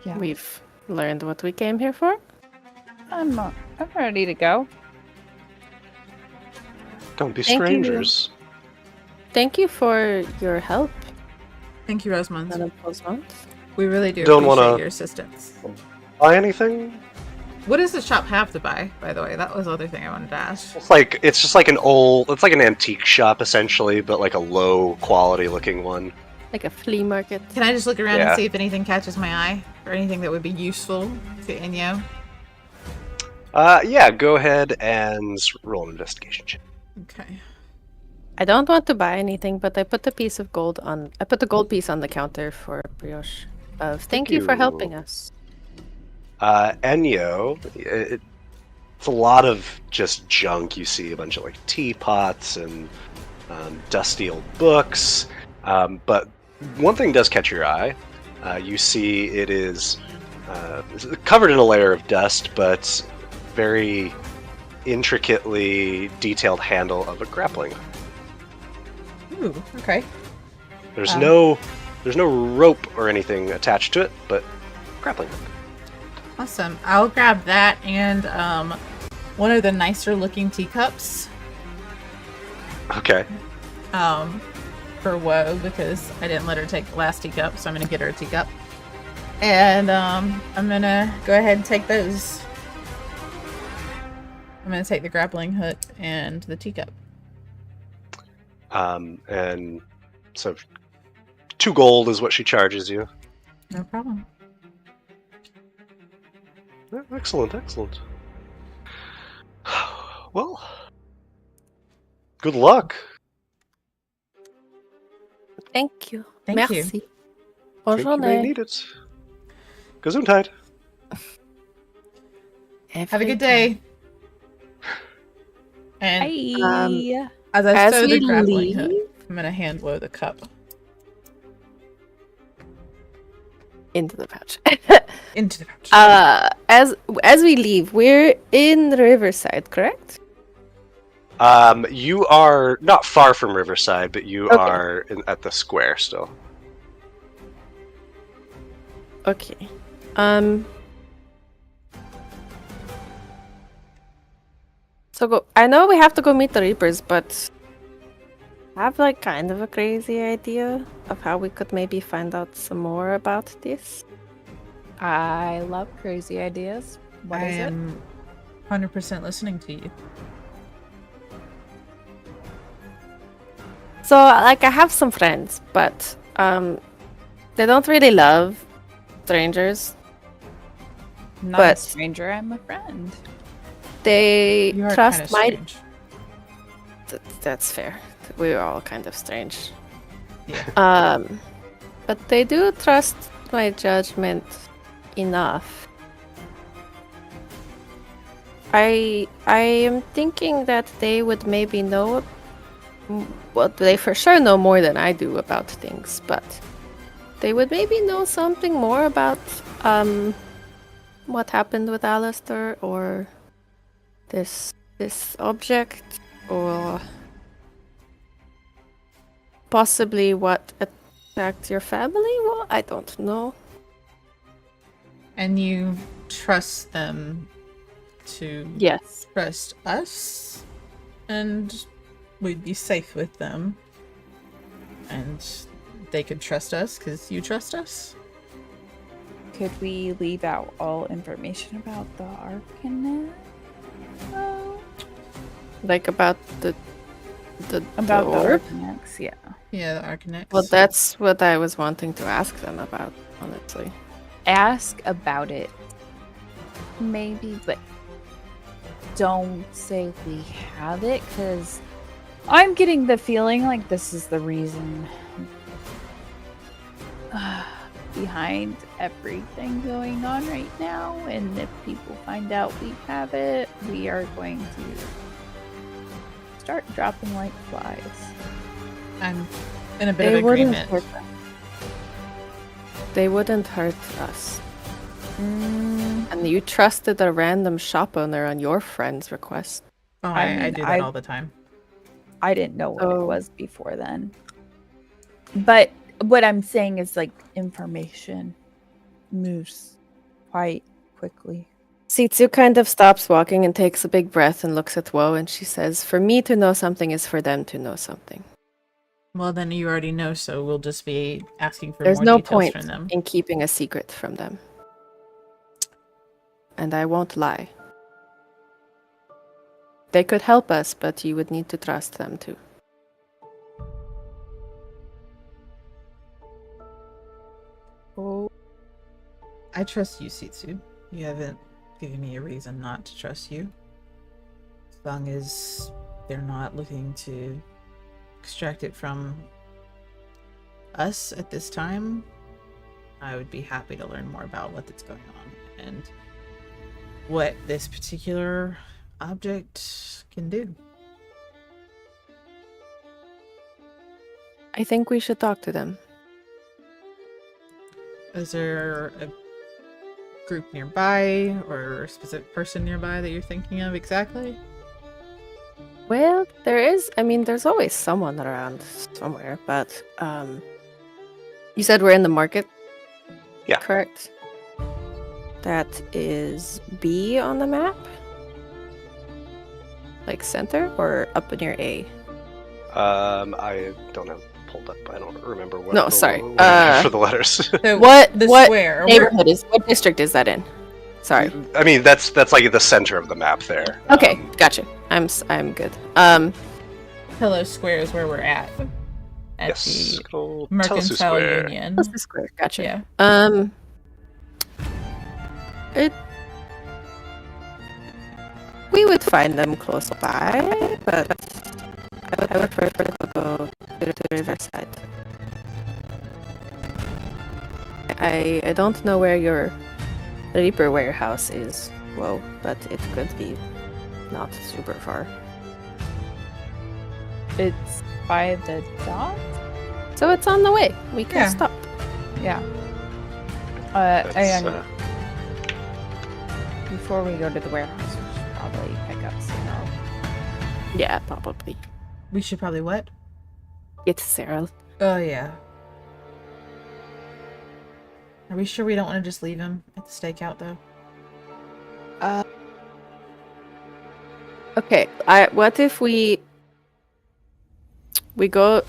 Yeah. We've learned what we came here for. I'm ready to go. Don't be Thank you. strangers. Thank you for your help, Thank you, Rosamund. Madam Rosamund. We really do Don't appreciate wanna- your assistance. Buy anything? What does the shop have to buy, by the way? That was the other thing I wanted to ask. It's just like an antique shop essentially, but like a low quality looking one. Like a flea market. Can I just look around Yeah. and see if anything catches my eye? Or anything that would be useful to Inyo? Yeah, go ahead and roll an investigation check. Okay. I don't want to buy anything, but I put the gold piece on the counter for Brioche. Thank you for helping us. Enyo, it's a lot of just junk. You see a bunch of like teapots and dusty old books. But one thing does catch your eye. You see it is covered in a layer of dust, but very intricately detailed handle of a grappling. Ooh, okay. There's no rope or anything attached to it, but grappling hook. Awesome. I'll grab that and one of the nicer looking teacups. Okay. For Woe, because I didn't let her take the last teacup, so I'm gonna get her a teacup. And I'm gonna go ahead and take those. I'm gonna take the grappling hook and the teacup. And so 2 gold is what she charges you. No problem. Yeah, excellent. Well, good luck. Thank you. Thank you. Merci. Think you may need it. Gesundheit. Have a good day. And Bye. as I As sew we the grappling leave- hook, I'm gonna hand Woe the cup. Into the pouch. Into the pouch. As we leave, we're in Riverside, correct? You are not far from Riverside, but you Okay. are at the square still. Okay. I know we have to go meet the Reapers, but I have like kind of a crazy idea of how we could maybe find out some more about this. I love crazy ideas. What I is it? am 100% listening to you. So, like, I have some friends, but they don't really love strangers. Not but- a stranger, I'm a friend. They You are trust kind of my. strange. That's fair. We're all kind of strange. Yeah. But they do trust my judgment enough. I am thinking that they would maybe know. Well, they for sure know more than I do about things, but they would maybe know something more about what happened with Alistair, or this object, or possibly what attacked your family. Well, I don't know. And you trust them to Yes. trust us, and we'd be safe with them. And they could trust us because you trust us. Could we leave out all information about the Arcanet? Oh. Like about the About the orb? Arcanets, yeah. Yeah, the Arcanex. Well, that's what I was wanting to ask them about, honestly. Ask about it. Maybe, but don't say we have it, because I'm getting the feeling like this is the reason behind everything going on right now. And if people find out we have it, we are going to start dropping like flies. I'm in a bit of agreement. They wouldn't hurt us. And you trusted a random shop owner on your friend's request. Oh, I I mean, do that all the time. I didn't know what Oh. it was before then. But what I'm saying is, like, information moves quite quickly. Sitsu kind of stops walking and takes a big breath and looks at Woe, and she says, "For me to know something is for them to know something. Well, then you already know, so we'll just be asking for There's more no details point from them. in keeping a secret from them. And I won't lie. They could help us, but you would need to trust them too." Oh, I trust you, Sitsu. You haven't given me a reason not to trust you. As long as they're not looking to extract it from us at this time, I would be happy to learn more about what's going on and what this particular object can do. I think we should talk to them. Is there a group nearby or a specific person nearby that you're thinking of exactly? Well, there is. I mean, there's always someone around somewhere, but you said we're in the market? Yeah. Correct. That is B on the map? Like center or up near A? I don't have pulled up. I don't remember what. No, sorry. For the letters. So What square? neighborhood is? What district is that in? Sorry. I mean, that's like the center of the map there. Okay, gotcha. I'm good. Pillow Square is where we're at. At Yes. the Go Telsu Mercantile Square. Union. What's the square? Gotcha. Yeah. We would find them close by, but I would prefer to go to the riverside. I don't know where your Reaper warehouse is, whoa, but it could be not super far. It's by the dock? So it's on the way. We can Yeah. stop. Yeah. That's, And before we go to the warehouse, we should probably pick up Ceral. Yeah, probably. We should probably what? Get to Ceral. Oh yeah. Are we sure we don't want to just leave him at the stakeout though? Okay. What if we go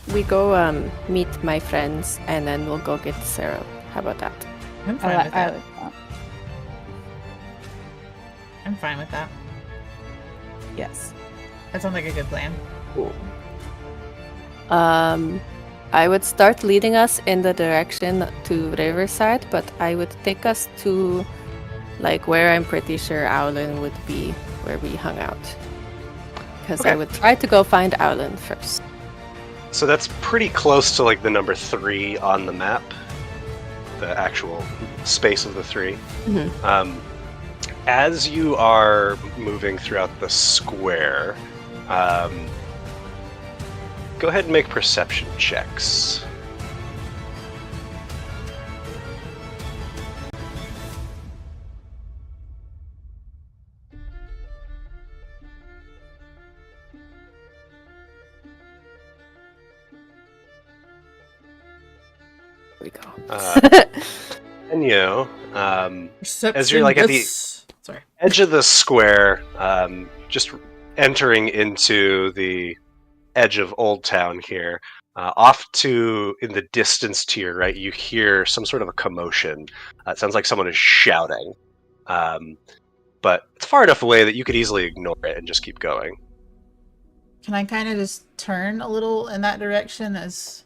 meet my friends and then we'll go get Ceral. How about that? I'm fine with that. like that. I'm fine with that. Yes. That sounds like a good plan. I would start leading us in the direction to Riverside, but I would take us to like where I'm pretty sure Owlin would be, where we hung out. Because I Okay. would try to go find Owlin first. So that's pretty close to like the number 3 on the map, the actual space of the 3. Mhm. As you are moving throughout the square, go ahead and make perception checks. Here we go. And as you're like at the Sorry. edge of the square, just entering into the edge of Old Town here, off to in the distance to your right, you hear some sort of a commotion. It sounds like someone is shouting, but it's far enough away that you could easily ignore it and just keep going. Can I kind of just turn a little in that direction as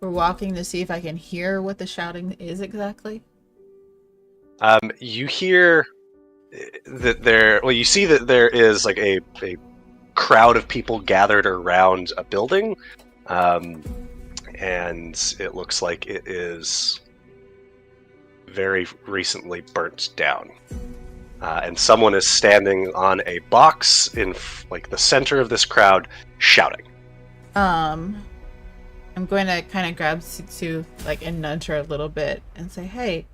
we're walking to see if I can hear what the shouting is exactly? You hear that you see that there is like a crowd of people gathered around a building, and it looks like it is very recently burnt down. And someone is standing on a box in like the center of this crowd, shouting. I'm going to kind of grab Sitsu like and nudge her a little bit and say, "Hey,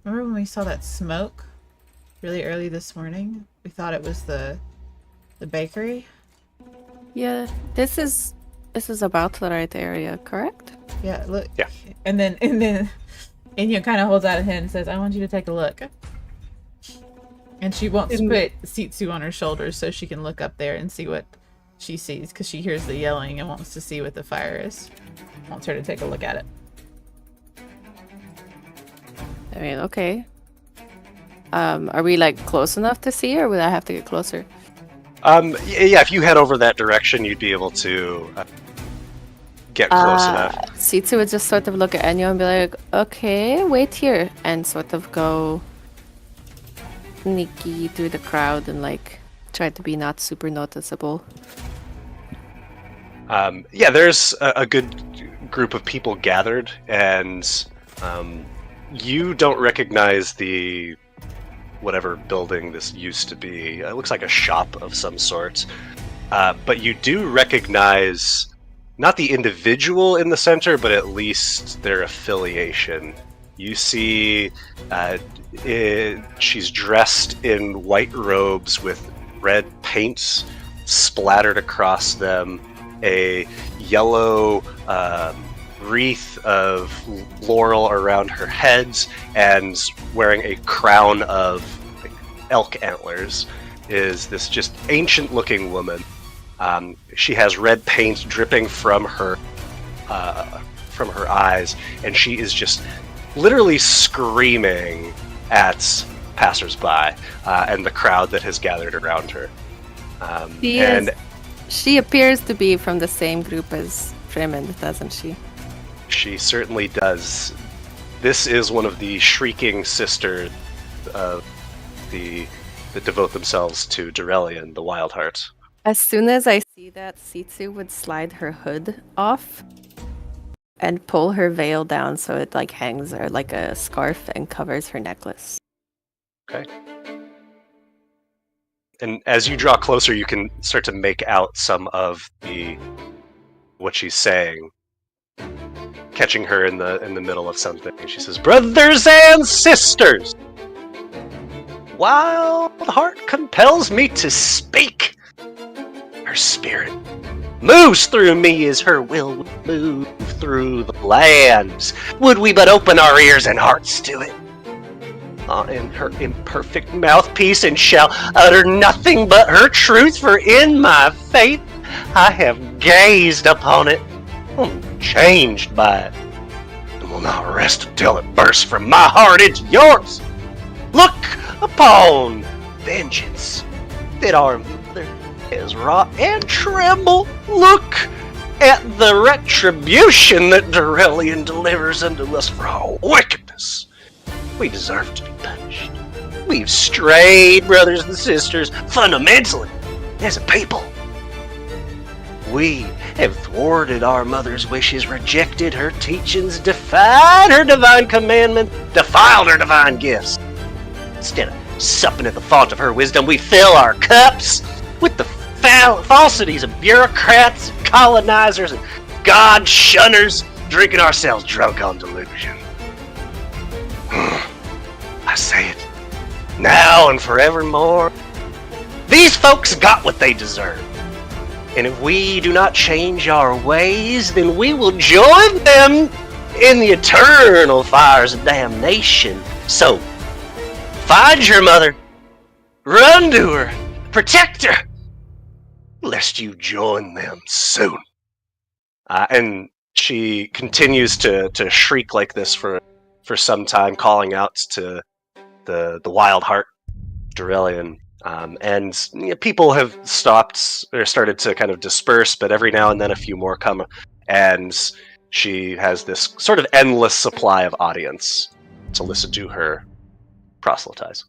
remember when we saw that smoke really early this morning? We thought it was the bakery." Yeah, this is about the right area, correct? Yeah, look. Yeah. And then Enya kind of holds out a hand and says, "I want you to take a look." And she wants to put Sitsu on her shoulders so she can look up there and see what she sees, because she hears the yelling and wants to see what the fire is. Wants her to take a look at it. I mean, okay. Are we like close enough to see, or would I have to get closer? Yeah, if you head over that direction, you'd be able to get close enough. Sitsu would just sort of look at Enyo and be like, "Okay, wait here," and sort of go sneaky through the crowd and like try to be not super noticeable. Yeah, there's a good group of people gathered, and you don't recognize the whatever building this used to be. It looks like a shop of some sort, but you do recognize not the individual in the center, but at least their affiliation. You see she's dressed in white robes with red paint splattered across them, a yellow wreath of laurel around her head, and wearing a crown of elk antlers is this just ancient-looking woman. She has red paint dripping from her eyes, and she is just literally screaming at passersby and the crowd that has gathered around her. She appears to be from the same group as Fremond, doesn't she? She certainly does. This is one of the shrieking sisters of that devote themselves to Durelian, the Wild Heart. As soon as I see that, Sitsu would slide her hood off and pull her veil down so it like hangs her like a scarf and covers her necklace. Okay. And as you draw closer, you can start to make out some of what she's saying, catching her in the middle of something. She says, "Brothers and sisters, Wild Heart compels me to speak. Her spirit moves through me as her will would move through the lands. Would we but open our ears and hearts to it? In her imperfect mouthpiece, and shall utter nothing but her truth, for in my faith I have gazed upon it, changed by it, and will not rest until it bursts from my heart into yours. Look upon vengeance that our mother has wrought, and tremble. Look at the retribution that Durelian delivers unto us for our wickedness. We deserve to be punished. We've strayed, brothers and sisters, fundamentally, as a people. We have thwarted our mother's wishes, rejected her teachings, defied her divine commandment, defiled her divine gifts. Instead of supping at the font of her wisdom, we fill our cups with the falsities of bureaucrats, and colonizers, and God shunners, drinking ourselves drunk on delusion. I say it, now and forevermore. These folks got what they deserve. And if we do not change our ways, then we will join them in the eternal fires of damnation. So, find your mother, run to her, protect her, lest you join them soon. And she continues to shriek like this for some time, calling out to the Wild Heart, Durelian. And people have stopped or started to kind of disperse, but every now and then a few more come, and she has this sort of endless supply of audience to listen to her proselytize.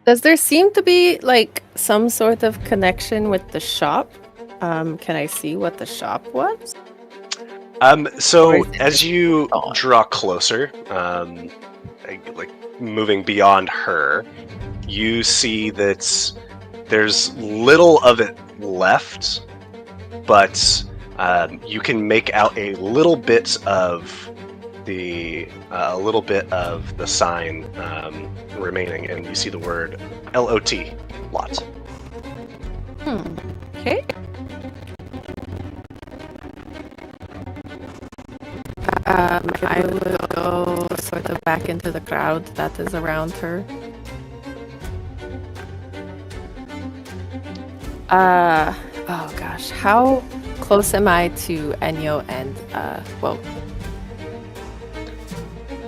Does there seem to be like some sort of connection with the shop? Can I see what the shop was? So as you draw closer, like moving beyond her, you see that there's little of it left, but you can make out a little bit of the sign remaining, and you see the word LOT, lot. Okay. I will go sort of back into the crowd that is around her. Oh gosh, how close am I to Enyo and Woe?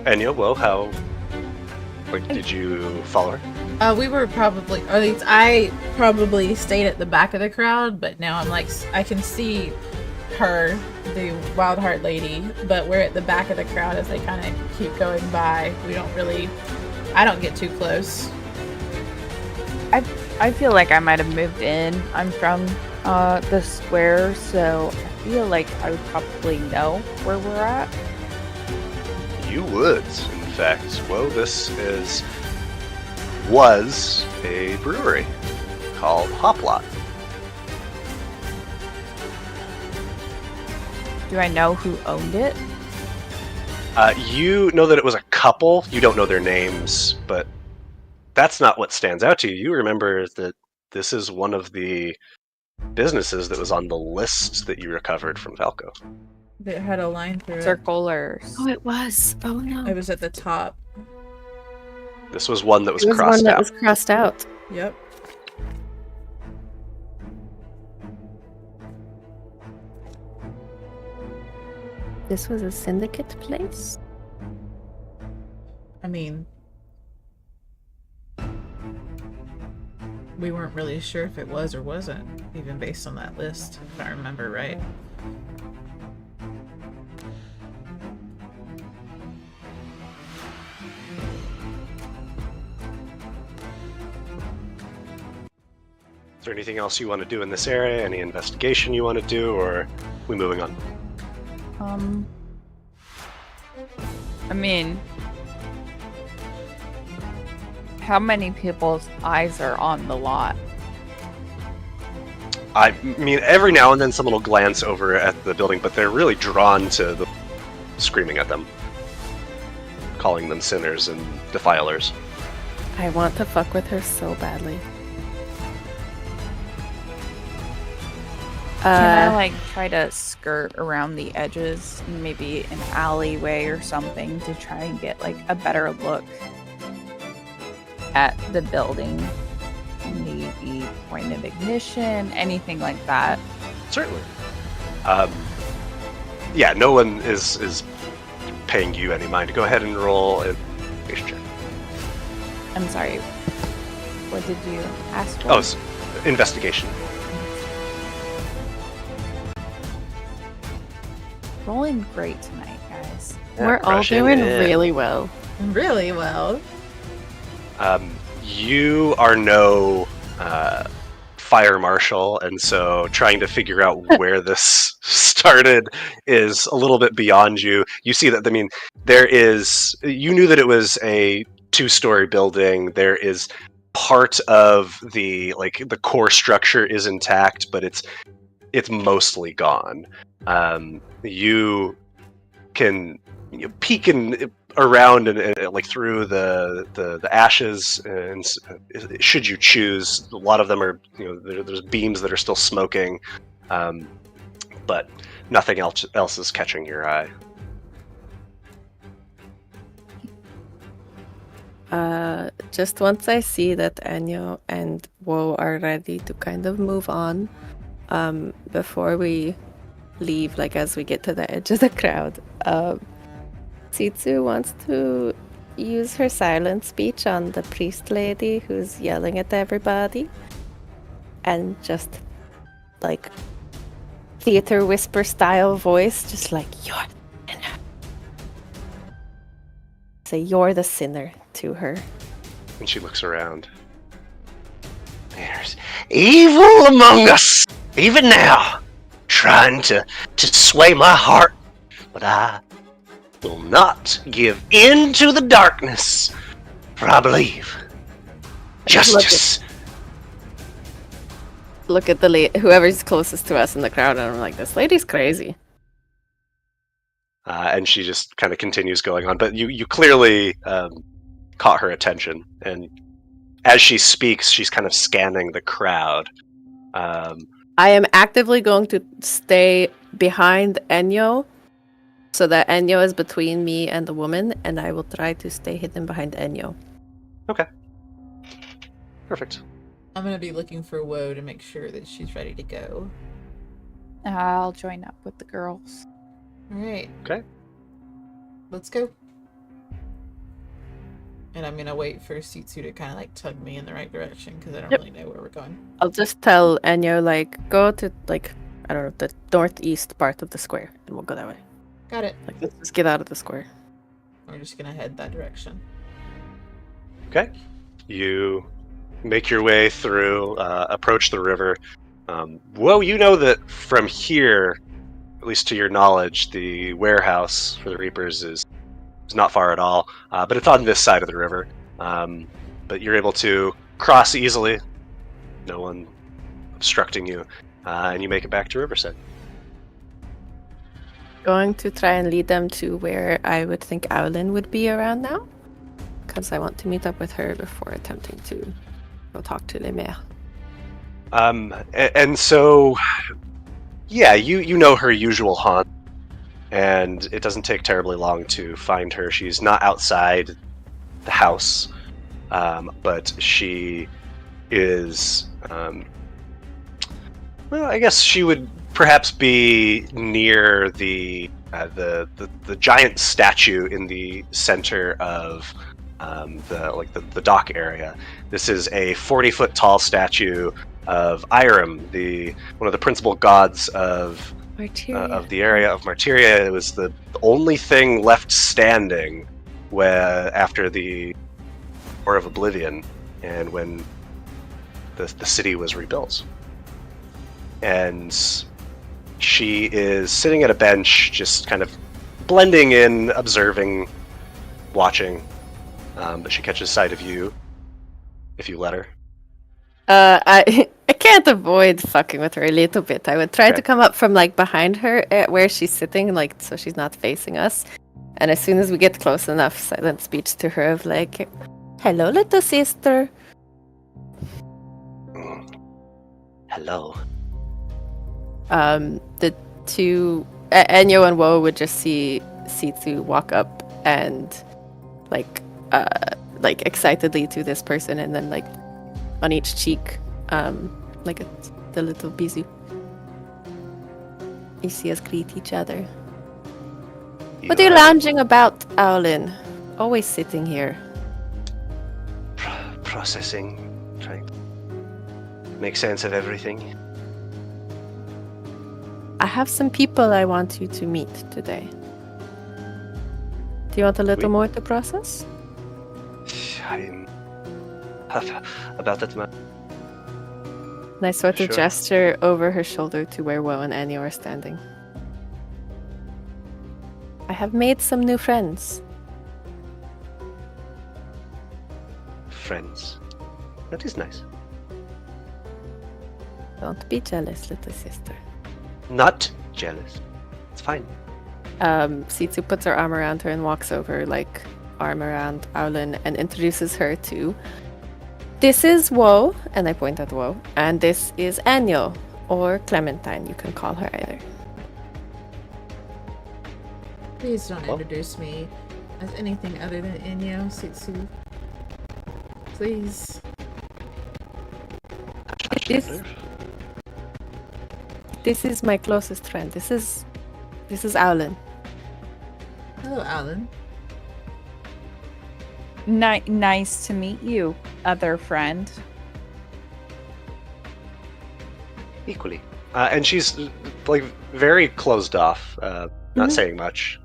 Enyo, well, how? Like, did you follow her? We were probably, or at least I probably stayed at the back of the crowd, but now I'm like, I can see her, the Wild Heart lady, but we're at the back of the crowd as they kind of keep going by. We don't really, I don't get too close. I feel like I might have moved in. I'm from the square, so I feel like I would probably know where we're at. You would, in fact. Well, this was a brewery called Hoplot. Do I know who owned it? You know that it was a couple. You don't know their names, but that's not what stands out to you. You remember that this is one of the businesses that was on the list that you recovered from Falco. It had a line through it. Circle or Oh, it was. Oh no. It was at the top. This was one that was It was crossed one that out. was crossed out. Yep. This was a syndicate place? I mean, we weren't really sure if it was or wasn't, even based on that list, if I remember right. Is there anything else you want to do in this area? Any investigation you want to do, or are we moving on? I mean, how many people's eyes are on the lot? I mean, every now and then someone will glance over at the building, but they're really drawn to the screaming at them, calling them sinners and defilers. I want to fuck with her so badly. Can I like try to skirt around the edges, maybe an alleyway or something, to try and get like a better look at the building? Maybe point of ignition, anything like that. Certainly. Yeah, no one is paying you any mind. Go ahead and roll an investigation check. I'm sorry. What did you ask for? Oh, it's investigation. Rolling great tonight, guys. We're all Rushing doing in. really well. Really well. You are no fire marshal, and so trying to figure out where this started is a little bit beyond you. You see that, I mean, there is, you knew that it was a 2-story building. There is part of the, like, the core structure is intact, but it's mostly gone. You can peek around and like through the ashes, and should you choose, a lot of them are, there's beams that are still smoking, but nothing else is catching your eye. Just once I see that Enyo and Wo are ready to kind of move on, before we leave, like as we get to the edge of the crowd, Tsitsu wants to use her silent speech on the priest lady who's yelling at everybody, and just like theater whisper style voice, just like, "You're the sinner." Say, "You're the sinner" to her. And she looks around. There's evil among us, even now, trying to sway my heart, but I will not give in to the darkness, for I believe justice. Look at the whoever's closest to us in the crowd, and I'm like, this lady's crazy. And she just kind of continues going on, but you clearly caught her attention, and as she speaks, she's kind of scanning the crowd. I am actively going to stay behind Enyo, so that Enyo is between me and the woman, and I will try to stay hidden behind Enyo. Okay. Perfect. I'm gonna be looking for Woe to make sure that she's ready to go. I'll join up with the girls. Alright. Okay. Let's go. And I'm gonna wait for Sitsu to kind of like tug me in the right direction, because I don't really know where we're going. I'll just tell Enyo, like, go to, like, I don't know, the northeast part of the square, and we'll go that way. Got it. Like, let's just get out of the square. We're just gonna head that direction. Okay. You make your way through, approach the river. Well, you know that from here, at least to your knowledge, the warehouse for the Reapers is not far at all, but it's on this side of the river. But you're able to cross easily, no one obstructing you, and you make it back to Riverside. going to try and lead them to where I would think Owlin would be around now. Because I want to meet up with her before attempting to go talk to Le Maire. And so, yeah, you know her usual haunt, and it doesn't take terribly long to find her. She's not outside the house, but she is, well, I guess she would perhaps be near the giant statue in the center of the dock area. This is a 40-foot tall statue of Irem, one of the principal gods of the area of Martyria. It was the only thing left standing after the War of Oblivion, and when the city was rebuilt. And she is sitting at a bench, just kind of blending in, observing, watching. But she catches sight of you if you let her. I can't avoid fucking with her a little bit. I would try Okay. to come up from like behind her at where she's sitting, like so she's not facing us. And as soon as we get close enough, silent speech to her of like, "Hello, little sister." Hello. The two Enyo and Woe would just see Situ walk up and like excitedly to this person, and then like on each cheek, the little bisu. You see us greet each other. What are you lounging about, Owlin? Always sitting here. Processing, trying to make sense of everything. I have some people I want you to meet today. Do you want a little more to process? I'm about that much. And I sort of Sure. gesture over her shoulder to where Woe and Enyo are standing. I have made some new friends. Friends. That is nice. Don't be jealous, little sister. Not jealous. It's fine. Situ puts her arm around her and walks over, like, arm around Owlin and introduces her to... This is Woe, and I point at Woe, and this is Enyo, or Clementine, you can call her either. Please don't Well- introduce me as anything other than Inyo, Sitsu. Please. This is my closest friend. This is Owlin. Hello, Alan. Nice to meet you, other friend. Equally. And she's like very closed off, not Mhm. saying much.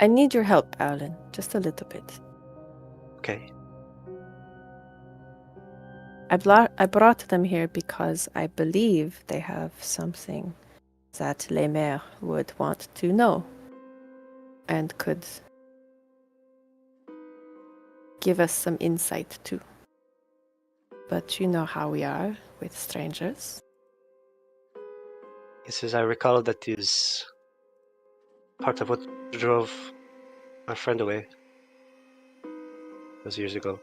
I need your help, Owlin, just a little bit. Okay. I brought them here because I believe they have something that Le Maire would want to know and could give us some insight to. But you know how we are with strangers. Yes, as I recall, that is part of what drove our friend away. Those years ago.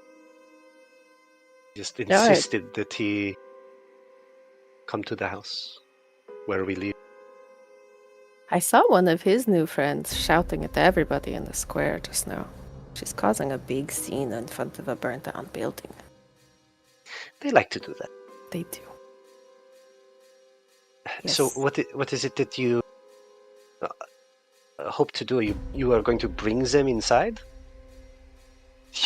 Just Right. insisted that he come to the house where we live. I saw one of his new friends shouting at everybody in the square just now. She's causing a big scene in front of a burnt down building. They like to do that. They do. So Yes. what is it that you hope to do? You are going to bring them inside?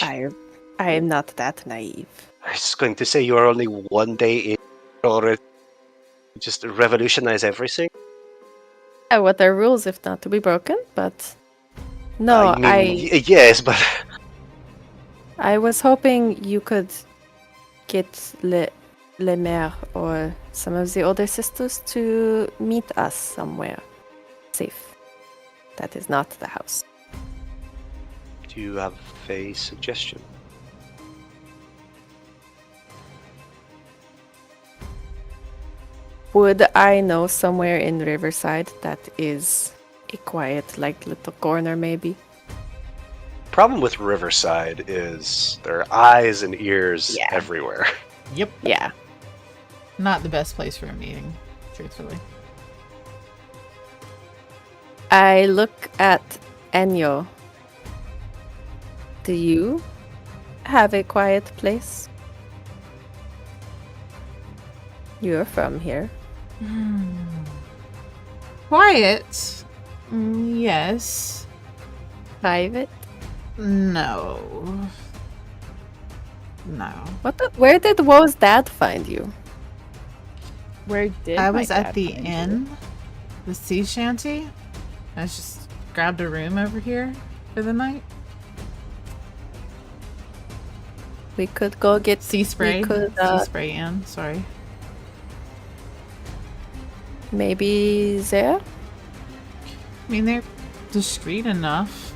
I am not that naive. I was going to say you are only one day in, or just revolutionize everything. What are rules if not to be broken? But no, Yes, but I was hoping you could get Le Maire or some of the older sisters to meet us somewhere safe. That is not the house. do you have a suggestion? Would I know somewhere in Riverside that is a quiet, like, little corner, maybe? Problem with Riverside is there are eyes and ears Yeah. everywhere. Yep. Yeah. Not the best place for a meeting, truthfully. I look at Enyo. Do you have a quiet place? You're from here. Quiet? Yes. Private? No. No. Where did Woe's dad find you? Where did I my was at dad the find you? inn, the sea shanty. I just grabbed a room over here for the night. We could go get Sea spray. We could, Sea spray inn, sorry. maybe there? I mean, they're discreet enough.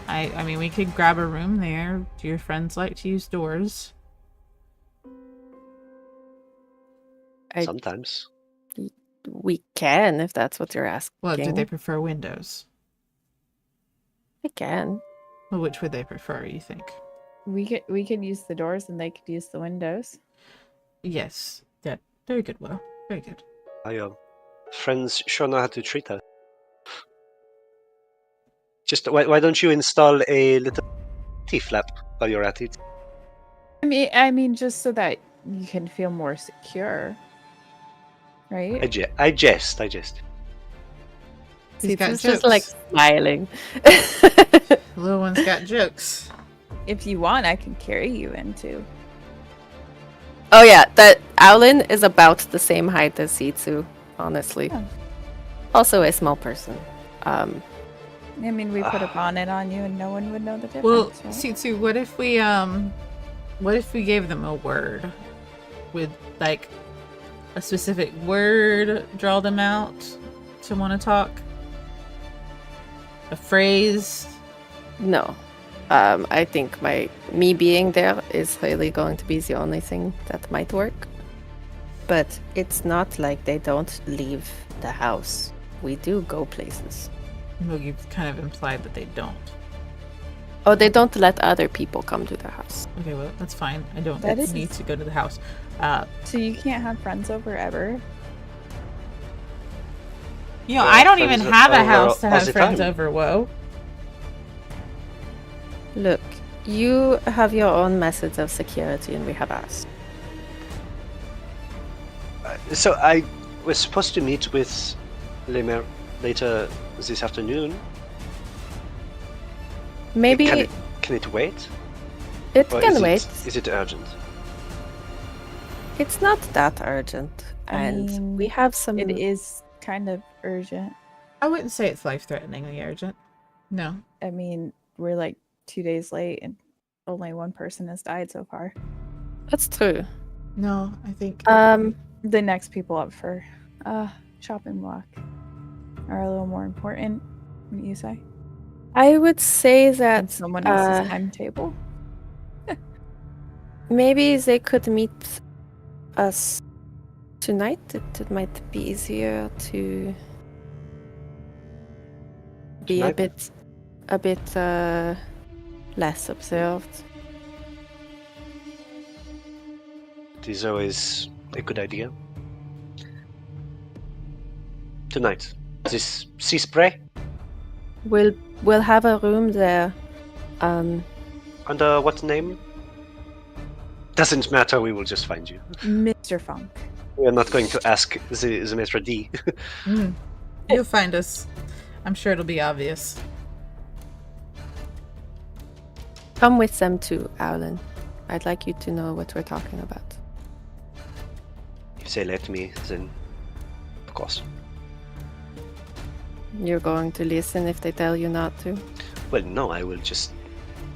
I mean, we could grab a room there. Do your friends like to use doors? Sometimes. We can, if that's what you're asking. Well, do they prefer windows? I can. Well, which would they prefer, you think? We could use the doors and they could use the windows. Yes. Yeah. Very good, Will. Very good. Friends sure know how to treat us. Just why don't you install a little T-flap while you're at it? I mean, just so that you can feel more secure, right? I jest. He's He's got just jokes. like smiling. The little one's got jokes. If you want, I can carry you in too. Oh yeah, that Owlin is about the same height as Sitsu, honestly. Oh. Also a small person. I mean, we put a bonnet on you and no one would know the difference, Well, right? Sitsu, what if we gave them a word? Would like a specific word draw them out to want to talk? A phrase? No. I think me being there is really going to be the only thing that might work. But it's not like they don't leave the house. We do go places. Well, you've kind of implied that they don't. Oh, they don't let other people come to the house. Okay, well, that's fine. I don't That is- need to go to the house. So you can't have friends over ever? You know, Yeah, I don't even friends have a over house to all have the friends time. over, whoa. Look, you have your own methods of security and we have ours. So I was supposed to meet with Lemer later this afternoon. Maybe Can it wait? it Or can is wait. Is it urgent? It's not that urgent. I And mean, we have some... It is kind of urgent. I wouldn't say it's life-threateningly urgent. No. I mean, we're like 2 days late and only one person has died so far. That's true. No, I think... The next people up for chopping block are a little more important, wouldn't you say? I would say Than that someone else's timetable. maybe they could meet us tonight. It might be easier to be Tonight? a bit less observed. It is always a good idea. Tonight, this sea spray We'll have a room there. under what name? Doesn't matter. We will just find you. Mr. Funk. We are not going to ask the Maître D. You'll find us. I'm sure it'll be obvious. Come with them too, Owlin. I'd like you to know what we're talking about. If they let me, then of course. You're going to listen if they tell you not to. Well, no, I will just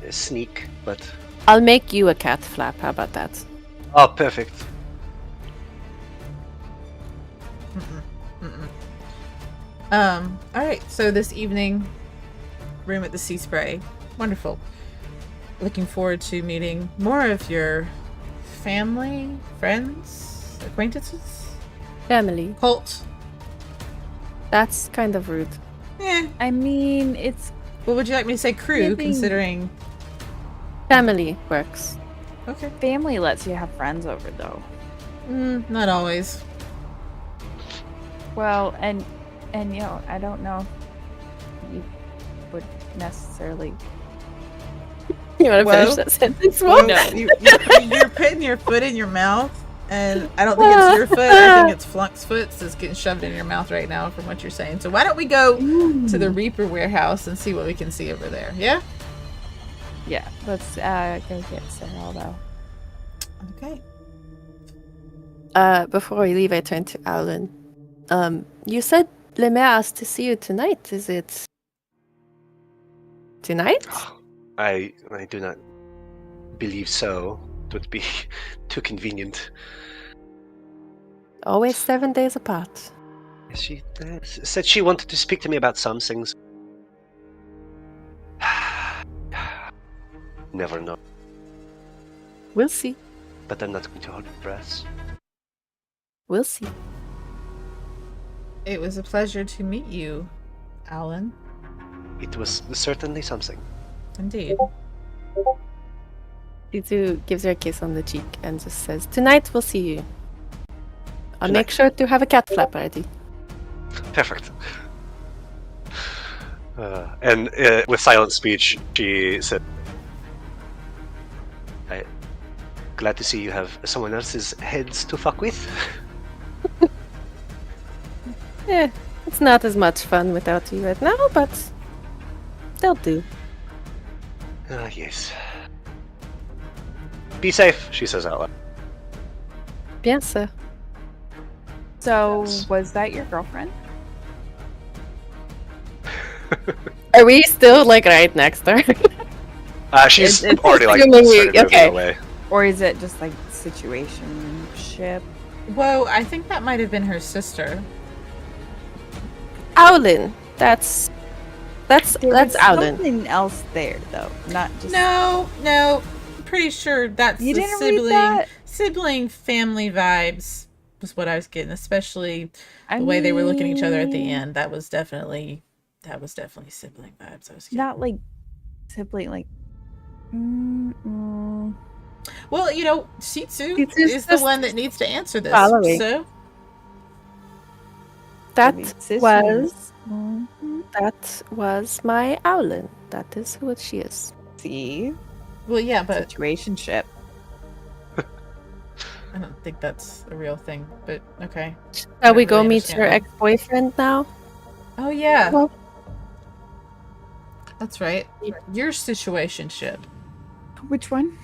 sneak. But I'll make you a cat flap. How about that? oh, perfect. Alright, so this evening, room at the Sea Spray. Wonderful. Looking forward to meeting more of your family, friends, acquaintances. Family. Cult? That's kind of rude. I mean, it's What would you like me to say? Crew, Giving- considering... Family works. Okay. family lets you have friends over, though. Not always. Well, and you know, I don't know if you would necessarily. You want to Well, finish that sentence? Well, Well, you're putting your foot in your mouth, and I don't think it's your foot. I think it's Flunk's foot that's getting shoved in your mouth right now from what you're saying. So why don't we go to the Reaper warehouse and see what we can see over there? Yeah? Yeah, let's go get Ceral though. Okay. Before we leave, I turn to Alan. You said Lemaire asked to see you tonight. Is it tonight? I do not believe so. It would be too convenient. Always 7 days apart. She said she wanted to speak to me about some things. Never know. We'll see. But I'm not going to hold my breath. We'll see. It was a pleasure to meet you, Alan. It was certainly something. Indeed. Titu gives her a kiss on the cheek and just says, "Tonight we'll see you. I'll Tonight. make sure to have a cat flap ready." Perfect. And with silent speech, she said, "I'm glad to see you have someone else's heads to fuck with." Yeah, it's not as much fun without you right now, but they'll do. Ah, yes. Be safe, she says out loud. Bien sûr. So, Yes. was that your girlfriend? Are we still like right next to her? She's It's already like assuming we- started moving okay. away. Or is it just like situationship? Whoa, I think that might have been her sister. Owlin. That's There was Owlin. something else there, though. Not just. No, I'm pretty sure that's You the didn't read sibling that? sibling family vibes was what I was getting, especially the way they were looking at each other at the end. That was definitely sibling vibes. I was getting. Not like sibling, like. Well, you know, Shitsu Shitsu's is the just one that needs to answer this. following. So That Maybe sisters. that was my Owlin. That is who she is. See? well, yeah, but Situationship. I don't think that's a real thing. But okay. Shall we don't go really meet your understand ex-boyfriend now? Oh yeah, Well- that's right. Your situationship. Which one?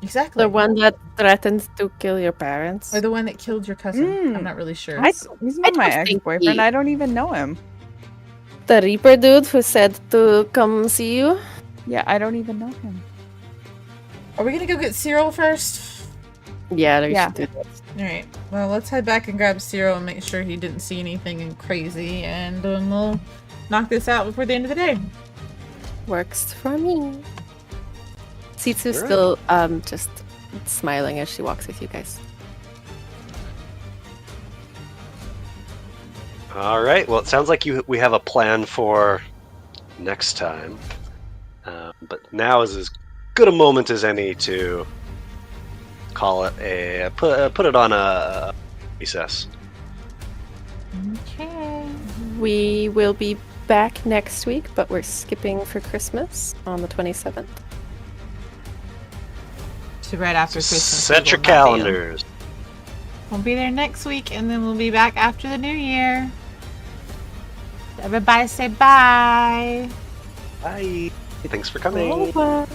Exactly. The one that threatened to kill your parents? Or the one that killed your cousin. Mm. I'm not really sure. He's not my don't think ex-boyfriend. he- I don't even know him. The Reaper dude who said to come see you? Yeah, I don't even know him. Are we gonna go get Ceral first? Yeah, we Yeah. should do that. Alright. Well, let's head back and grab Ceral and make sure he didn't see anything crazy, and we'll knock this out before the end of the day. Works for me. Sitsu's Alright. still just smiling as she walks with you guys. All right. Well, it sounds like we have a plan for next time. But now is as good a moment as any to call it put it on a recess. Okay. We will be back next week, but we're skipping for Christmas on the 27th. So right after Christmas. Set we your will not be on. calendars. We'll be there next week, and then we'll be back after the new year. Everybody say bye. Bye. Thanks for coming. Over.